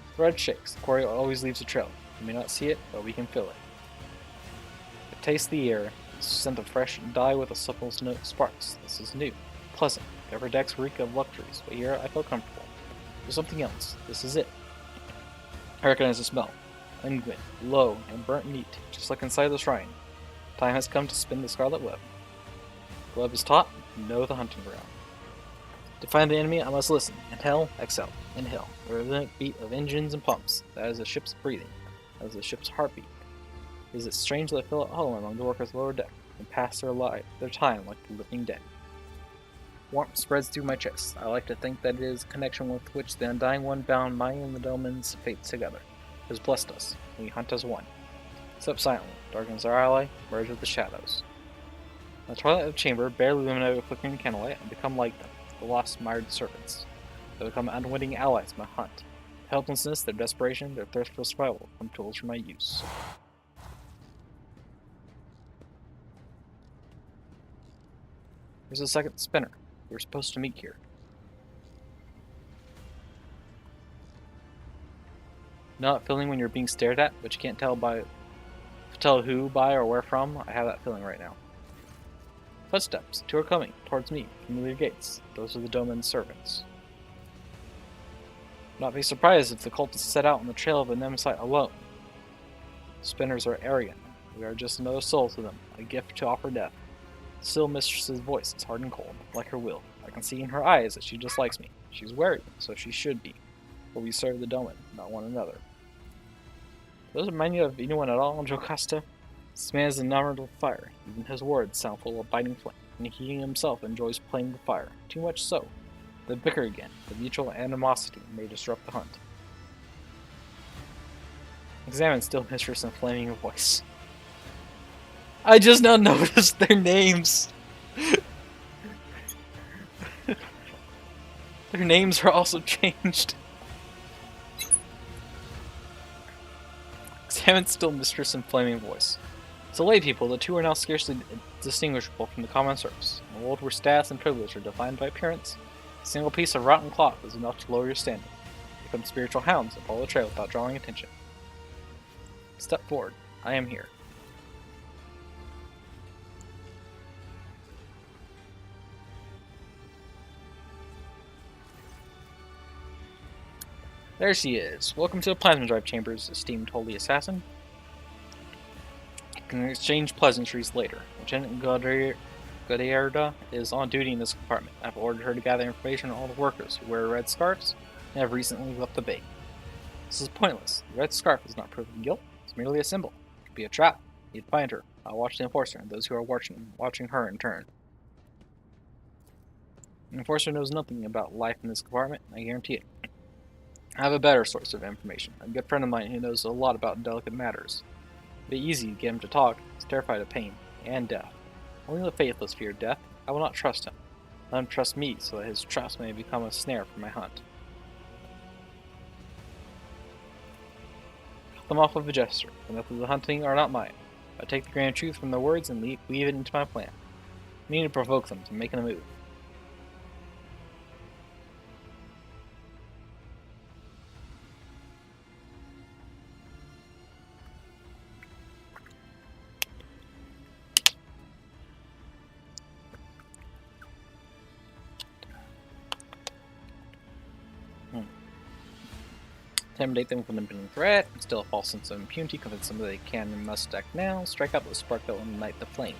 The thread shakes, the quarry always leaves a trail. We may not see it, but we can feel it. I taste the air, the scent of fresh dye with a supple note sparks. This is new, pleasant. The upper decks reek of luxuries, but here I feel comfortable. There's something else. This is it. I recognize the smell. Unguent, low, and burnt meat, just like inside the shrine. Time has come to spin the scarlet web. The web is taut, know the hunting ground. To find the enemy, I must listen. Inhale, exhale, inhale. The rhythmic beat of engines and pumps. That is the ship's breathing. That is the ship's heartbeat. Is it strange that I feel at home among the workers lower deck and pass their time like the living dead? Warmth spreads through my chest. I like to think that it is a connection with which the Undying One bound mine and the Domin's fates together. Has blessed us, and we hunt as one. Step silently, darkens our ally, merge with the shadows. In the twilight of the chamber, barely illuminated with flickering candlelight, I become like them, the lost, mired servants. They become unwitting allies in my hunt. Their helplessness, their desperation, their thirst for survival become tools for my use. There's a second spinner. We were supposed to meet here. Not feeling when you're being stared at, but you can't tell who, by, or where from. I have that feeling right now. Footsteps. Two are coming, towards me, familiar gates. Those are the Domin's servants. Not be surprised if the cultists set out on the trail of the Nemesis alone. Spinners are arrogant. We are just another soul to them, a gift to offer death. Still, Mistress's voice is hard and cold, like her will. I can see in her eyes that she dislikes me. She's wary, so she should be. For we serve the Domin, not one another. Does it remind you of anyone at all, Jocasta? This man is enamored with fire. Even his words sound full of biting flame, and he himself enjoys playing with fire. Too much so. They bicker again. The mutual animosity may disrupt the hunt. Examine still, Mistress, in flaming voice. I just now noticed their names. Their names are also changed. Examine still mistress and flaming voice. To lay people, the two are now scarcely distinguishable from the common surface. In a world where status and privilege are defined by appearance, a single piece of rotten cloth is enough to lower your standing. Become spiritual hounds and follow the trail without drawing attention. Step forward. I am here. There she is. Welcome to the Plasma Drive Chambers, esteemed holy assassin. You can exchange pleasantries later. Lieutenant Godierda is on duty in this compartment. I've ordered her to gather information on all the workers who wear red scarves and have recently left the bay. This is pointless. The red scarf is not proof of guilt. It's merely a symbol. It could be a trap. You'd find her. I'll watch the enforcer and those who are watching her in turn. The enforcer knows nothing about life in this compartment, I guarantee it. I have a better source of information. A good friend of mine who knows a lot about delicate matters. It'd be easy to get him to talk. He's terrified of pain and death. Only the faithless fear death. I will not trust him. Let him trust me so that his trust may become a snare for my hunt. Cut them off with a gesture. The methods of the hunting are not mine. I take the grand truth from their words and weave it into my plan. I need to provoke them to making a move. Intimidate them with an impending threat, instill a false sense of impunity, convince them that they can and must act now, strike out with a spark that will ignite the flame.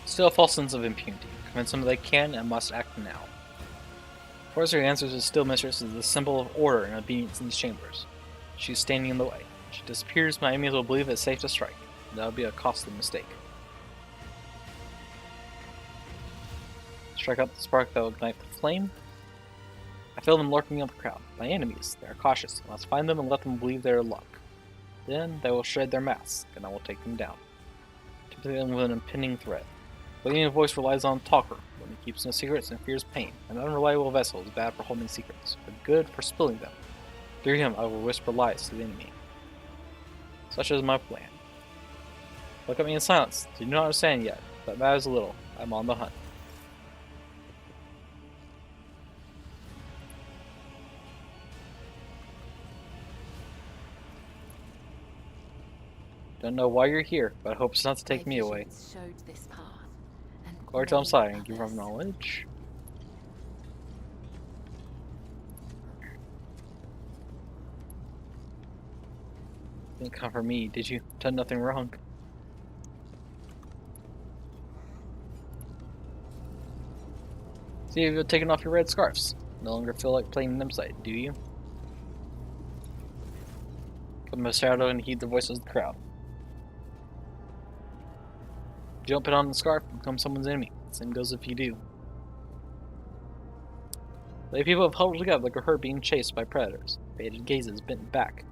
Instill a false sense of impunity, convince them that they can and must act now. Forcer answers his still mistress is the symbol of order and obedience in these chambers. She is standing in the way. If she disappears, my enemies will believe it's safe to strike. That would be a costly mistake. Strike out the spark that will ignite the flame. I feel them lurking in the crowd. My enemies, they are cautious. I must find them and let them believe they are luck. Then they will shred their masks, and I will take them down. Typically with an impending threat. The leading voice relies on talker, when he keeps no secrets and fears pain. An unreliable vessel is bad for holding secrets, but good for spilling them. Through him I will whisper lies to the enemy. Such is my plan. Look at me in silence. Do not understand yet. That matters little. I'm on the hunt. Don't know why you're here, but I hope it's not to take me away. Glory to Messiah and give him knowledge. Didn't come for me, did you? Done nothing wrong. See if you've taken off your red scarves. No longer feel like playing Nimsite, do you? Come to shadow and heed the voices of the crowd. If you don't put on the scarf, you become someone's enemy. Same goes if you do. The people have huddled together like a herd being chased by predators. Faded gazes bent backs,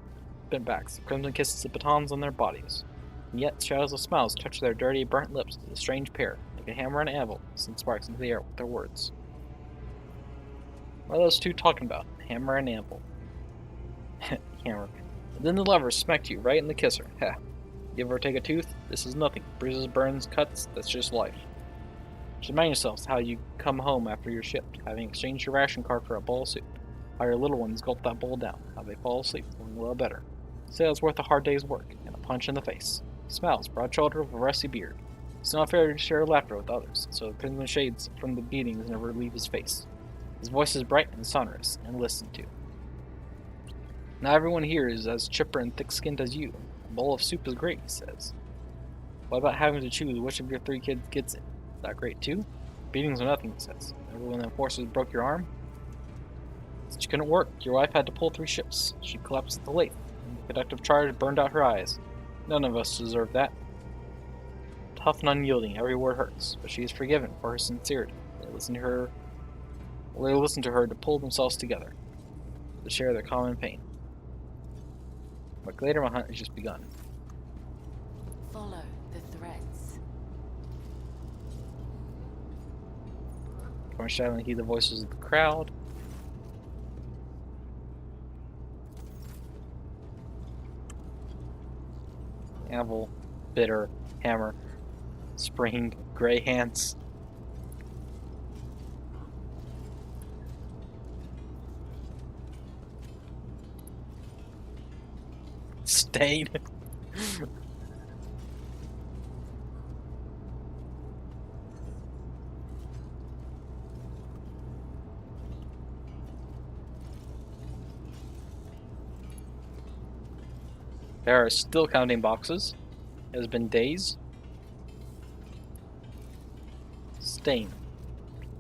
the crimson kisses the batons on their bodies. And yet shadows of smiles touch their dirty, burnt lips to the strange pair, like a hammer and anvil, send sparks into the air with their words. What are those two talking about? Hammer and anvil. Hammer. And then the lovers smacked you right in the kisser. Heh. You ever take a tooth? This is nothing. Bruises, burns, cuts, that's just life. Just remind yourselves how you come home after your shift, having exchanged your ration card for a bowl of soup. How your little ones gulp that bowl down, how they fall asleep, feeling a little better. Say it's worth a hard day's work, and a punch in the face. Smiles, broad shoulder with a rusty beard. It's not fair to share laughter with others, so the crimson shades from the beatings never leave his face. His voice is bright and sonorous, and listened to. Not everyone here is as chipper and thick-skinned as you. A bowl of soup is great, he says. What about having to choose which of your 3 kids gets it? Is that great too? Beatings are nothing, he says. Remember when the enforcers broke your arm? She couldn't work. Your wife had to pull 3 ships. She collapsed at the lathe. And the conductive charge burned out her eyes. None of us deserve that. Tough and unyielding, every word hurts, but she is forgiven for her sincerity. They listen to her While they listen to her to pull themselves together, to share their common pain. But later, my hunt has just begun. Follow the threads. Come shadow and heed the voices of the crowd. Anvil, bitter, hammer, spring, gray hands. Stain. There are still counting boxes. It has been days. Stain.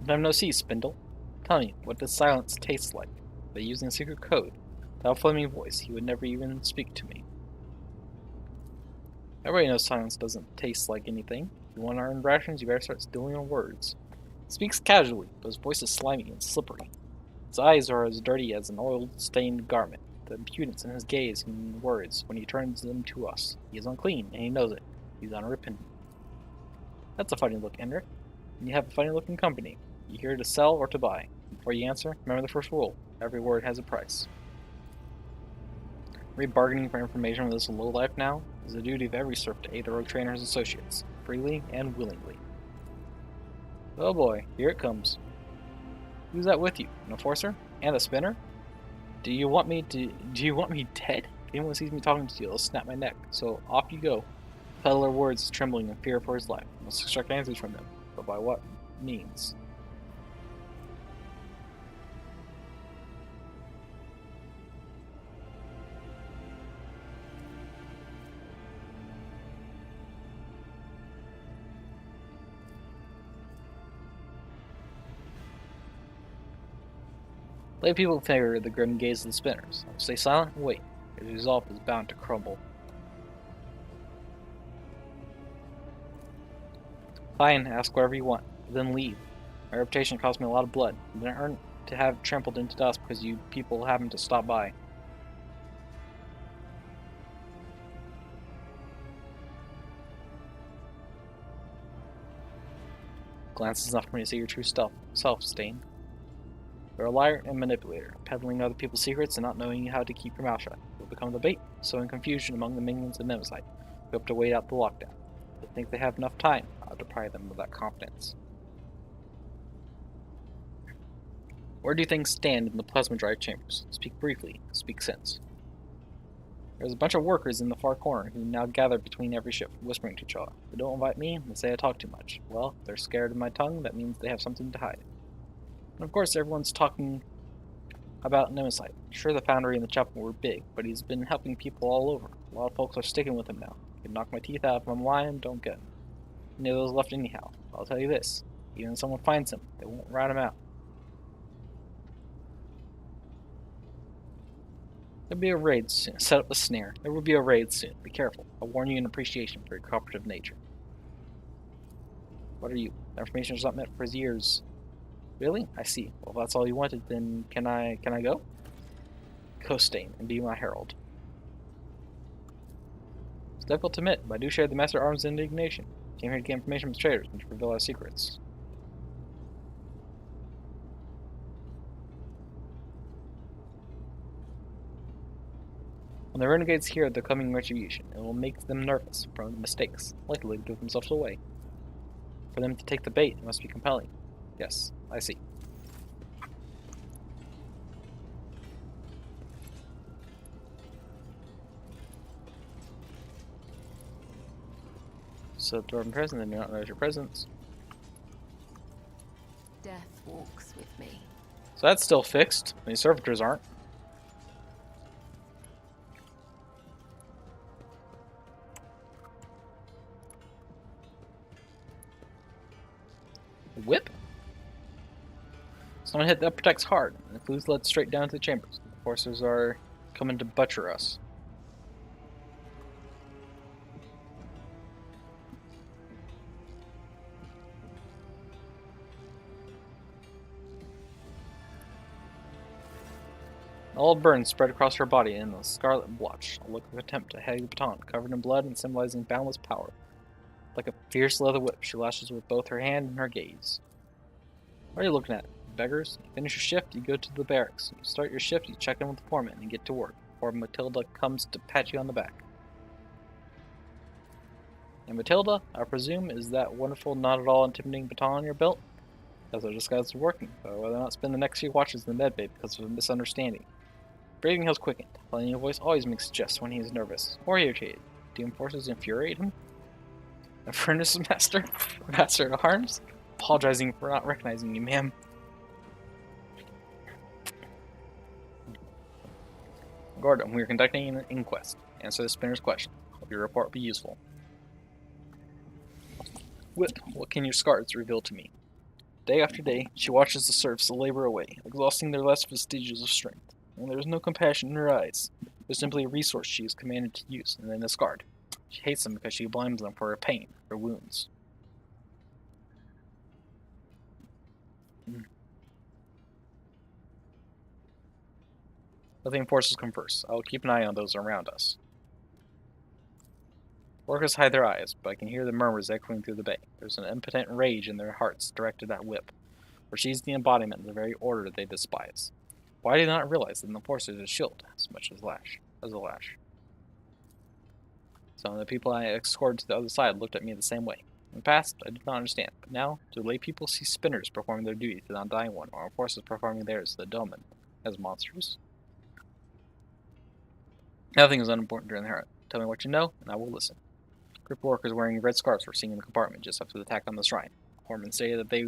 I've no see, Spindle. Tell me, what does silence taste like? By using a secret code. Without flaming voice, he would never even speak to me. Everybody knows silence doesn't taste like anything. If you want to earn rations, you better start stealing on words. He speaks casually, but his voice is slimy and slippery. His eyes are as dirty as an oil-stained garment. The impudence in his gaze and words when he turns them to us. He is unclean, and he knows it. He's unrepentant. That's a funny look, Ender. And you have a funny looking company. You here to sell or to buy? Before you answer, remember the first rule. Every word has a price. Are we bargaining for information with this lowlife now? It is the duty of every serf to aid the rogue trainer's associates, freely and willingly. Oh boy, here it comes. Who's that with you? An enforcer? And a spinner? Do you want me dead? If anyone sees me talking to you, they'll snap my neck. So off you go. The peddler words is trembling in fear for his life. I must extract answers from him, but by what means? Lay people figure the grim gaze of the spinners. Stay silent and wait. His resolve is bound to crumble. Fine, ask whatever you want, then leave. My reputation cost me a lot of blood. I didn't earn to have it trampled into dust because you people happened to stop by. Glance is enough for me to see your true self, Stain. You're a liar and manipulator, peddling other people's secrets and not knowing how to keep your mouth shut. You'll become the bait, sowing confusion among the minions of Nemesis. You hope to wait out the lockdown. They think they have enough time. I'll deprive them of that confidence. Where do things stand in the plasma drive chambers? Speak briefly, speak sense. There's a bunch of workers in the far corner who now gather between every ship, whispering to each other. They don't invite me, they say I talk too much. Well, if they're scared of my tongue, that means they have something to hide. And of course, everyone's talking about Nemesis. Sure, the foundry and the chapel were big, but he's been helping people all over. A lot of folks are sticking with him now. You can knock my teeth out if I'm lying, don't get him. Any of those left anyhow. I'll tell you this. Even if someone finds him, they won't rat him out. There'll be a raid soon. Set up a snare. There will be a raid soon. Be careful. I'll warn you in appreciation for your cooperative nature. What are you? The information is not meant for his ears. Really? I see. Well, if that's all you wanted, then can I go? Go, Stain, and be my herald. It's difficult to admit, but I do share the Master at Arms' indignation. I came here to get information from traders and to reveal our secrets. When the renegades hear the coming retribution, it will make them nervous from the mistakes, likely to give themselves away. For them to take the bait, it must be compelling. Yes, I see. So, dwarven present, they do not notice your presence. Death walks with me. So that's still fixed. These servitors aren't. Whip? Someone hit that protects hard, and the clues led straight down to the chambers. The forces are coming to butcher us. All burns spread across her body in a scarlet blotch, a look of contempt to Hag the Baton, covered in blood and symbolizing boundless power. Like a fierce leather whip, she lashes with both her hand and her gaze. What are you looking at, beggars? You finish your shift, you go to the barracks. You start your shift, you check in with the foreman, and get to work, before Matilda comes to pat you on the back. And Matilda, I presume, is that wonderful, not at all intimidating baton on your belt? Because our disguise is working, but I'd rather not spend the next few watches in the medbay because of a misunderstanding. Breathing has quickened. Plenty of voice always makes jest when he is nervous, or irritated. Demon forces infuriate him? A furnace master? Master at arms? Apologizing for not recognizing you, ma'am. Gordon, we are conducting an inquest. Answer the spinner's question. Hope your report will be useful. Whip, what can your scars reveal to me? Day after day, she watches the serfs labor away, exhausting their last vestiges of strength. And there is no compassion in her eyes. There's simply a resource she is commanded to use, and then discard. She hates them because she blames them for her pain, her wounds. Living forces come first. I will keep an eye on those around us. Workers hide their eyes, but I can hear the murmurs echoing through the bay. There's an impotent rage in their hearts directed at Whip, for she's the embodiment of the very order they despise. Why did I not realize that the Enforcer is a shield as much as a lash? Some of the people I escorted to the other side looked at me the same way. In the past, I did not understand, but now, do lay people see spinners performing their duty to the undying one, or Enforcers performing theirs to the Doman, as monsters? Nothing is unimportant during the hunt. Tell me what you know, and I will listen. A group of workers wearing red scarves were seen in the compartment just after the attack on the shrine. Horman stated that they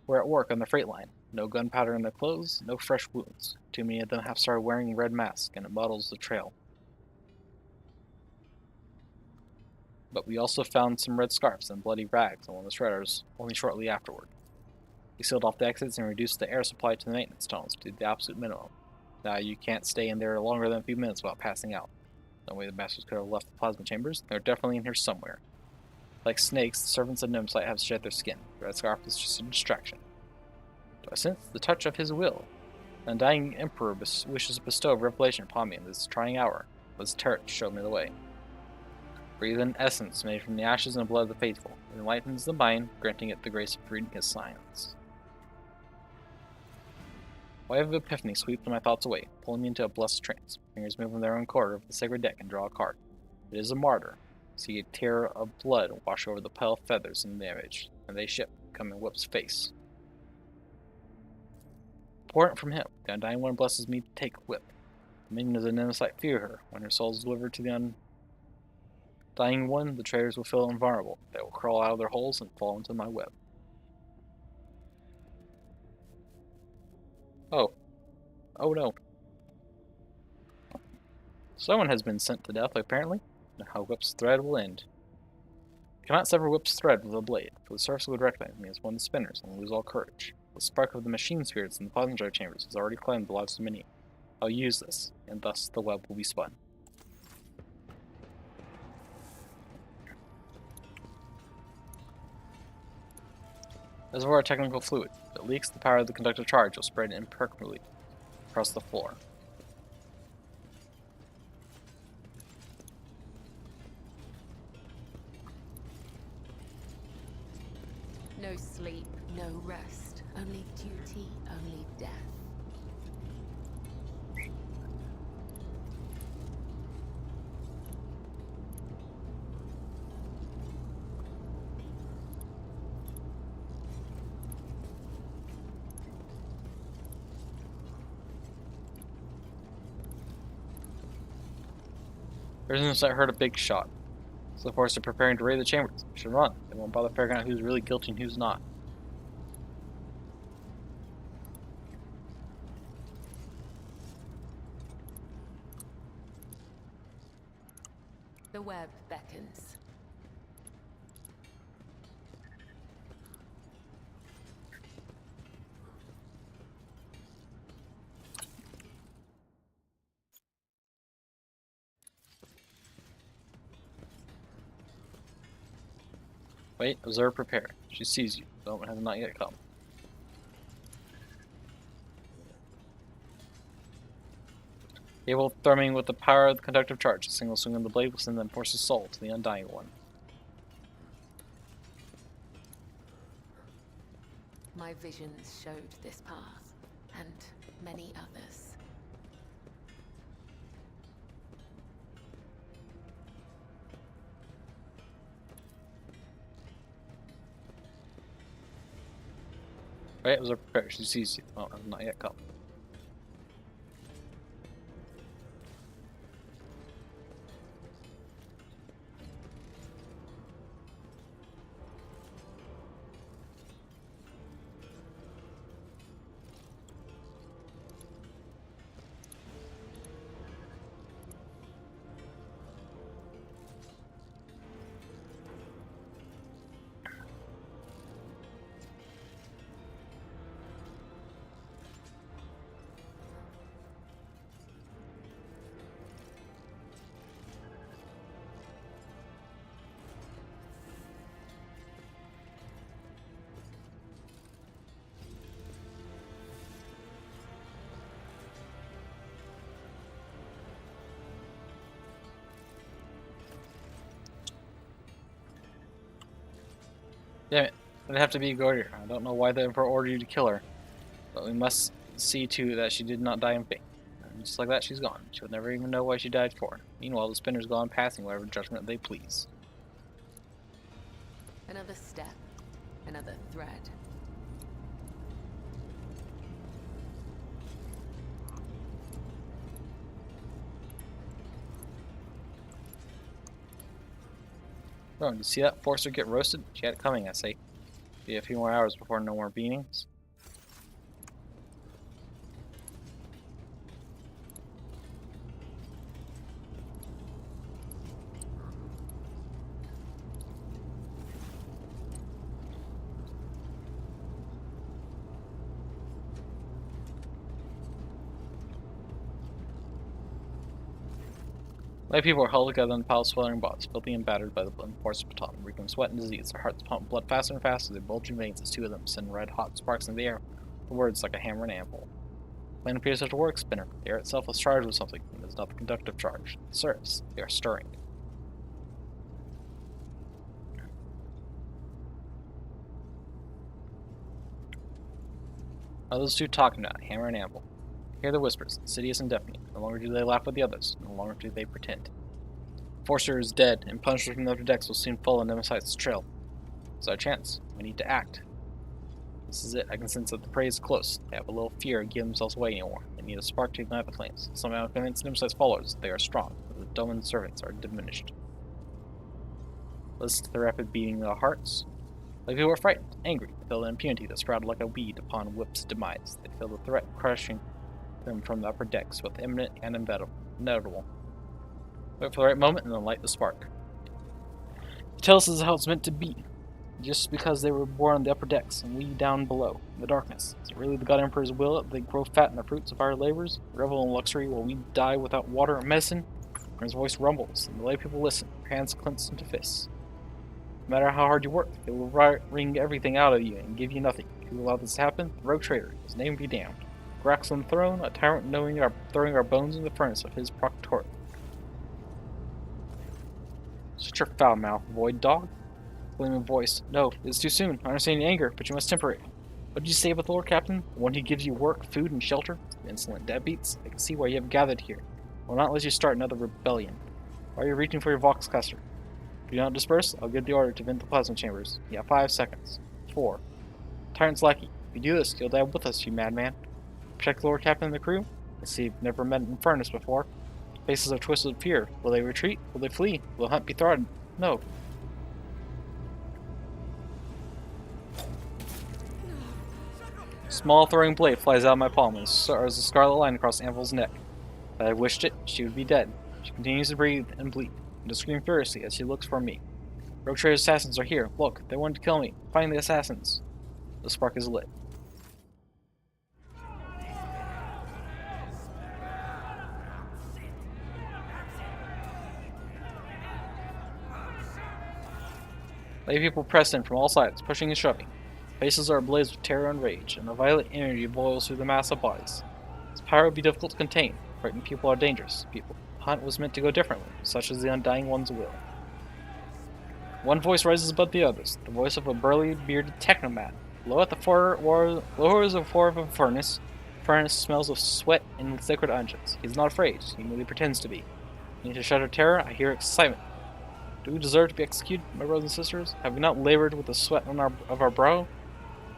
were at work on the freight line. No gunpowder in their clothes, no fresh wounds. Too many of them have started wearing red masks, and it muddles the trail. But we also found some red scarves and bloody rags on one of the shredders only shortly afterward. We sealed off the exits and reduced the air supply to the maintenance tunnels to the absolute minimum. Now you can't stay in there longer than a few minutes without passing out. No way the bastards could have left the plasma chambers. They're definitely in here somewhere. Like snakes, the servants of Nimsite have shed their skin. The red scarf is just a distraction. Do I sense the touch of his will? The undying emperor wishes to bestow revelation upon me in this trying hour. His turret showed me the way. Breathe in essence made from the ashes and blood of the faithful. It enlightens the mind, granting it the grace of reading his signs. A wave of epiphany sweeps my thoughts away, pulling me into a blessed trance. Fingers move in their own corner of the sacred deck and draw a card. It is a martyr. See a tear of blood wash over the pale feathers in the image, and they shift, come in Whip's face. Important from him, the Undying One blesses me to take Whip. The minions of the Nemesis fear her. When her soul is delivered to the Undying One, the traitors will feel invulnerable. They will crawl out of their holes and fall into my web. Oh. Oh no. Someone has been sent to death, apparently. Now how Whip's thread will end. I cannot sever Whip's thread with a blade, for the serfs would recognize me as one of the spinners and lose all courage. The spark of the machine spirits in the plasma drive chambers has already claimed the lives of many. I'll use this, and thus the web will be spun. Reservoir technical fluid. If it leaks, the power of the conductive charge will spread imperceptibly across the floor. No sleep, no rest, only duty, only death. Prisoners that heard a big shot. So the force are preparing to raid the chambers. We should run. They won't bother figuring out who's really guilty and who's not. The web beckons. Wait, observe, prepare. She sees you. The moment has not yet come. Capable of throwing with the power of the conductive charge. A single swing of the blade will send the Enforcer's soul to the Undying One. My visions showed this path, and many others. Right, it was a prayer. She sees you. Oh, I've not yet come. Damn it. It'd have to be Gordier. I don't know why the Emperor ordered you to kill her, but we must see to that she did not die in vain. And just like that, she's gone. She'll never even know why she died for. Meanwhile, the spinners go on passing whatever judgment they please. Another step, another thread. Oh, you see that Forcer get roasted? She had it coming, I say. Be a few more hours before no more beatings. My people are huddled together in the pile of sweltering bodies, filthy and battered by the enforced baton, reeking sweat and disease. Their hearts pump blood faster and faster, their bulging veins as two of them send red-hot sparks into the air, the words like a hammer and anvil. The plane appears to have to work, Spinner. The air itself is charged with something, and it is not the conductive charge. The surface, they are stirring. Are those two talking now, hammer and anvil? Hear the whispers, insidious and deafening. No longer do they laugh with the others, no longer do they pretend. Forcer is dead, and punishers from the upper decks will soon follow Nemesight's trail. It's our chance. We need to act. This is it. I can sense that the prey is close. They have a little fear of giving themselves away anymore. They need a spark to ignite the flames. Somehow I'm convinced Nemesight's followers that they are strong, but the Doman servants are diminished. Listen to the rapid beating of their hearts. Like people are frightened, angry. They feel the impunity that sprouted like a weed upon Whip's demise. They feel the threat crushing them from the upper decks, both imminent and inevitable. Wait for the right moment and then light the spark. Tell us this is how it's meant to be. Just because they were born on the upper decks and we down below, in the darkness. Is it really the God Emperor's will that they grow fat in the fruits of our labors, revel in luxury while we die without water or medicine? And his voice rumbles, and the lay people listen, their hands clenched into fists. No matter how hard you work, they will wring everything out of you and give you nothing. If you allow this to happen, the rogue traitor, his name be damned. Grax on the throne, a tyrant knowing throwing our bones in the furnace of his proctorate. Shut your foul mouth, void dog. Gleaming voice. No, it's too soon. I understand your anger, but you must temper it. What did you say about the Lord Captain? The one who gives you work, food, and shelter? Insolent deadbeats. I can see why you have gathered here. I will not let you start another rebellion. Why are you reaching for your Vox cluster? If you don't disperse, I'll give the order to vent the plasma chambers. You have 5 seconds. 4. Tyrant's lackey. If you do this, you'll die with us, you madman. Protect the Lord Captain and the crew? I see you've never met an furnace before. Faces are twisted with fear. Will they retreat? Will they flee? Will the hunt be thwarted? No. Small throwing blade flies out of my palm and stars a scarlet line across Anvil's neck. Had I wished it, she would be dead. She continues to breathe and bleed, and to scream furiously as she looks for me. Rogue Trader's assassins are here. Look, they wanted to kill me. Find the assassins. The spark is lit. Lay people press in from all sides, pushing and shoving. Faces are ablaze with terror and rage, and a violent energy boils through the mass of bodies. Its power would be difficult to contain, Frightened people are dangerous people. The hunt was meant to go differently, such as the Undying One's will. One voice rises above the others, the voice of a burly, bearded technomat. Low at the lower is a floor of a furnace. Furnace smells of sweat and liquid unguents. He's not afraid, he merely pretends to be. Need to shudder terror, I hear excitement. Do we deserve to be executed, my brothers and sisters? Have we not labored with the sweat of our brow?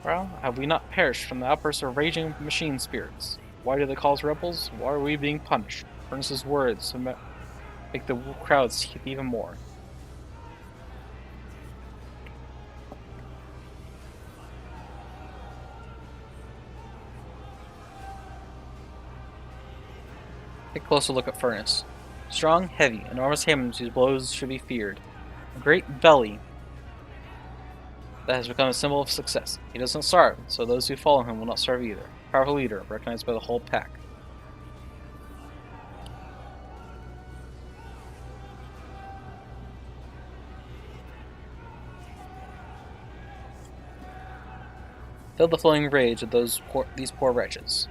Have we not perished from the outbursts of raging machine spirits? Why do they call us rebels? Why are we being punished? Furnace's words make the crowds heap even more. Take a closer look at Furnace. Strong, heavy, enormous hands whose blows should be feared. A great belly that has become a symbol of success. He doesn't starve, so those who follow him will not starve either. Powerful leader, recognized by the whole pack. Feel the flowing rage of these poor wretches.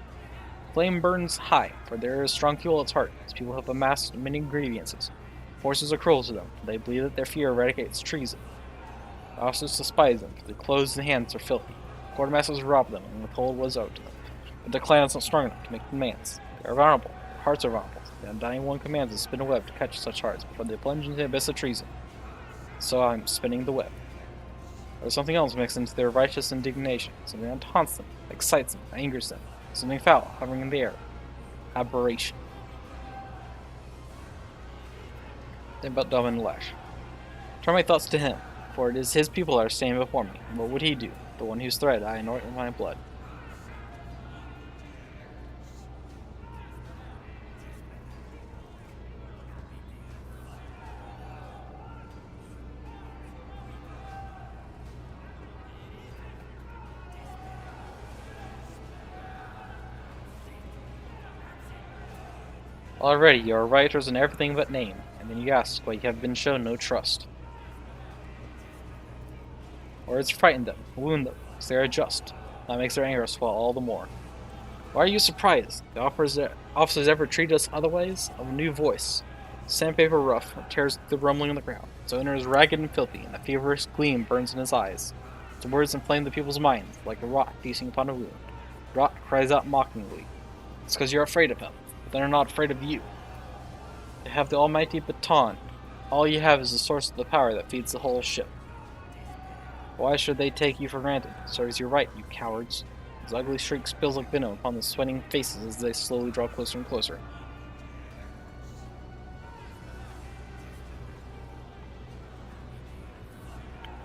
Flame burns high, for there is strong fuel at its heart. These people have amassed many grievances. Forces are cruel to them, for they believe that their fear eradicates treason. The officers despise them, for their clothes and hands are filthy. Quartermasters rob them and withhold what is owed to them. But their clan is not strong enough to make demands. They are vulnerable. Their hearts are vulnerable. The Undying One commands us to spin a web to catch such hearts before they plunge into the abyss of treason. So I'm spinning the web. There's something else mixed into their righteous indignation. Something that taunts them, excites them, angers them. Something foul, hovering in the air. Aberration. Think about Delvin Lash. Turn my thoughts to him, for it is his people that are standing before me. And what would he do? The one whose thread I anoint with my blood. Already you are rioters in everything but name, and then you ask why you have been shown no trust. Words frighten them, wound them, because they are just. That makes their anger swell all the more. Why are you surprised? The officers ever treated us otherwise? Of a new voice. Sandpaper rough tears the rumbling on the ground. Its owner is ragged and filthy, and a feverish gleam burns in his eyes. Its words inflame the people's minds, like a rot feasting upon a wound. Rot cries out mockingly. It's because you're afraid of him. But they're not afraid of you. They have the almighty baton. All you have is the source of the power that feeds the whole ship. Why should they take you for granted? Serves you right, you cowards. His ugly shriek spills like venom upon the sweating faces as they slowly draw closer and closer.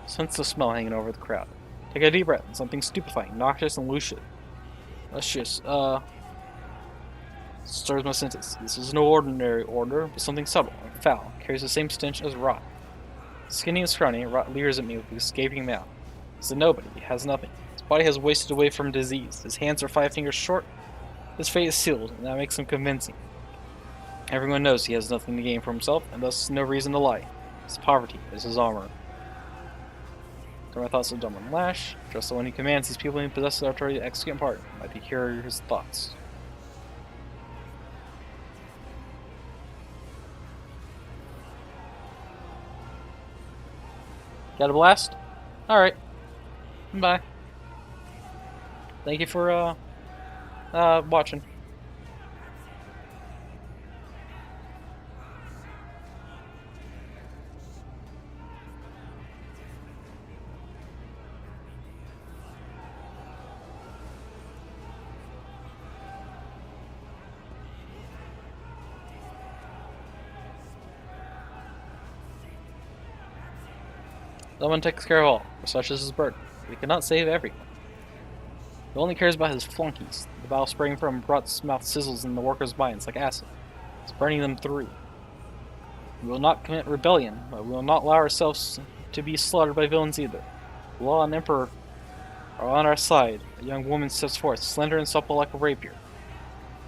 Sense the smell hanging over the crowd. Take a deep breath, something stupefying, noxious, and luscious, stirs my senses. This is no ordinary odor, but something subtle and foul. Carries the same stench as rot. Skinny and scrawny, rot leers at me with his gaping mouth. He's a nobody. He has nothing. His body has wasted away from disease. His hands are 5 fingers short. His fate is sealed, and that makes him convincing. Everyone knows he has nothing to gain for himself, and thus no reason to lie. His poverty is his armor. Turn my thoughts to Delvin Lash. Just the one who commands these people and possesses the authority to execute and pardon. Might be hear his thoughts. Got a blast? Alright. Bye. Thank you for, watching. Someone takes care of all, for such is his burden. We cannot save everyone. He only cares about his flunkies. The bile spraying from Brot's mouth sizzles in the workers' minds like acid. It's burning them through. We will not commit rebellion, but we will not allow ourselves to be slaughtered by villains either. The law and Emperor are on our side. A young woman steps forth, slender and supple like a rapier.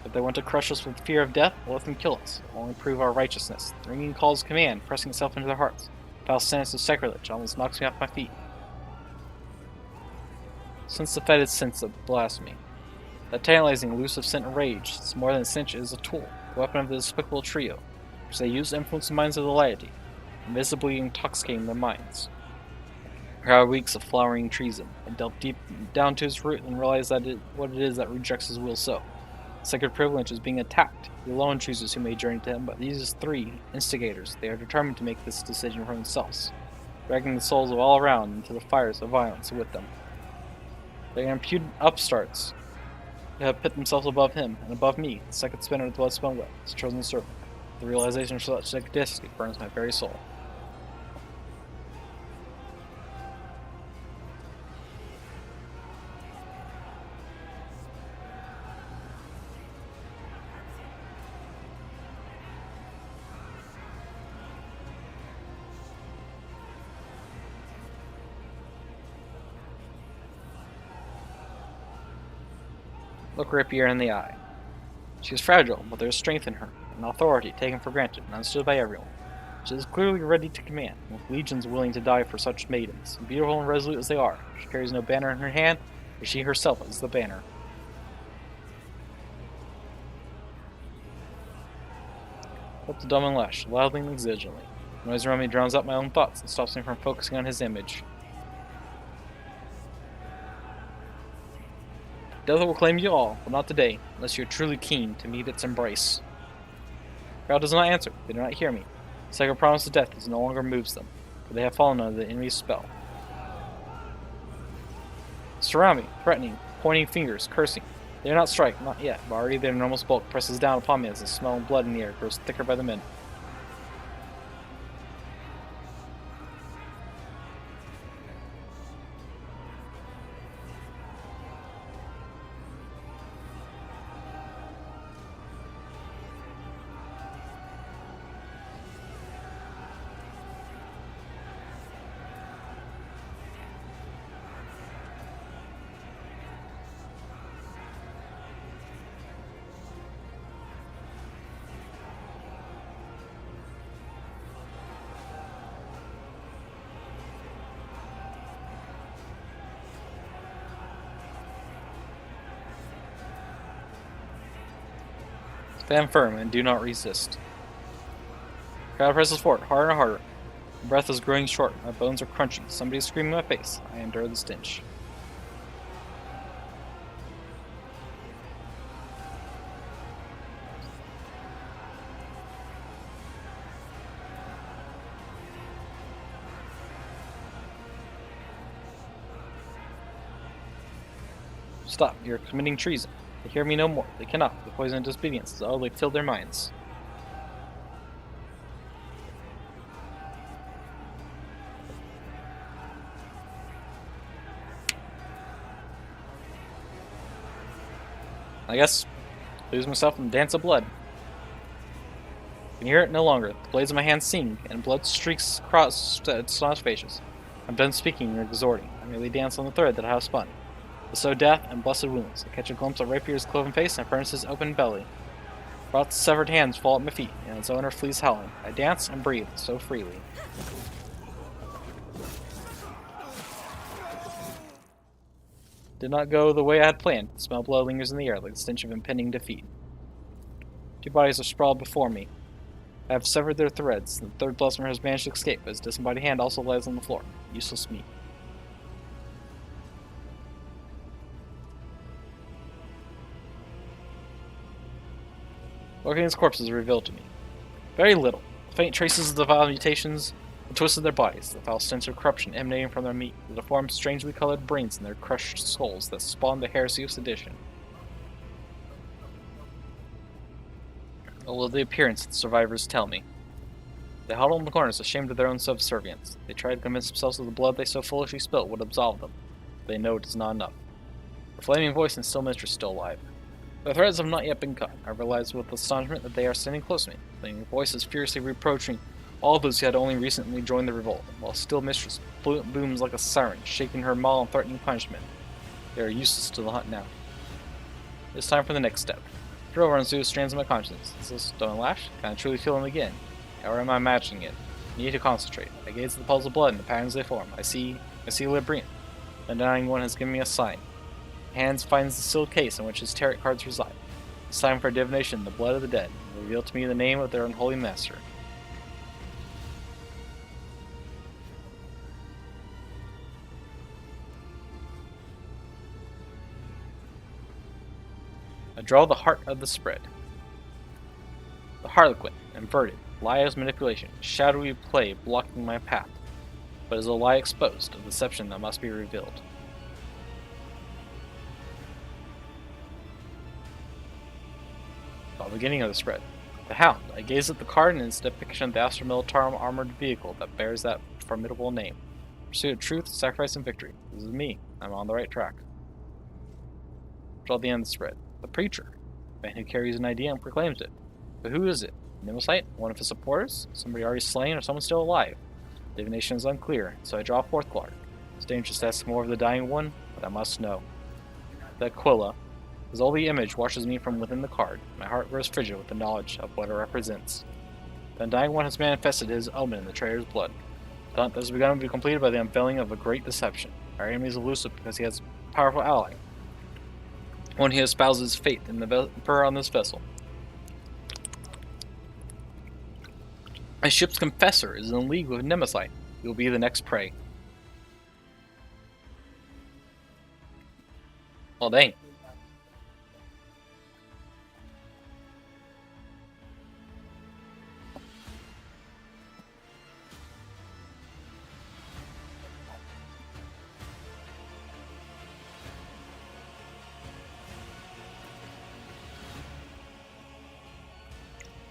If they want to crush us with fear of death, let them kill us. It will only prove our righteousness. The ringing calls command, pressing itself into their hearts. Foul sentence of sacrilege almost knocks me off my feet. Since the fetid sense of blasphemy. That tantalizing, elusive scent of rage, it's more than a cinch, it is a tool. the weapon of the despicable trio, which they use to influence the minds of the laity, invisibly intoxicating their minds. The crowd reeks of flowering treason, and delve deep down to its root and realize what it is that rejects his will so. Sacred privilege is being attacked. He alone chooses who may journey to him, but these three instigators, they are determined to make this decision for themselves, dragging the souls of all around into the fires of violence with them. They are impudent upstarts who have put themselves above him, and above me, the second spinner of the blood-spun web, his chosen servant. The realization of such sagacity burns my very soul. Look Rapier in the eye. She is fragile, but there is strength in her, an authority taken for granted and understood by everyone. She is clearly ready to command, with legions willing to die for such maidens. Beautiful and resolute as they are, she carries no banner in her hand, for she herself is the banner. Up to dumb and lash, loudly and exigently. The noise around me drowns out my own thoughts and stops me from focusing on his image. Death will claim you all, but not today, unless you are truly keen to meet its embrace. The crowd does not answer. They do not hear me. The sacred promise of death no longer moves them, for they have fallen under the enemy's spell. Surround me, threatening, pointing fingers, cursing. They do not strike, not yet, but already their enormous bulk presses down upon me as the smell of blood in the air grows thicker by the minute. Stand firm and do not resist. The crowd presses forward, harder and harder. My breath is growing short, my bones are crunching. Somebody is screaming in my face. I endure the stench. Stop, you're committing treason. They hear me no more. They cannot. The poison and disobedience has utterly filled their minds. I guess lose myself in the dance of blood. I can hear it no longer. The blades of my hands sing, and blood streaks across astonished faces. I'm done speaking or exhorting. I merely dance on the thread that I have spun. To sow death and blessed wounds. I catch a glimpse of Rapier's cloven face and Furnace's open belly. Roth's severed hands fall at my feet, and its owner flees howling. I dance and breathe so freely. Did not go the way I had planned. The smell of blood lingers in the air like the stench of impending defeat. Two bodies are sprawled before me. I have severed their threads. The third blasphemer has managed to escape, but his disembodied hand also lies on the floor. Useless meat. Looking at his corpses revealed to me. Very little. Faint traces of the vile mutations, the twists of their bodies, the foul stench of corruption emanating from their meat, the deformed, strangely colored brains in their crushed skulls that spawned the heresy of sedition. What will the appearance of the survivors tell me? They huddle in the corners, ashamed of their own subservience. They try to convince themselves that the blood they so foolishly spilt would absolve them. They know it is not enough. The flaming voice and still mistress still alive. Their threads have not yet been cut. I realize with astonishment that they are standing close to me. The flaming voice is furiously reproaching all those who had only recently joined the revolt, while still mistress booms like a siren, shaking her maul and threatening punishment. They are useless to the hunt now. It is time for the next step. Thrill runs through the strands of my conscience. Is this Stone Lash? Can I truly feel him again? Or am I imagining it? I need to concentrate. I gaze at the puddles of blood and the patterns they form. I see Librian. The undying one has given me a sign. Hands finds the sealed case in which his tarot cards reside. It's time for divination, the blood of the dead. Reveal to me the name of their unholy master. I draw the heart of the spread. The harlequin, inverted, lie as manipulation, shadowy play blocking my path, but is a lie exposed, a deception that must be revealed. The beginning of the spread. The Hound. I gaze at the card and its depiction of the Astra Militarum armored vehicle that bears that formidable name. Pursuit of truth, sacrifice, and victory. This is me. I'm on the right track. Draw the end of the spread. The Preacher. A man who carries an idea and proclaims it. But who is it? Nemesis? One of his supporters? Somebody already slain or someone still alive? Divination is unclear, so I draw a fourth card. It's dangerous to ask more of the dying one, but I must know. The Aquila. His holy image washes me from within the card. My heart grows frigid with the knowledge of what it represents. The undying one has manifested his omen in the traitor's blood. The hunt has begun to be completed by the unveiling of a great deception. Our enemy is elusive because he has a powerful ally. One he espouses faith in the Emperor on this vessel. My ship's confessor is in league with Nemesis. He will be the next prey. Well, dang.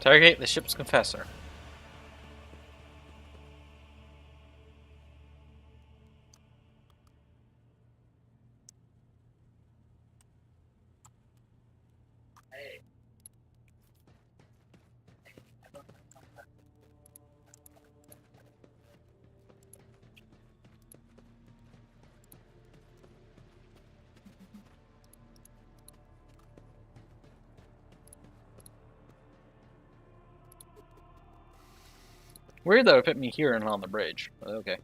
Interrogate the ship's confessor. Weird that it put me here and on the bridge, but okay.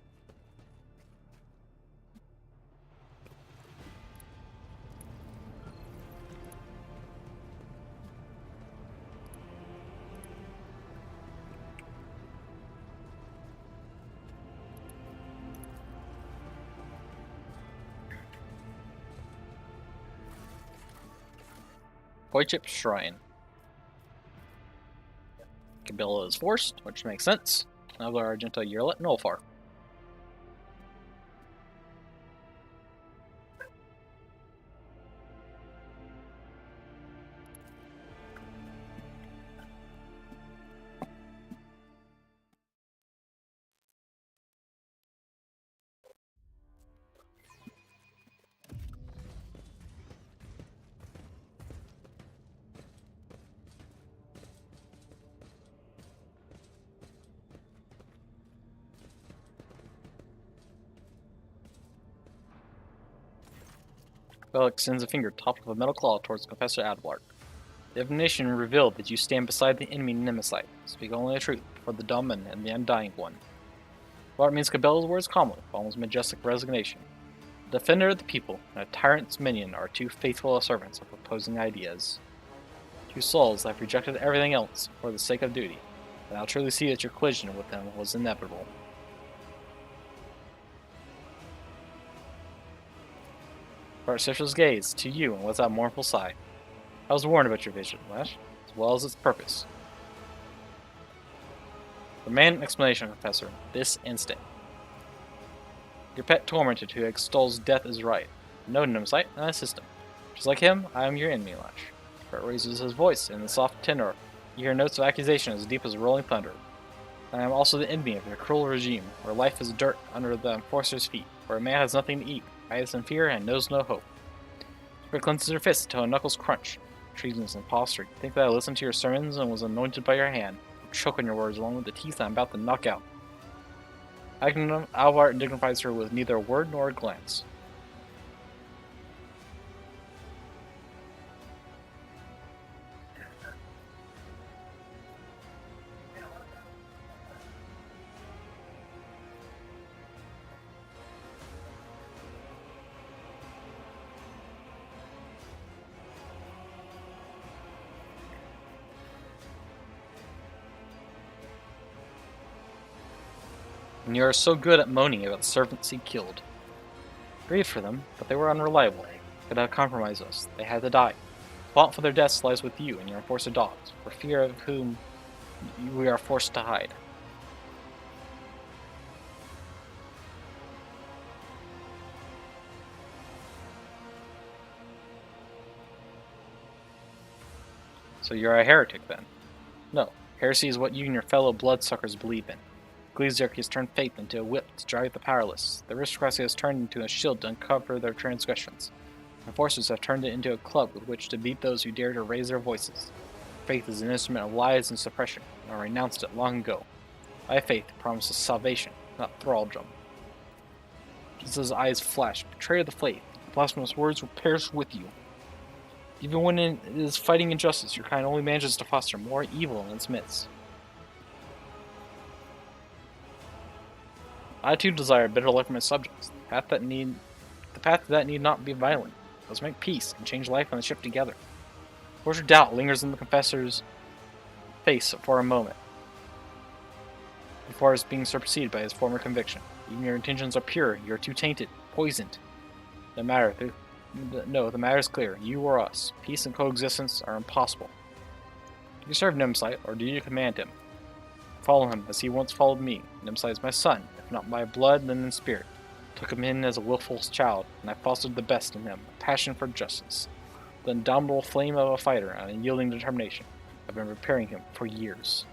Koichip Shrine. Kabila is forced, which makes sense. Another Argento Yearlet Nulfar. Bellic sends a finger topped with a metal claw towards Professor Adlark. The divination revealed that you stand beside the enemy Nemesis. Speak only the truth, for the dumb and the undying one. Adlark means Cabela's words calmly, with almost majestic resignation. The defender of the people and a tyrant's minion are two faithful servants of opposing ideas. Two souls that have rejected everything else for the sake of duty, and I'll truly see that your collision with them was inevitable. Artificial's gaze to you and lets out a mournful sigh. I was warned about your vision, Lash, as well as its purpose. Demand an explanation, Professor, this instant. Your pet tormented who extols death is right. No Nemesis, and I assist him. Just like him, I am your enemy, Lash. Bert raises his voice in the soft tenor. You hear notes of accusation as deep as rolling thunder. I am also the enemy of your cruel regime, where life is dirt under the enforcer's feet, where a man has nothing to eat, hides in fear, and knows no hope. Bert clenches her fist until her knuckles crunch. Treasonous impostor, you think that I listened to your sermons and was anointed by your hand. I'll choke on your words along with the teeth I'm about to knock out. Alvar dignifies her with neither a word nor a glance. And you are so good at moaning about servants he killed. Grieved for them, but they were unreliable. Could not compromise us. They had to die. Fault for their deaths lies with you and your enforcer dogs, for fear of whom we are forced to hide. So you're a heretic, then? No. Heresy is what you and your fellow bloodsuckers believe in. Ecclesiarchy has turned faith into a whip to drive the powerless. The aristocracy has turned into a shield to uncover their transgressions. Enforcers have turned it into a club with which to beat those who dare to raise their voices. Faith is an instrument of lies and suppression, and I renounced it long ago. My faith promises salvation, not thraldom. Jesus' eyes flashed. Betrayer of the faith. Blasphemous words will perish with you. Even when it is fighting injustice, your kind only manages to foster more evil in its midst. I too desire a better life for my subjects. The path to that need not be violent. Let's make peace and change life on the ship together. Tortured doubt lingers in the confessor's face for a moment, before it's being superseded by his former conviction. Even your intentions are pure. You are too tainted, poisoned. No matter. No, the matter is clear. You or us. Peace and coexistence are impossible. Do you serve Nemsite, or do you command him? Follow him, as he once followed me. Nemsite is my son, if not by blood, then in spirit. Took him in as a willful child, and I fostered the best in him, a passion for justice. The indomitable flame of a fighter and a yielding determination. I've been preparing him for years.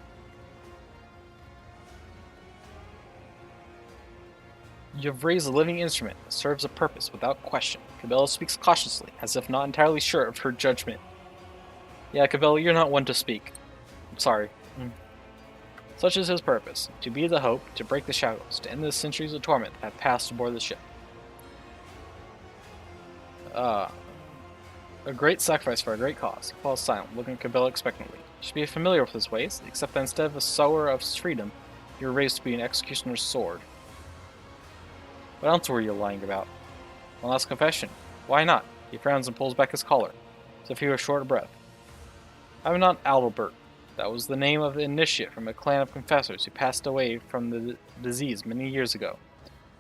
You have raised a living instrument that serves a purpose without question. Cabela speaks cautiously, as if not entirely sure of her judgment. Yeah, Cabela, you're not one to speak. I'm sorry. Such is his purpose, to be the hope, to break the shadows, to end the centuries of torment that have passed aboard the ship. A great sacrifice for a great cause. He falls silent, looking at Cabela expectantly. You should be familiar with his ways, except that instead of a sower of freedom, you were raised to be an executioner's sword. What else were you lying about? One last confession. Why not? He frowns and pulls back his collar, as if he were short of breath. I'm not Adalbert. That was the name of an initiate from a clan of confessors who passed away from the disease many years ago.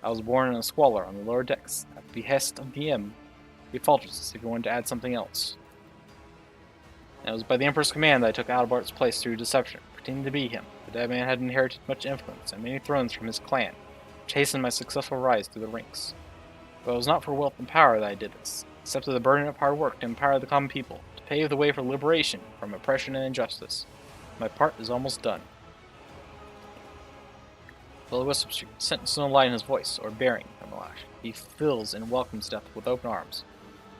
I was born in a squalor on the lower decks, at the behest of the M. He falters as if he wanted to add something else. And it was by the Emperor's command that I took Adalbert's place through deception, pretending to be him. The dead man had inherited much influence and many thrones from his clan, which hastened my successful rise through the ranks. But it was not for wealth and power that I did this. I accepted the burden of hard work to empower the common people, to pave the way for liberation from oppression and injustice. My part is almost done. Billy Wisps, sentence no lie in his voice, or bearing, Melash. He fills and welcomes death with open arms.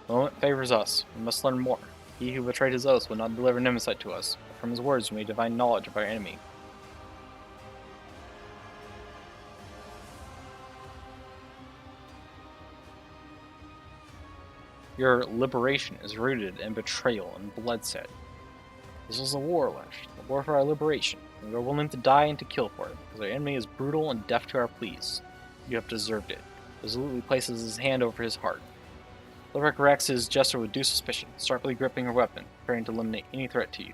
The moment favors us. We must learn more. He who betrayed his oath would not deliver Nemesis to us, but from his words we may divine knowledge of our enemy. Your liberation is rooted in betrayal and bloodshed. This is a war, Lesh, the war for our liberation, and we are willing to die and to kill for it, because our enemy is brutal and deaf to our pleas. You have deserved it. Resolutely places his hand over his heart. Lurek reacts his gesture with due suspicion, sharply gripping her weapon, preparing to eliminate any threat to you.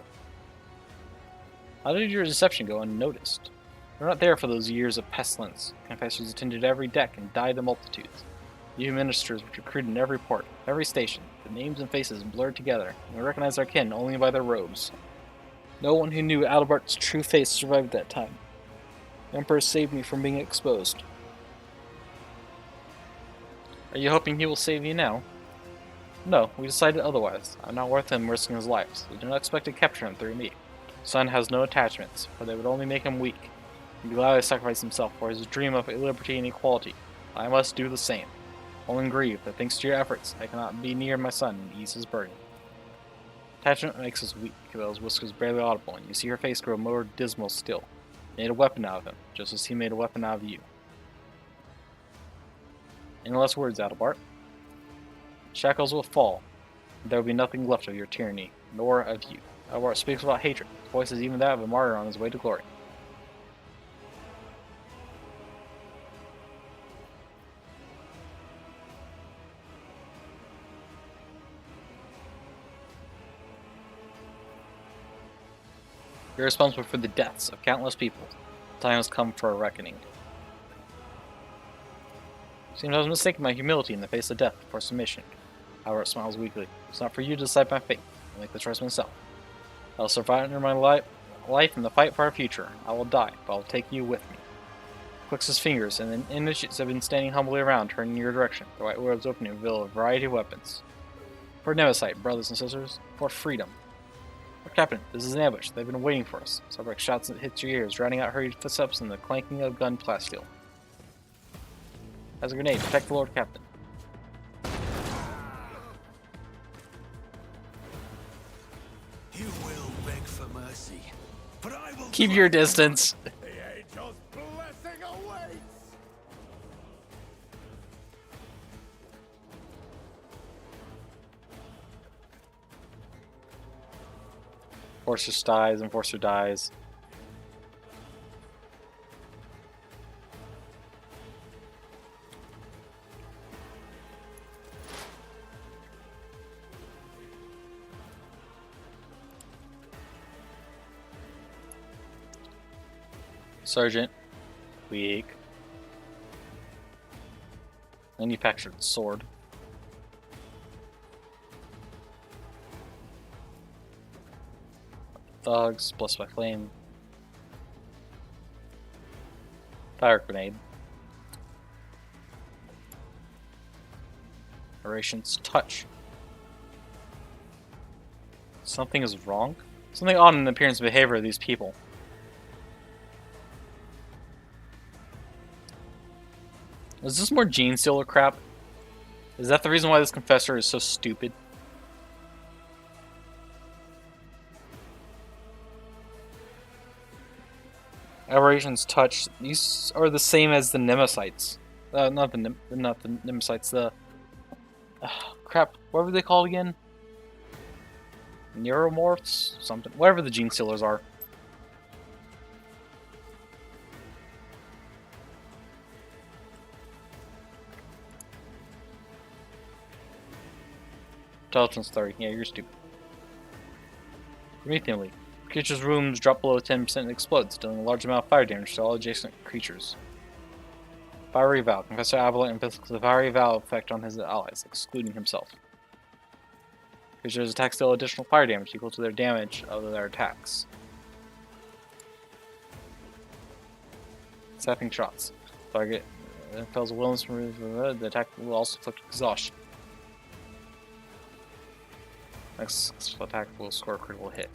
How did your deception go unnoticed? You're not there for those years of pestilence. Confessors attended every deck and died in multitudes. You ministers were recruited in every port, every station, the names and faces blurred together, and we recognized our kin only by their robes. No one who knew Adalbert's true face survived that time. The Emperor saved me from being exposed. Are you hoping he will save you now? No, we decided otherwise. I'm not worth him risking his life, so we do not expect to capture him through me. Son has no attachments, for they would only make him weak. He'd be glad to sacrifice himself for his dream of liberty and equality. I must do the same. Only grieve that thanks to your efforts, I cannot be near my son and ease his burden. Attachment makes us weak. Cabela's whiskers barely audible, and you see her face grow more dismal still. You made a weapon out of him, just as he made a weapon out of you. Any less words, Adalbert? Shackles will fall, and there will be nothing left of your tyranny, nor of you. Adalbert speaks without hatred. His voice is even that of a martyr on his way to glory. You're responsible for the deaths of countless people. The time has come for a reckoning. Seems I was mistaken my humility in the face of death for submission. Howard smiles weakly. It's not for you to decide my fate. I make the choice myself. I'll survive under my life in the fight for our future. I will die, but I'll take you with me. Clicks his fingers, and then initiates have been standing humbly around, turning in your direction. The white orbs open and reveal a variety of weapons. For Nemesis, brothers and sisters, for freedom. Lord Captain, this is an ambush. They've been waiting for us. Sarbrek shouts that hits your ears, drowning out hurried footsteps and the clanking of gun plasteel. Has a grenade. Protect the Lord Captain. You will beg for mercy, but I will Keep your distance. The angel's blessing awaits! Enforcer dies. Enforcer dies. Sergeant. Weak. Manufactured sword. Thugs, blessed by flame. Fire grenade. Narrations touch. Something is wrong? Something odd in the appearance and behavior of these people. Is this more Gene Stealer crap? Is that the reason why this confessor is so stupid? Aberrations touch. These are the same as the Nemesites. Not the Nemesites. The crap. What were they called again? Neuromorphs? Something. Whatever the Gene Stealers are. Intelligence 30. Yeah, you're stupid. Promethean League. Creatures' rooms drop below 10% and explodes, dealing a large amount of fire damage to all adjacent creatures. Fiery Vow. Confessor Avalon inflicts the Fiery Vow effect on his allies, excluding himself. Creatures' attacks deal additional fire damage equal to their damage of their attacks. Sapping shots. Target fails a willingness to remove the attack will also inflict exhaustion. Next attack will score a critical hit.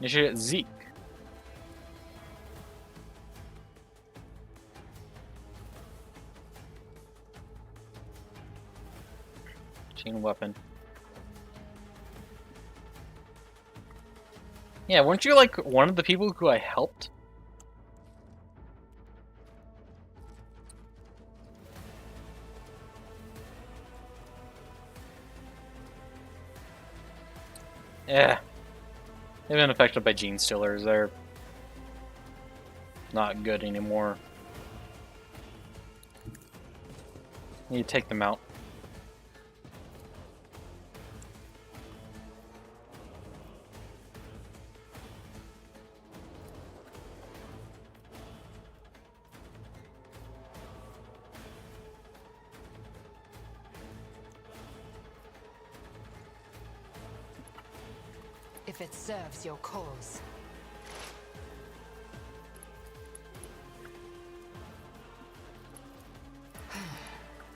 Initiate Zeke. Chain weapon. Yeah, weren't you like one of the people who I helped? Yeah. They've been affected by Gene Stealers. They're not good anymore. Need to take them out. If it serves your cause.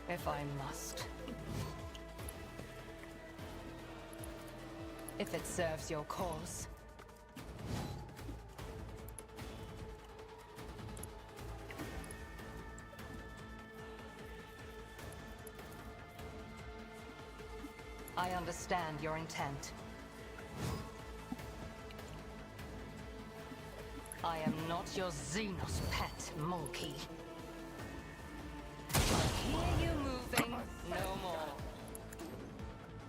If I must. If it serves your cause. I understand your intent. I am not your Xenos pet, monkey. I hear you moving, no more.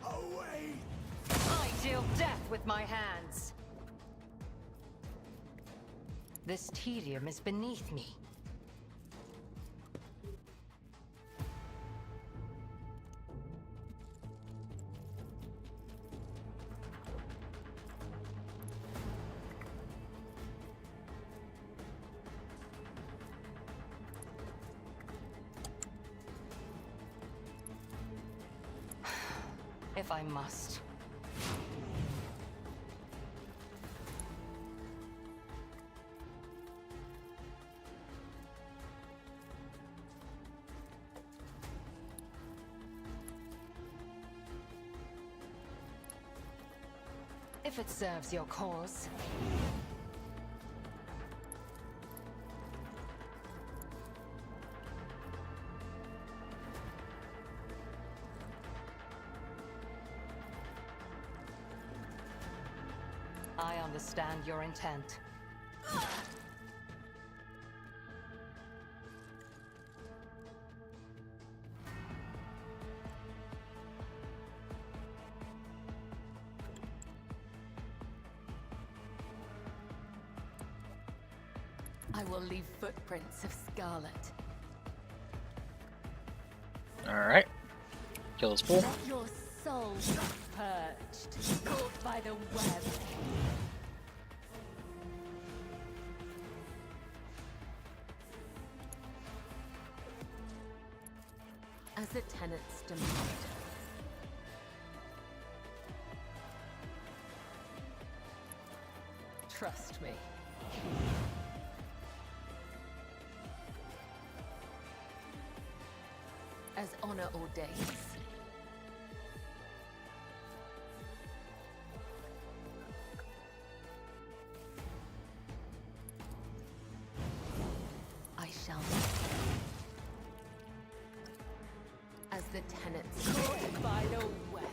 Away! I deal death with my hands. This tedium is beneath me. if I must. If it serves your cause. I understand your intent. I will leave footprints of scarlet. Alright. Kill this fool. Let your soul be purged, caught by the web. As the tenants demand. Trust me. As honor ordains. I shall not. As the tenants caught by the web.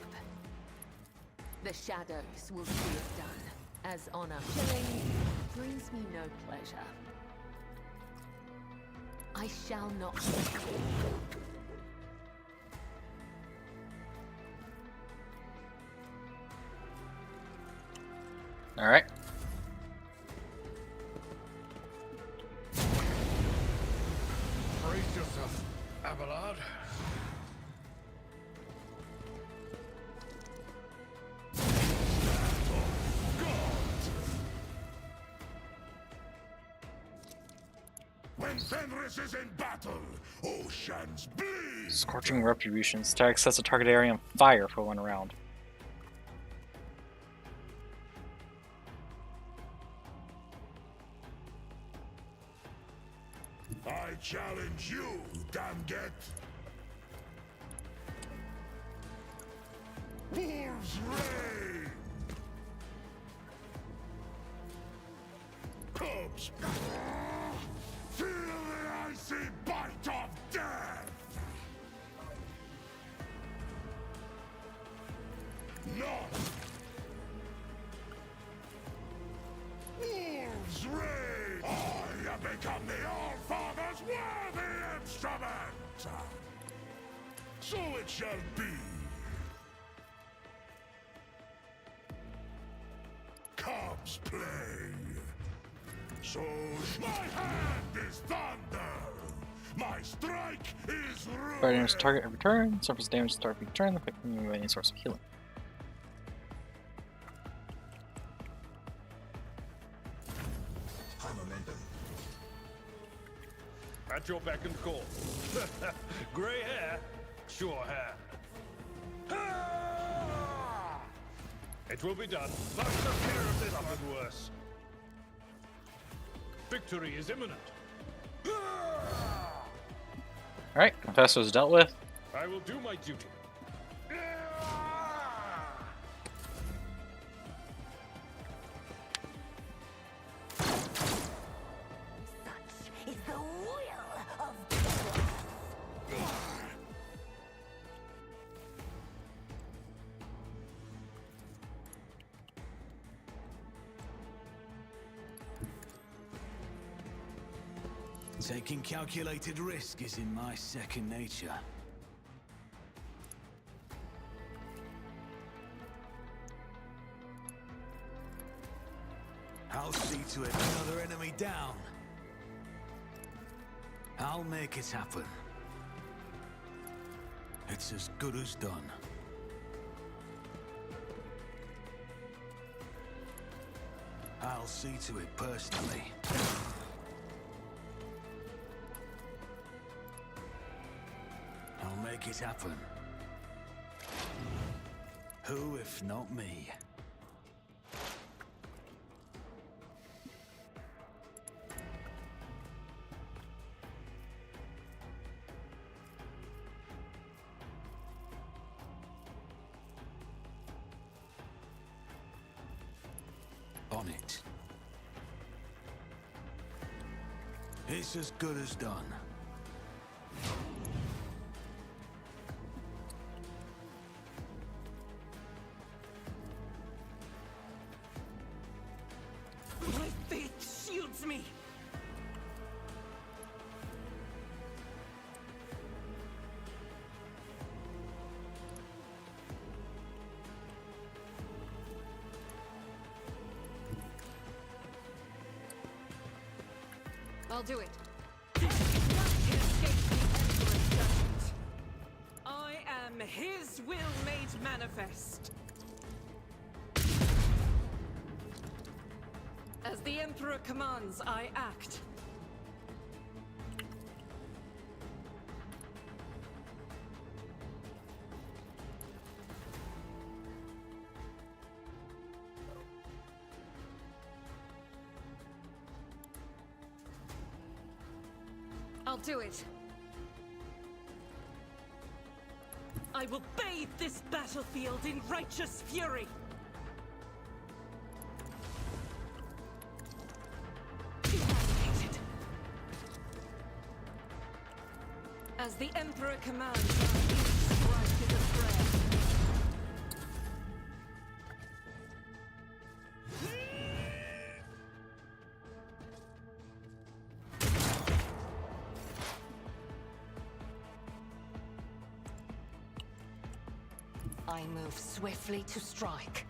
The shadows will see it done. As honor killing brings me no pleasure. I shall not. Alright. Brace yourself, Abelard. When Fenris is in battle, oceans bleed. Scorching Retributions. Attack sets a target area on fire for 1 round. I challenge you, Damget. Wolves reign. Cubs. Feel the icy bite of death. Not. Wolves reign. I have become the All-Father's worthy instrument. So it shall be. Cubs play. So my hand is thunder. My strike is Fire damage ruin. to target every turn. Surface damage to target every turn. Affecting any source of healing. High momentum. At your beck and call. Grey hair, sure hair. Ah! It will be done. Must take care of this something worse. Victory is imminent. Alright, Confessor is dealt with. I will do my duty. Such is the will of death. Taking calculated risk is in my second nature. I'll see to it another enemy down. I'll make it happen. It's as good as done. I'll see to it personally. I'll make it happen. Who, if not me? On it. It's as good as done. My faith shields me. I'll do it. I am his will made manifest. As the Emperor commands, I act. I'll do it. I will bathe this battlefield in righteous fury. Eradicated. As the Emperor commands, each strike is a prayer. I move swiftly to strike.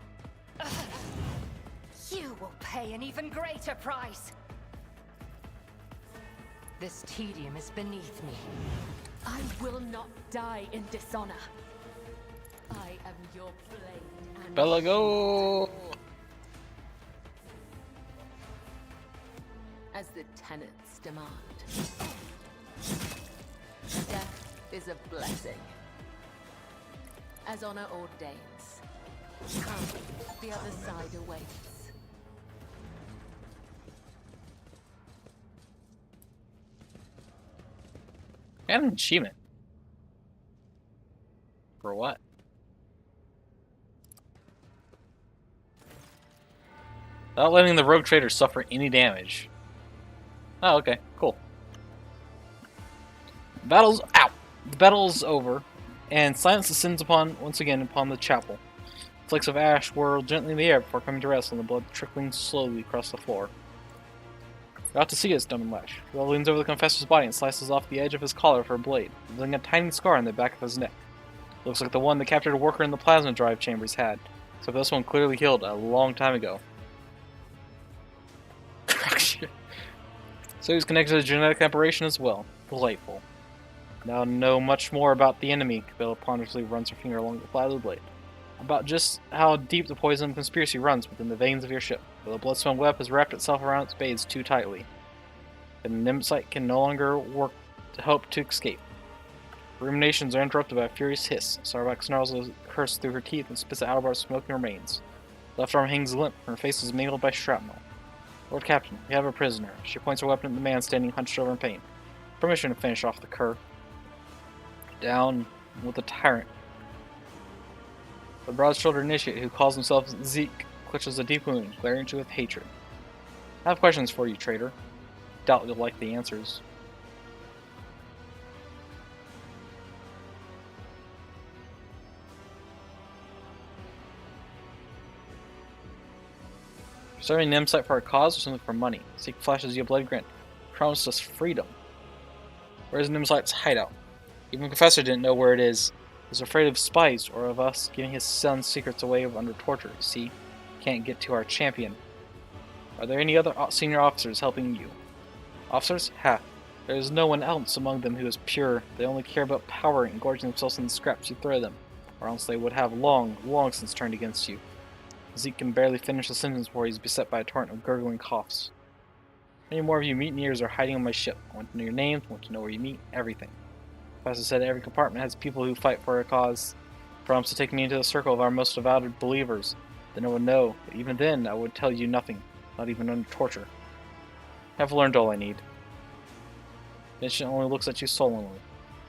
You will pay an even greater price. This tedium is beneath me. I will not die in dishonor. I am your blade and Bella, go! as the tenets demand. Death is a blessing, as honor ordains. Come, the other side awaits. And an achievement. For what? Without letting the rogue trader suffer any damage. Oh, okay, cool. Battle's out. The battle's over, and silence descends once again upon the chapel. Flakes of ash whirl gently in the air before coming to rest on the blood trickling slowly across the floor. You're out to see it, Dumb and Lash. Will leans over the confessor's body and slices off the edge of his collar for a blade, leaving a tiny scar on the back of his neck. Looks like the one the captured worker in the plasma drive chambers had, so this one clearly healed a long time ago. So he's connected to the genetic operation as well. Delightful. Now know much more about the enemy. Cabela ponderously runs her finger along the plasma blade. About just how deep the poison conspiracy runs within the veins of your ship. But the blood-smelling web has wrapped itself around its base too tightly. The Nimsite can no longer work to hope to escape. Ruminations are interrupted by a furious hiss. Sarlacc snarls a curse through her teeth and spits out of our smoking remains. Left arm hangs limp, and her face is mangled by shrapnel. Lord Captain, we have a prisoner. She points her weapon at the man standing hunched over in pain. Permission to finish off the cur. Down with the tyrant. The broad-shouldered initiate who calls himself Zeke clutches a deep wound, glaring at you with hatred. I have questions for you, traitor. Doubt you'll like the answers. Serving Nimsite for a cause or something for money? Zeke flashes you a blood grin. Promised us freedom. Where's Nimsite's hideout? Even Professor didn't know where it is. He's afraid of spies or of us giving his son's secrets away under torture. You see, can't get to our champion. Are there any other senior officers helping you? Officers? Ha! There is no one else among them who is pure. They only care about power and gorging themselves in the scraps you throw them, or else they would have long since turned against you. Zeke can barely finish the sentence before he's beset by a torrent of gurgling coughs. Many more of you mutineers are hiding on my ship. I want to know your names, I want to know where you meet, everything. Professor said every compartment has people who fight for a cause. promised to take me into the circle of our most devoted believers. Then I would know, but even then I would tell you nothing, not even under torture. I've learned all I need. Vincent only looks at you sullenly.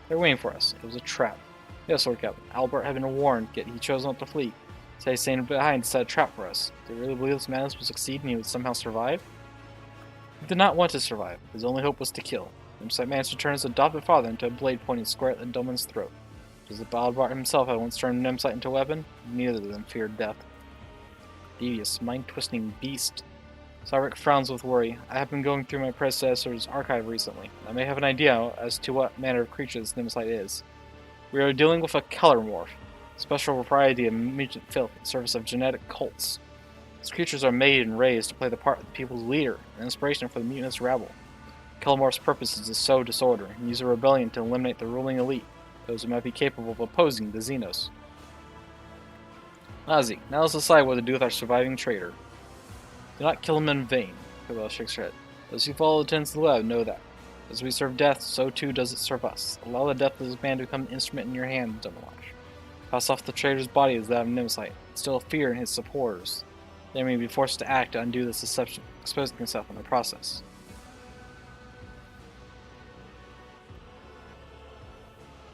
They're waiting for us. It was a trap. Yes, Lord Captain. Albert had been warned, yet he chose not to flee. So he's staying behind to set a trap for us. Did he really believe this madness would succeed and he would somehow survive? He did not want to survive. His only hope was to kill. Nimsite managed to turn his adopted father into a blade pointing square at the Doman's throat. As if Albert himself had once turned Nimsite into a weapon, neither of them feared death. Devious, mind-twisting beast. Sarek frowns with worry. I have been going through my predecessor's archive recently. I may have an idea as to what manner of creature this Nimsite is. We are dealing with a Kellermorph, special variety of mutant filth in service of genetic cults. These creatures are made and raised to play the part of the people's leader and inspiration for the mutinous rabble. Kellermorph's purpose is to sow disorder and use a rebellion to eliminate the ruling elite, those who might be capable of opposing the Xenos. Nazi, now let's decide what to do with our surviving traitor. Do not kill him in vain, Cabell shakes her head. Those who follow the tenets of the lab know that. As we serve death, so too does it serve us. Allow the death of this man to become an instrument in your hand, Dummerlash. Pass off the traitor's body as that of Nimsite. Instill fear in his supporters. They may be forced to act to undo this deception, exposing himself in the process.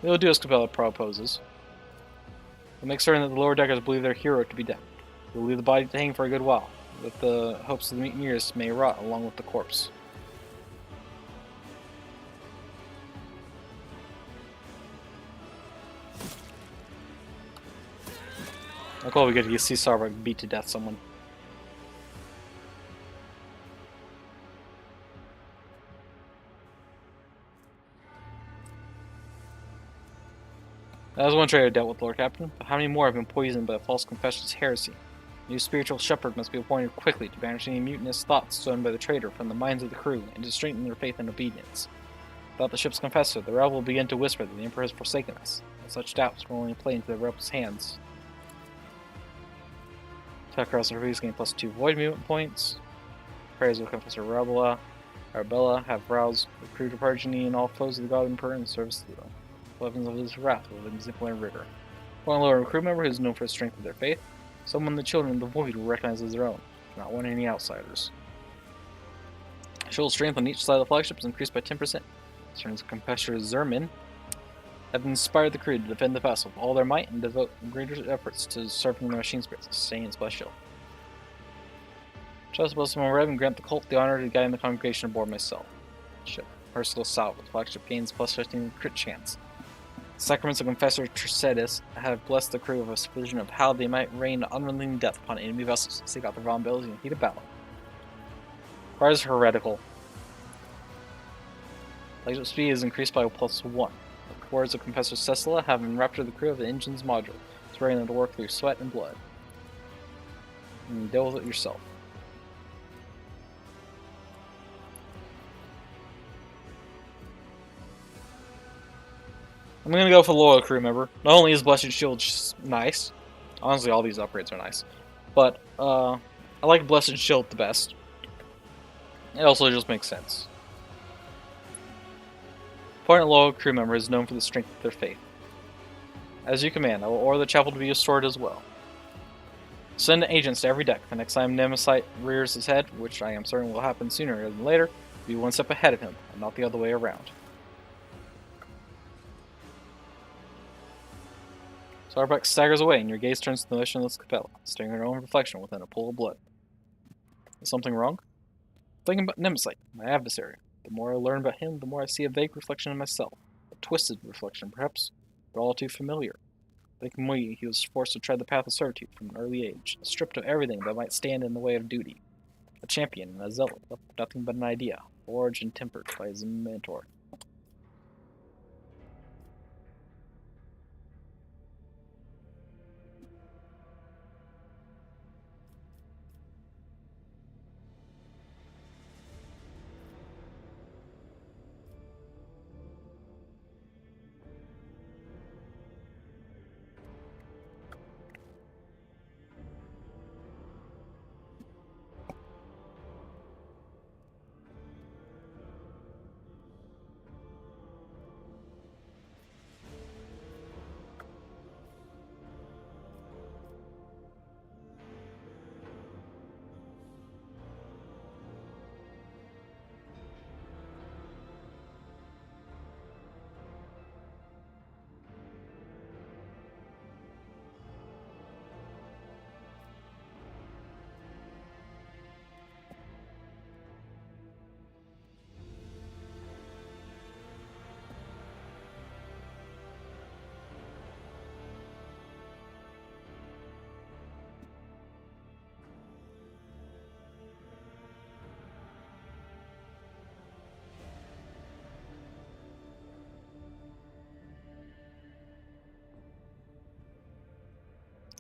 We'll do as Cabella proposes. We'll make certain that the lower deckers believe their hero to be dead. We'll leave the body to hang for a good while, that the hopes of the mutineers may rot along with the corpse. I call we get to see Sarvak beat to death someone. That was one traitor dealt with, Lord Captain, but how many more have been poisoned by a false confession's heresy? A new spiritual shepherd must be appointed quickly to banish any mutinous thoughts sown by the traitor from the minds of the crew and to strengthen their faith and obedience. Without the ship's confessor, the rebel will begin to whisper that the Emperor has forsaken us, and such doubts will only play into the rebels' hands. Attacker also refused gain +2 void movement points. Prayers of Confessor Arabella have roused the crew to purge any and all foes of the God Emperor in service to the weapons of his wrath with exemplary rigor. One lower crew member who is known for the strength of their faith, someone the children of the void will recognize as their own, not want any outsiders. Shoal strength on each side of the flagship is increased by 10%. Turns Confessor Zerman have inspired the crew to defend the vessel with all their might and devote greater efforts to serving the machine spirits and staying its celestial. Trust above some rev and grant the cult the honor to guide the congregation aboard myself. Ship. Merciless Salve. The flagship gains +15 crit chance. Sacraments of Confessor Tricetis have blessed the crew with a vision of how they might rain unrelenting death upon enemy vessels to seek out their vulnerabilities in heat of battle. Requires heretical. Flagship speed is increased by +1. The words of Confessor Cecilla have enraptured the crew of the engine's module, swearing them to work through sweat and blood. And deal with it yourself. I'm gonna go for loyal crew member. Not only is Blessed Shield nice, honestly all these upgrades are nice, but I like Blessed Shield the best. It also just makes sense. Appointed loyal crew member is known for the strength of their faith. As you command, I will order the chapel to be restored as well. Send agents to every deck. The next time Nimsite rears his head, which I am certain will happen sooner rather than later, be one step ahead of him, and not the other way around. Starbuck staggers away, and your gaze turns to the motionless Capella, staring at her own reflection within a pool of blood. Is something wrong? Thinking about Nimsite, my adversary. The more I learn about him, the more I see a vague reflection of myself. A twisted reflection, perhaps, but all too familiar. Like me, he was forced to tread the path of servitude from an early age, stripped of everything that might stand in the way of duty. A champion and a zealot, left with nothing but an idea, forged and tempered by his mentor.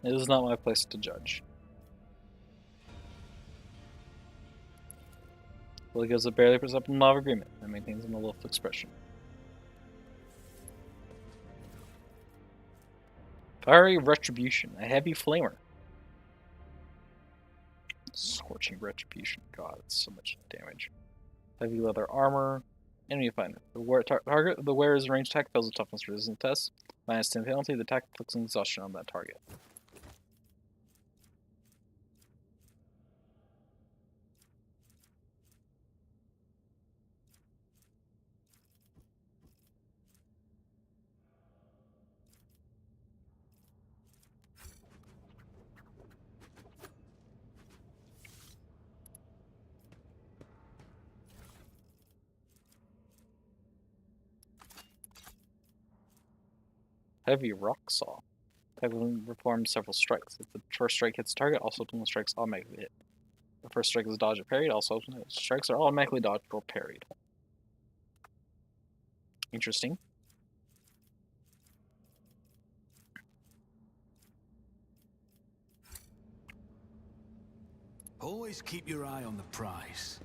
It is not my place to judge. Well, he gives a barely perceptible nod of agreement and maintains an aloof expression. Fiery Retribution, a heavy flamer. Scorching Retribution, god, it's so much damage. Heavy leather armor. Enemy finder. Target of the wearer's ranged attack fails a toughness resistance test. -10 penalty, the attack inflicts an exhaustion on that target. Heavy rock saw. Type performs several strikes. If the first strike hits target, all subsequent strikes automatically hit. The first strike is dodged or parried, all subsequent strikes are automatically dodged or parried. Interesting. Always keep your eye on the prize.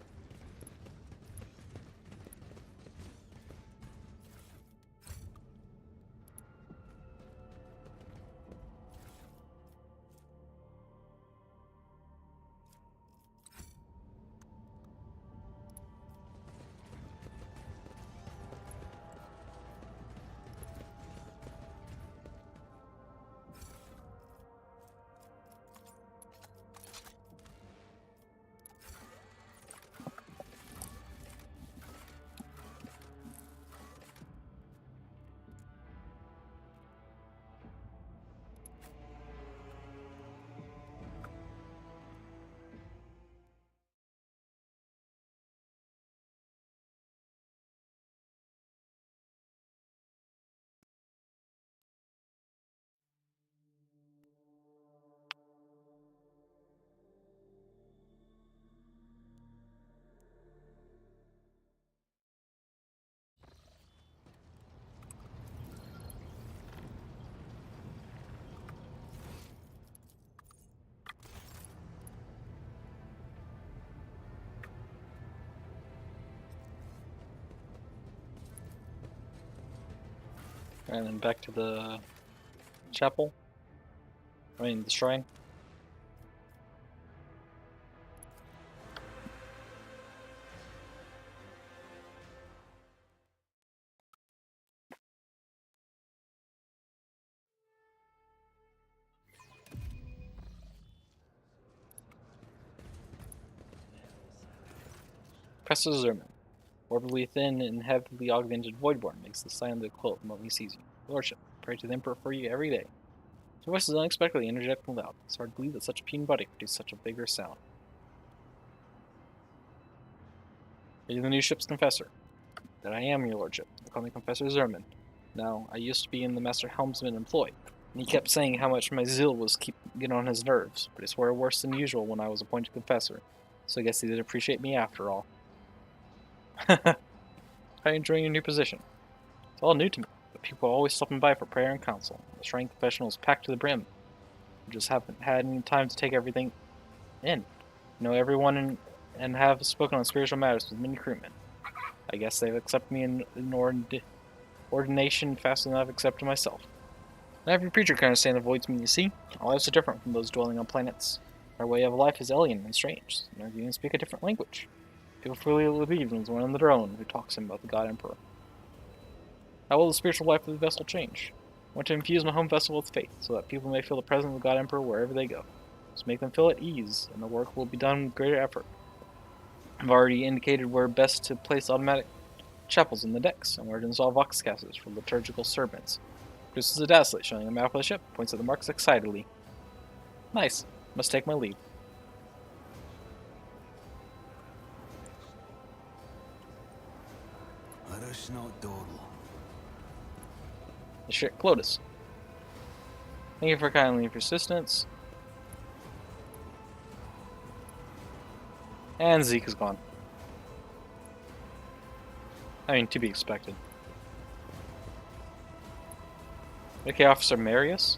And then back to the chapel. I mean, the shrine. Professor Zerman. Morbidly thin and heavily augmented Voidborn makes the sign of the quilt when he sees you. Lordship, pray to the Emperor for you every day. His voice is unexpectedly energetic and loud. It's hard to believe that such a puny body could produce such a vigorous sound. Are you the new ship's confessor? That I am, your lordship. They call me Confessor Zerman. Now, I used to be in the Master Helmsman employ, and he kept saying how much my zeal was getting on his nerves, but he swore worse than usual when I was appointed confessor, so I guess he didn't appreciate me after all. How are you enjoying your new position? It's all new to me, but people are always stopping by for prayer and counsel. The shrine confessional is packed to the brim. I just haven't had any time to take everything in. Know everyone and have spoken on spiritual matters with many crewmen. I guess they've accepted me in ordination faster than I've accepted myself. Not every preacher can understand the voids mean, you see. Our lives are different from those dwelling on planets. Our way of life is alien and strange. None even speak a different language. People fully believe in one on their own who talks to him about the God Emperor. How will the spiritual life of the vessel change? I want to infuse my home vessel with faith, so that people may feel the presence of the God Emperor wherever they go. Just make them feel at ease, and the work will be done with greater effort. I've already indicated where best to place automatic chapels in the decks, and where to install vox casters for liturgical servants. Produces a dazzlet showing a map of the ship, points at the marks excitedly. Nice. Must take my leave. Let us not dawdle. The ship Clotus. Thank you for kindly persistence. And Zeke is gone. I mean, to be expected. Okay, Officer Marius.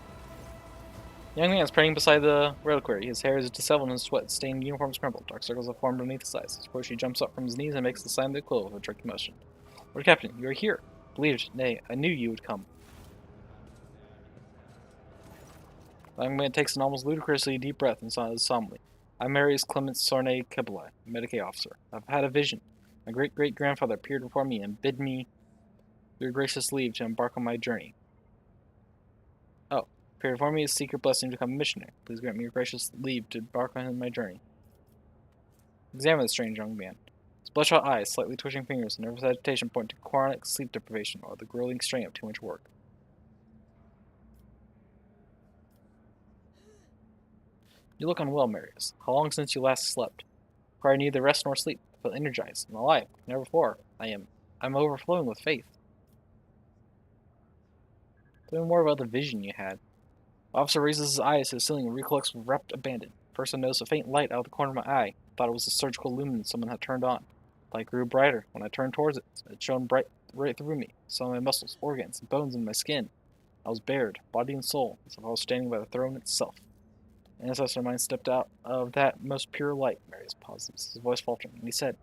The young man is praying beside the reliquary. His hair is disheveled and his sweat-stained uniform is crumpled. Dark circles have formed beneath his eyes. He jumps up from his knees and makes the sign of the quill with a jerky motion. Lord Captain, you are here. Believed, nay, I knew you would come. The young man takes an almost ludicrously deep breath and says solemnly, I'm Marius Clement Sorne Kabulai, Medicae officer. I've had a vision. My great-great-grandfather appeared before me and bid me your gracious leave to embark on my journey. Oh, appeared before me is secret blessing to become a missionary. Please grant me your gracious leave to embark on my journey. Examine the strange young man. His bloodshot eyes, slightly twitching fingers, and nervous agitation point to chronic sleep deprivation or the grueling strain of too much work. You look unwell, Marius. How long since you last slept? For I neither rest nor sleep. I feel energized and alive. Never before. I'm overflowing with faith. Tell me more about the vision you had. The officer raises his eyes to the ceiling and recollects with rapt abandon. First I noticed a faint light out of the corner of my eye. I thought it was the surgical lumen someone had turned on. The light grew brighter. When I turned towards it, it shone bright right through me. Saw my muscles, organs, and bones in my skin. I was bared, body and soul, as if I was standing by the throne itself. An ancestor of mine stepped out of that most pure light. Marius pauses, his voice faltering, and he said,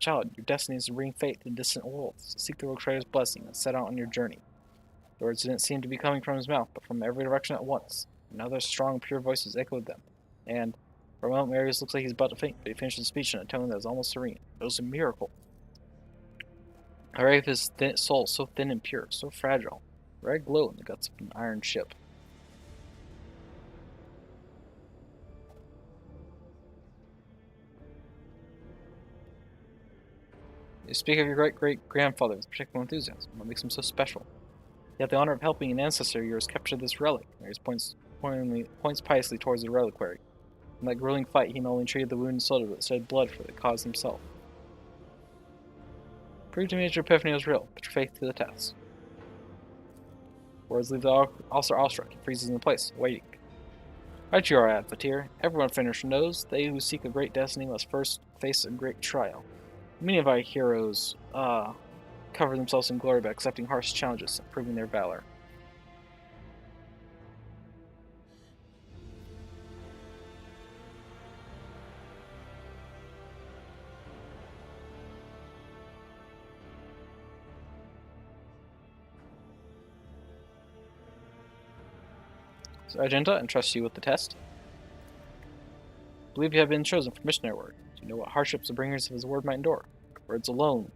Child, your destiny is to bring faith in distant worlds, seek the Rogue blessing, and set out on your journey. The words didn't seem to be coming from his mouth, but from every direction at once. And other strong, pure voices echoed them. And for a moment, Marius looks like he's about to faint, but he finished his speech in a tone that was almost serene. It was a miracle. A ray of his soul, so thin and pure, so fragile. A red glow in the guts of an iron ship. You speak of your great-great-grandfather with particular enthusiasm. What makes him so special? You have the honor of helping an ancestor of yours capture this relic. Marius points piously towards the reliquary. In that grueling fight, he not only treated the wounded soldier, but shed blood for the cause himself. Prove to me that your epiphany was real. Put your faith to the test. Words leave the officer awestruck. He freezes in place, waiting. Right you are, Advocator. Everyone finisher knows they who seek a great destiny must first face a great trial. Many of our heroes, cover themselves in glory by accepting harsh challenges and proving their valor. So Argenta entrusts you with the test. I believe you have been chosen for missionary work. Do you know what hardships the bringers of his word might endure? Words alone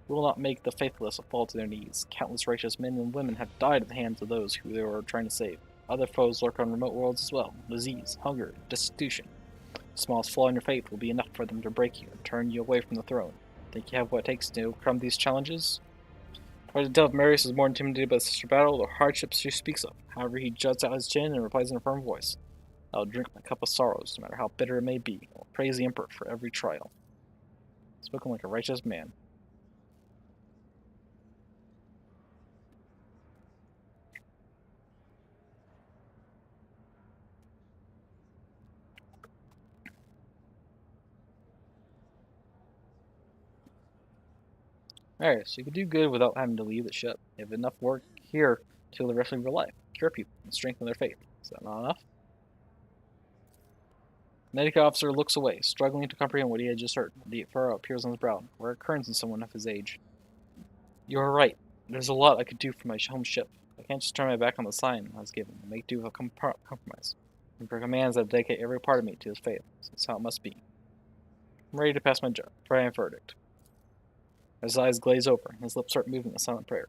will not make the faithless fall to their knees. Countless righteous men and women have died at the hands of those who they were trying to save. Other foes lurk on remote worlds as well. Disease, hunger, destitution. The smallest flaw in your faith will be enough for them to break you and turn you away from the throne. Think you have what it takes to overcome these challenges? Hard to tell if Marius is more intimidated by the sister battle or hardships she speaks of. However, he juts out his chin and replies in a firm voice. I will drink my cup of sorrows, no matter how bitter it may be. I will praise the Emperor for every trial. Spoken like a righteous man. Marius, you could do good without having to leave the ship. You have enough work here till the rest of your life. Cure people and strengthen their faith. Is that not enough? The medical officer looks away, struggling to comprehend what he had just heard. A deep furrow appears on his brow, where it occurs in someone of his age. You are right. There's a lot I could do for my home ship. I can't just turn my back on the sign I was given and make do with a compromise. Emperor commands that I dedicate every part of me to his faith. So that's how it must be. I'm ready to pass my verdict. His eyes glaze over, and his lips start moving in silent prayer.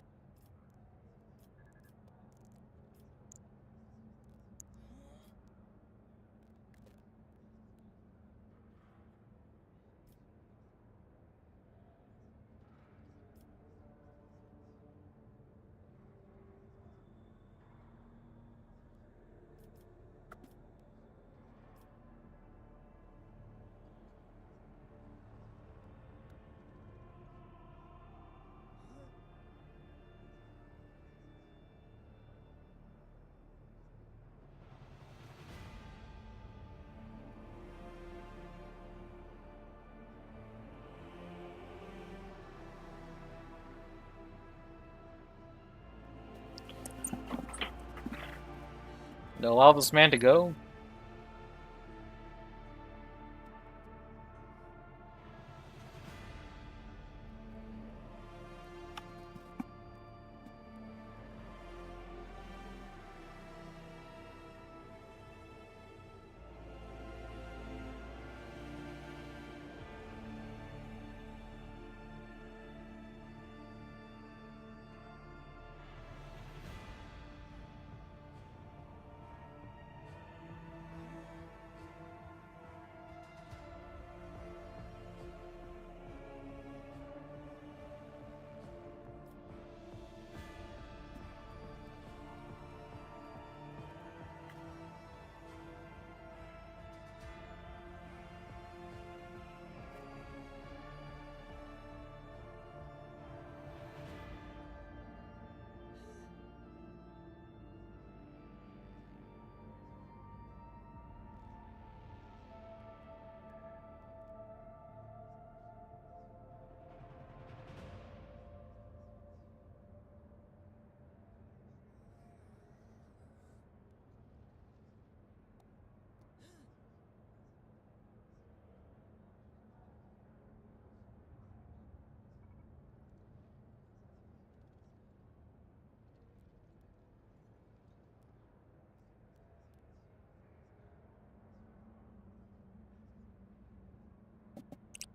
Allow this man to go?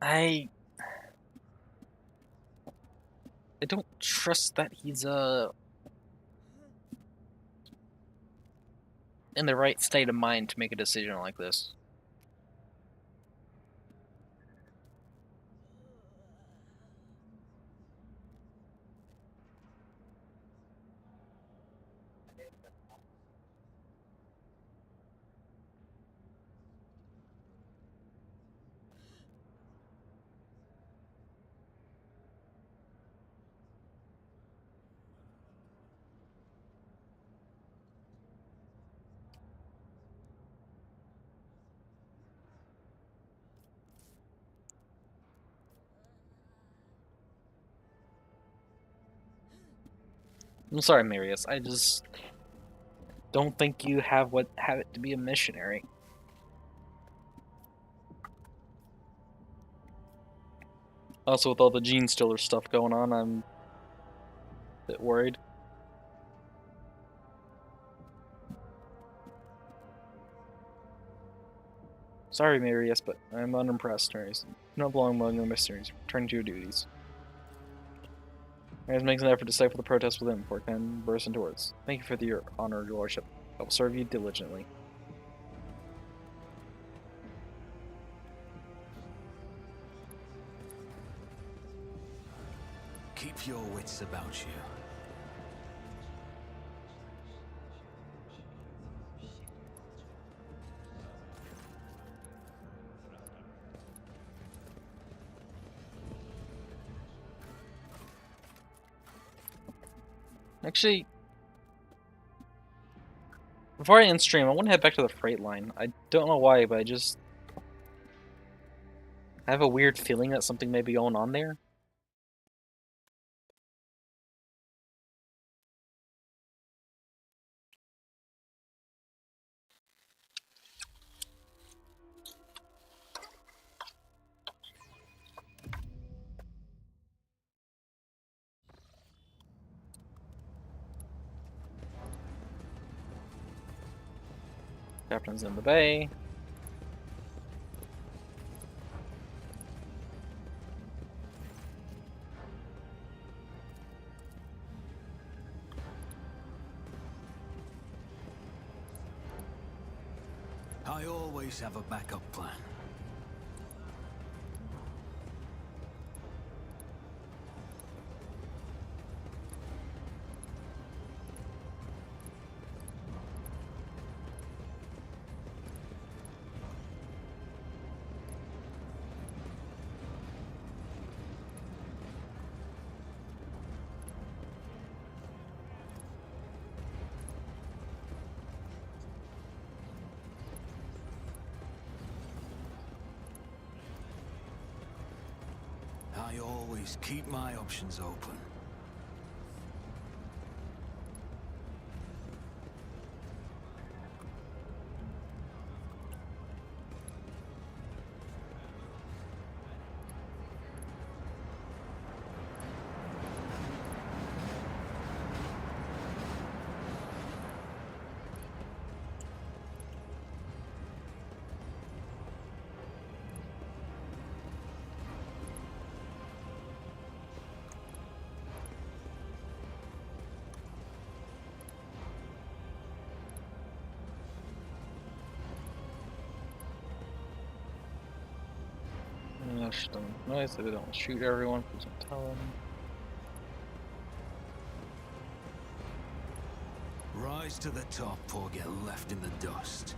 I don't trust that he's in the right state of mind to make a decision like this. I'm sorry, Marius. I just don't think you have it to be a missionary. Also, with all the gene stealer stuff going on, I'm a bit worried. Sorry, Marius, but I'm unimpressed. Marius, you don't belong among the missionaries. Return to your duties. Marius makes an effort to stifle the protest within before Ken bursts into words. Thank you for your honor, your lordship. I will serve you diligently. Keep your wits about you. Actually, before I end stream, I want to head back to the freight line. I don't know why, but I have a weird feeling that something may be going on there. Captain's in the bay. I always have a backup plan. I always keep my options open. Hush them. Noise that we don't shoot everyone. Please don't tell them. Rise to the top or get left in the dust.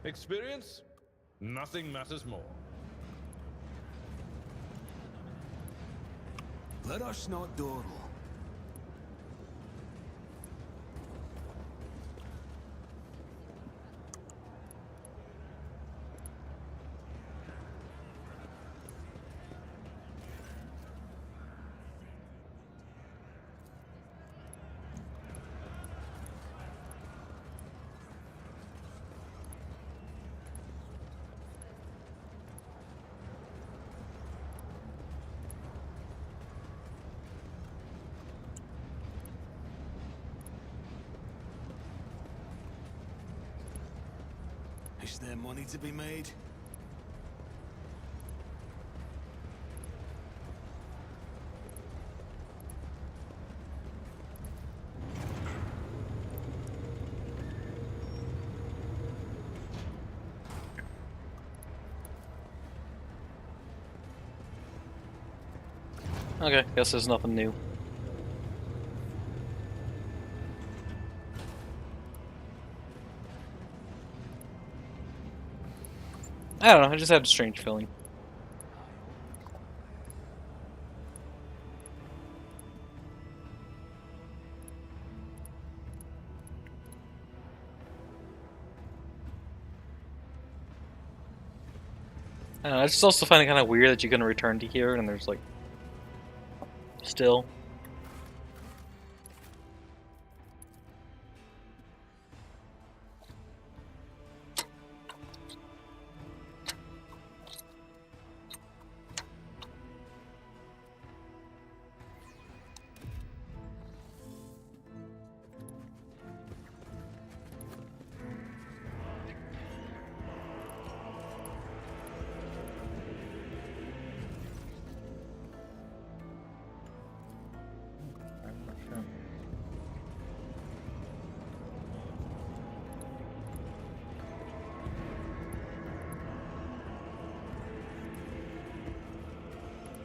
Experience? Nothing matters more. Let us not dawdle. Is there money to be made? Okay, guess there's nothing new. I don't know, I just had a strange feeling. I don't know, I just also find it kind of weird that you're gonna return to here and there's like still.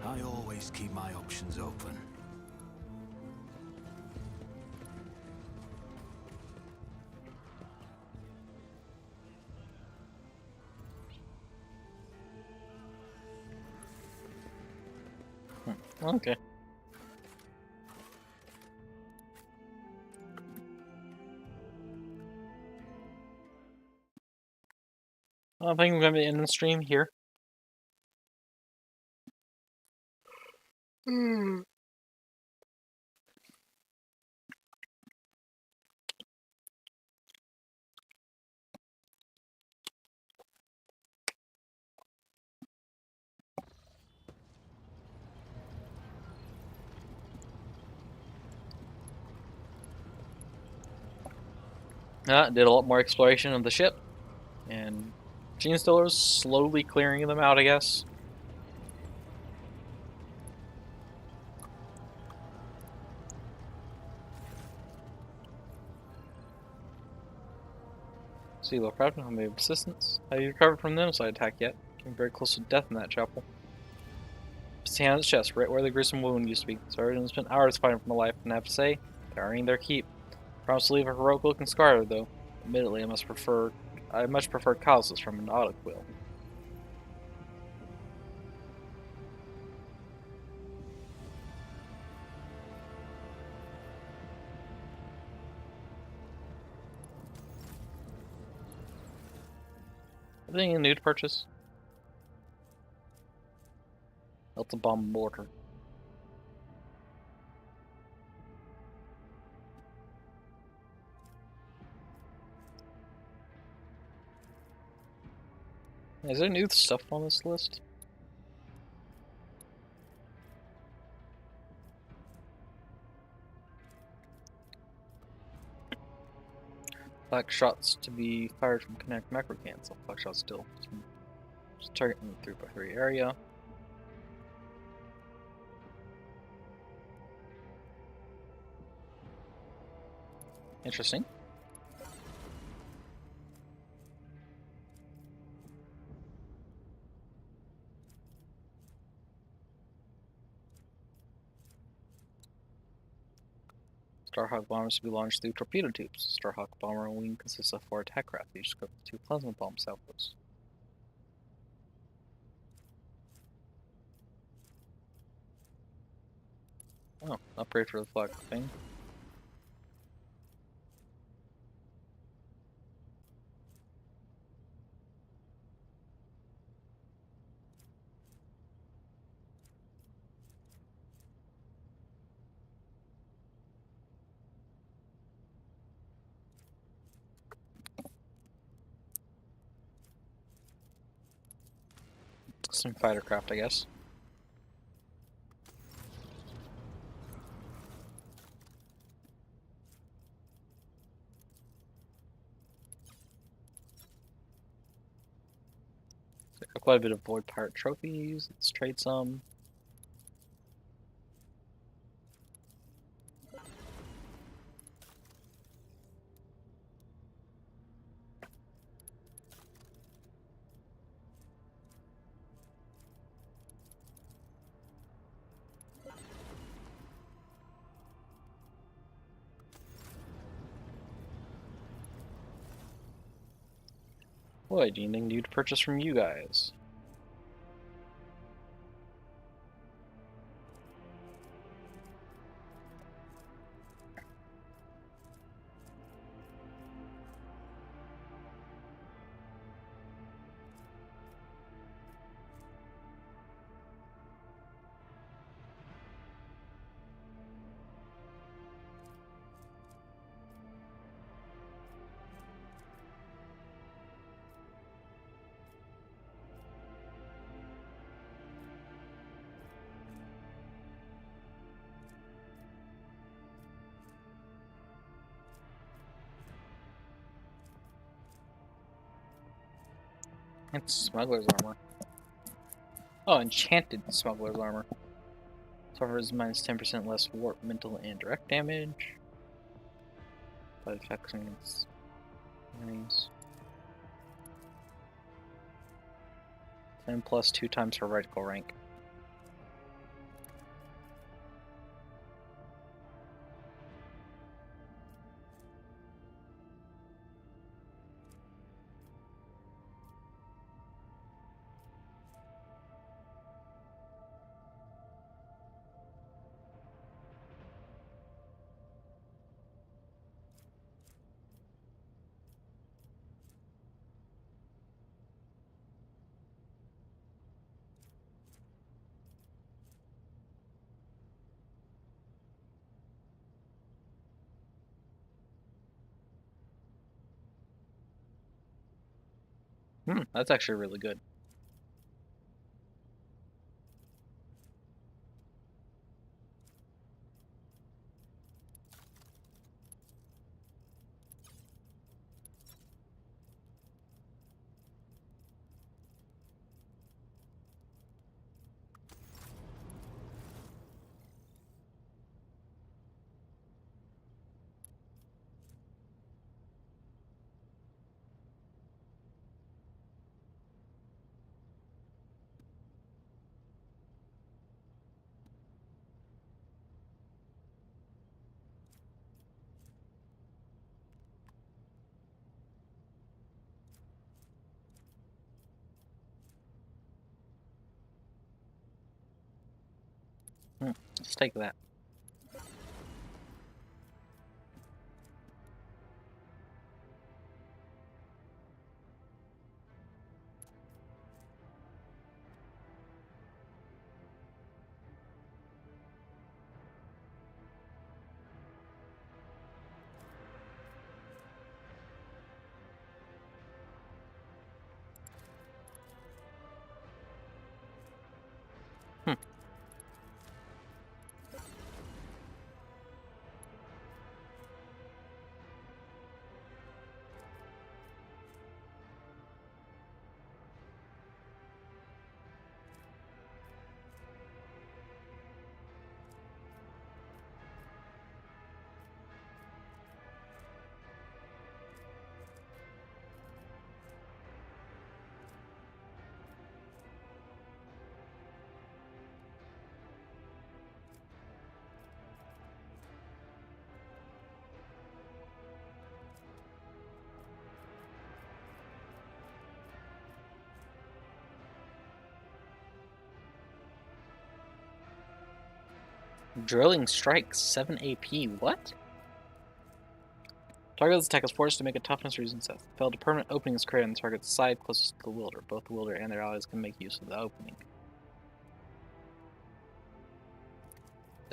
I always keep my options open. Okay. I think we're gonna be ending the stream here. Did a lot more exploration of the ship, and Gene Stiller's slowly clearing them out, I guess. See, look, Captain, how many assistants? Have you recovered from the genocide attack yet? Came very close to death in that chapel. Puts the hand on his chest, right where the gruesome wound used to be. Sergeant spent hours fighting for my life, and I have to say, they are earning their keep. Promised to leave a heroic-looking scar, though. Admittedly, I much prefer calluses from an autoquill. Anything new to purchase? That's a bomb mortar. Is there new stuff on this list? Black shots to be fired from kinetic macro cans. So black shots still. Just targeting the 3x3 area. Interesting. Starhawk bombers to be launched through torpedo tubes. Starhawk bomber wing consists of 4 attack craft, each equipped with 2 plasma bombs outposts. Oh, upgrade for the flag thing. Some fighter craft, I guess. So got quite a bit of void pirate trophies. Let's trade some. What do you think you'd purchase from you guys? It's smuggler's armor. Oh, enchanted smuggler's armor. Suffers minus 10% less warp, mental, and direct damage. But effects against enemies. 10 plus 2 times heretical rank. That's actually really good. Let's take that. Drilling strike, 7 AP. What? Target's attack is forced to make a toughness reason set. Failed, a permanent opening is created on the target's side closest to the wielder. Both the wielder and their allies can make use of the opening.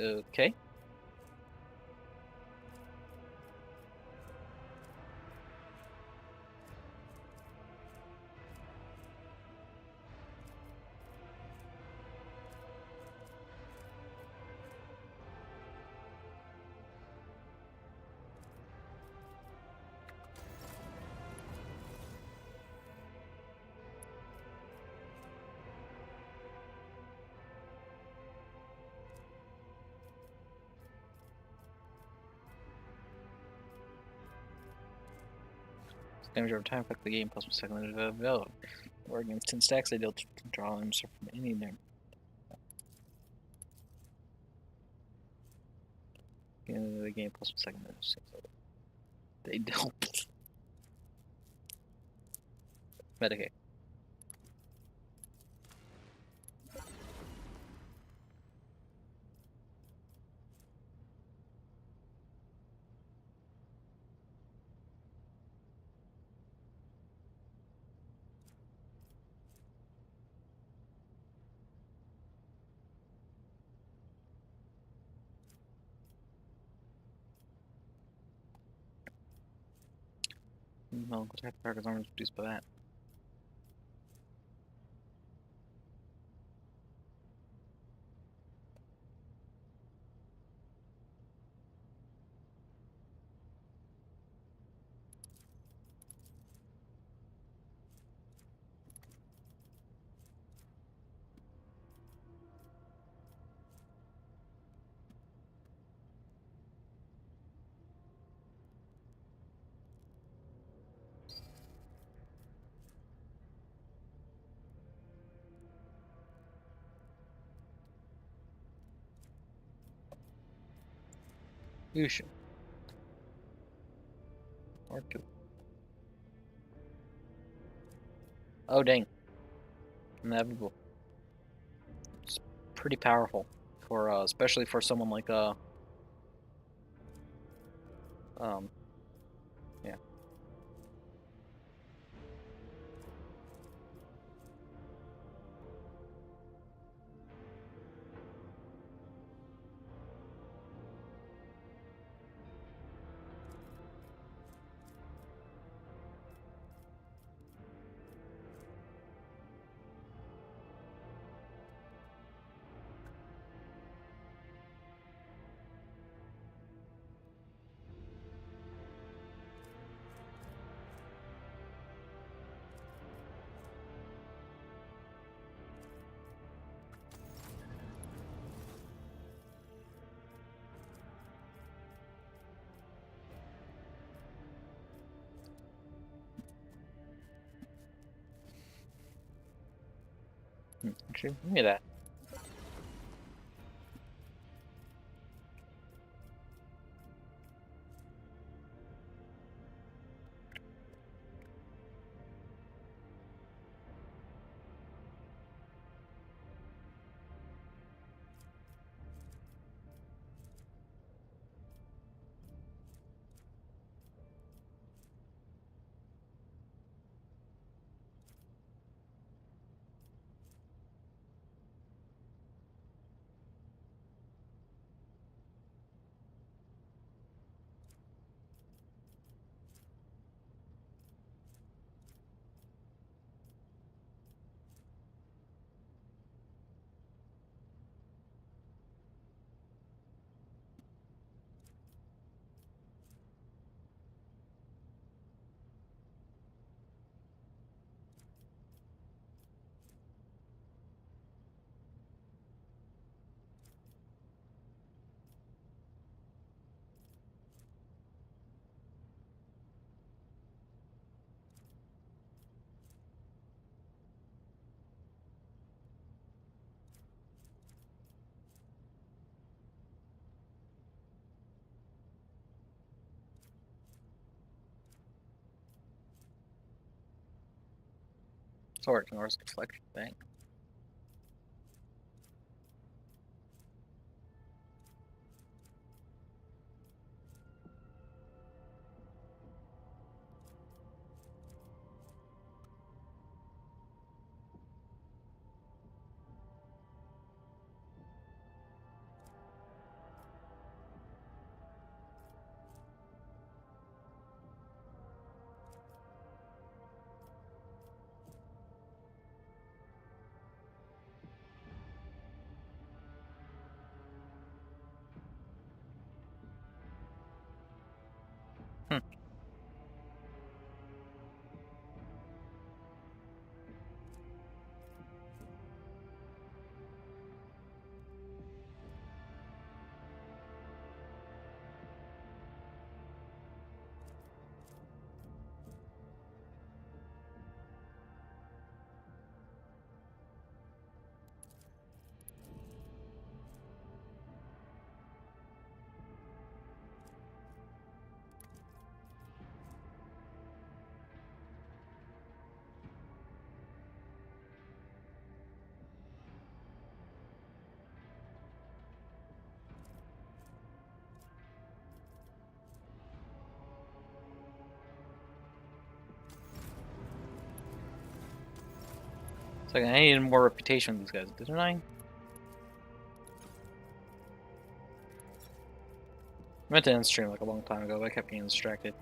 Okay. Damage over time, affect the game plus 1 second to develop. Or against 10 stacks, they deal to draw them from any name. End of the game plus 1 second to they don't. Medicaid. No, attack target's armor is reduced by that. You should. Or 2. Oh dang. Inevitable. It's pretty powerful for especially for someone like yeah. Actually, give me that. Sword, ignores deflection, bang. It's like I needed more reputation with these guys, didn't I? I meant to end stream like a long time ago, but I kept getting distracted.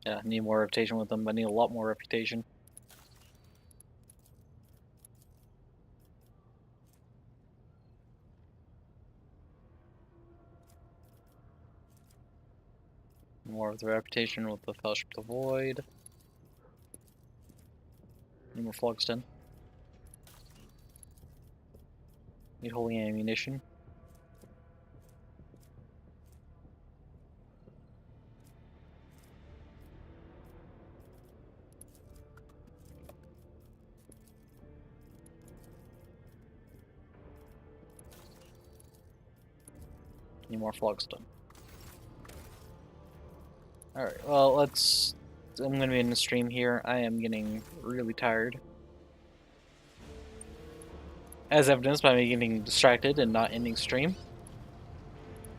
Yeah, I need more reputation with them, but I need a lot more reputation. More of the reputation with the Fellowship of the Void. Need more Phlogiston. Need holy ammunition. Need more Phlogiston. Alright, well, I'm gonna be in the stream here. I am getting really tired. As evidenced by me getting distracted and not ending stream.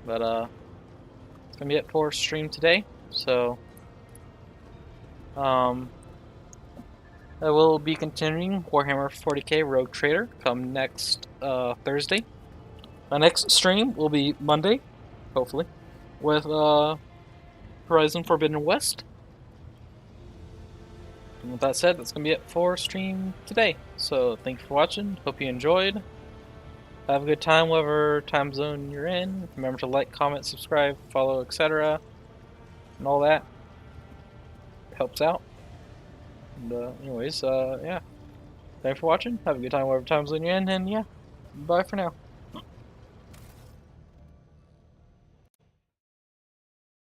But, it's gonna be it for stream today. So, I will be continuing Warhammer 40k Rogue Trader come next, Thursday. My next stream will be Monday, hopefully, with, Horizon Forbidden West. And with that said, that's going to be it for stream today. So thank you for watching. Hope you enjoyed. Have a good time whatever time zone you're in. Remember to like, comment, subscribe, follow, etc. And all that. Helps out. And anyways, yeah. Thanks for watching. Have a good time whatever time zone you're in. And yeah, bye for now.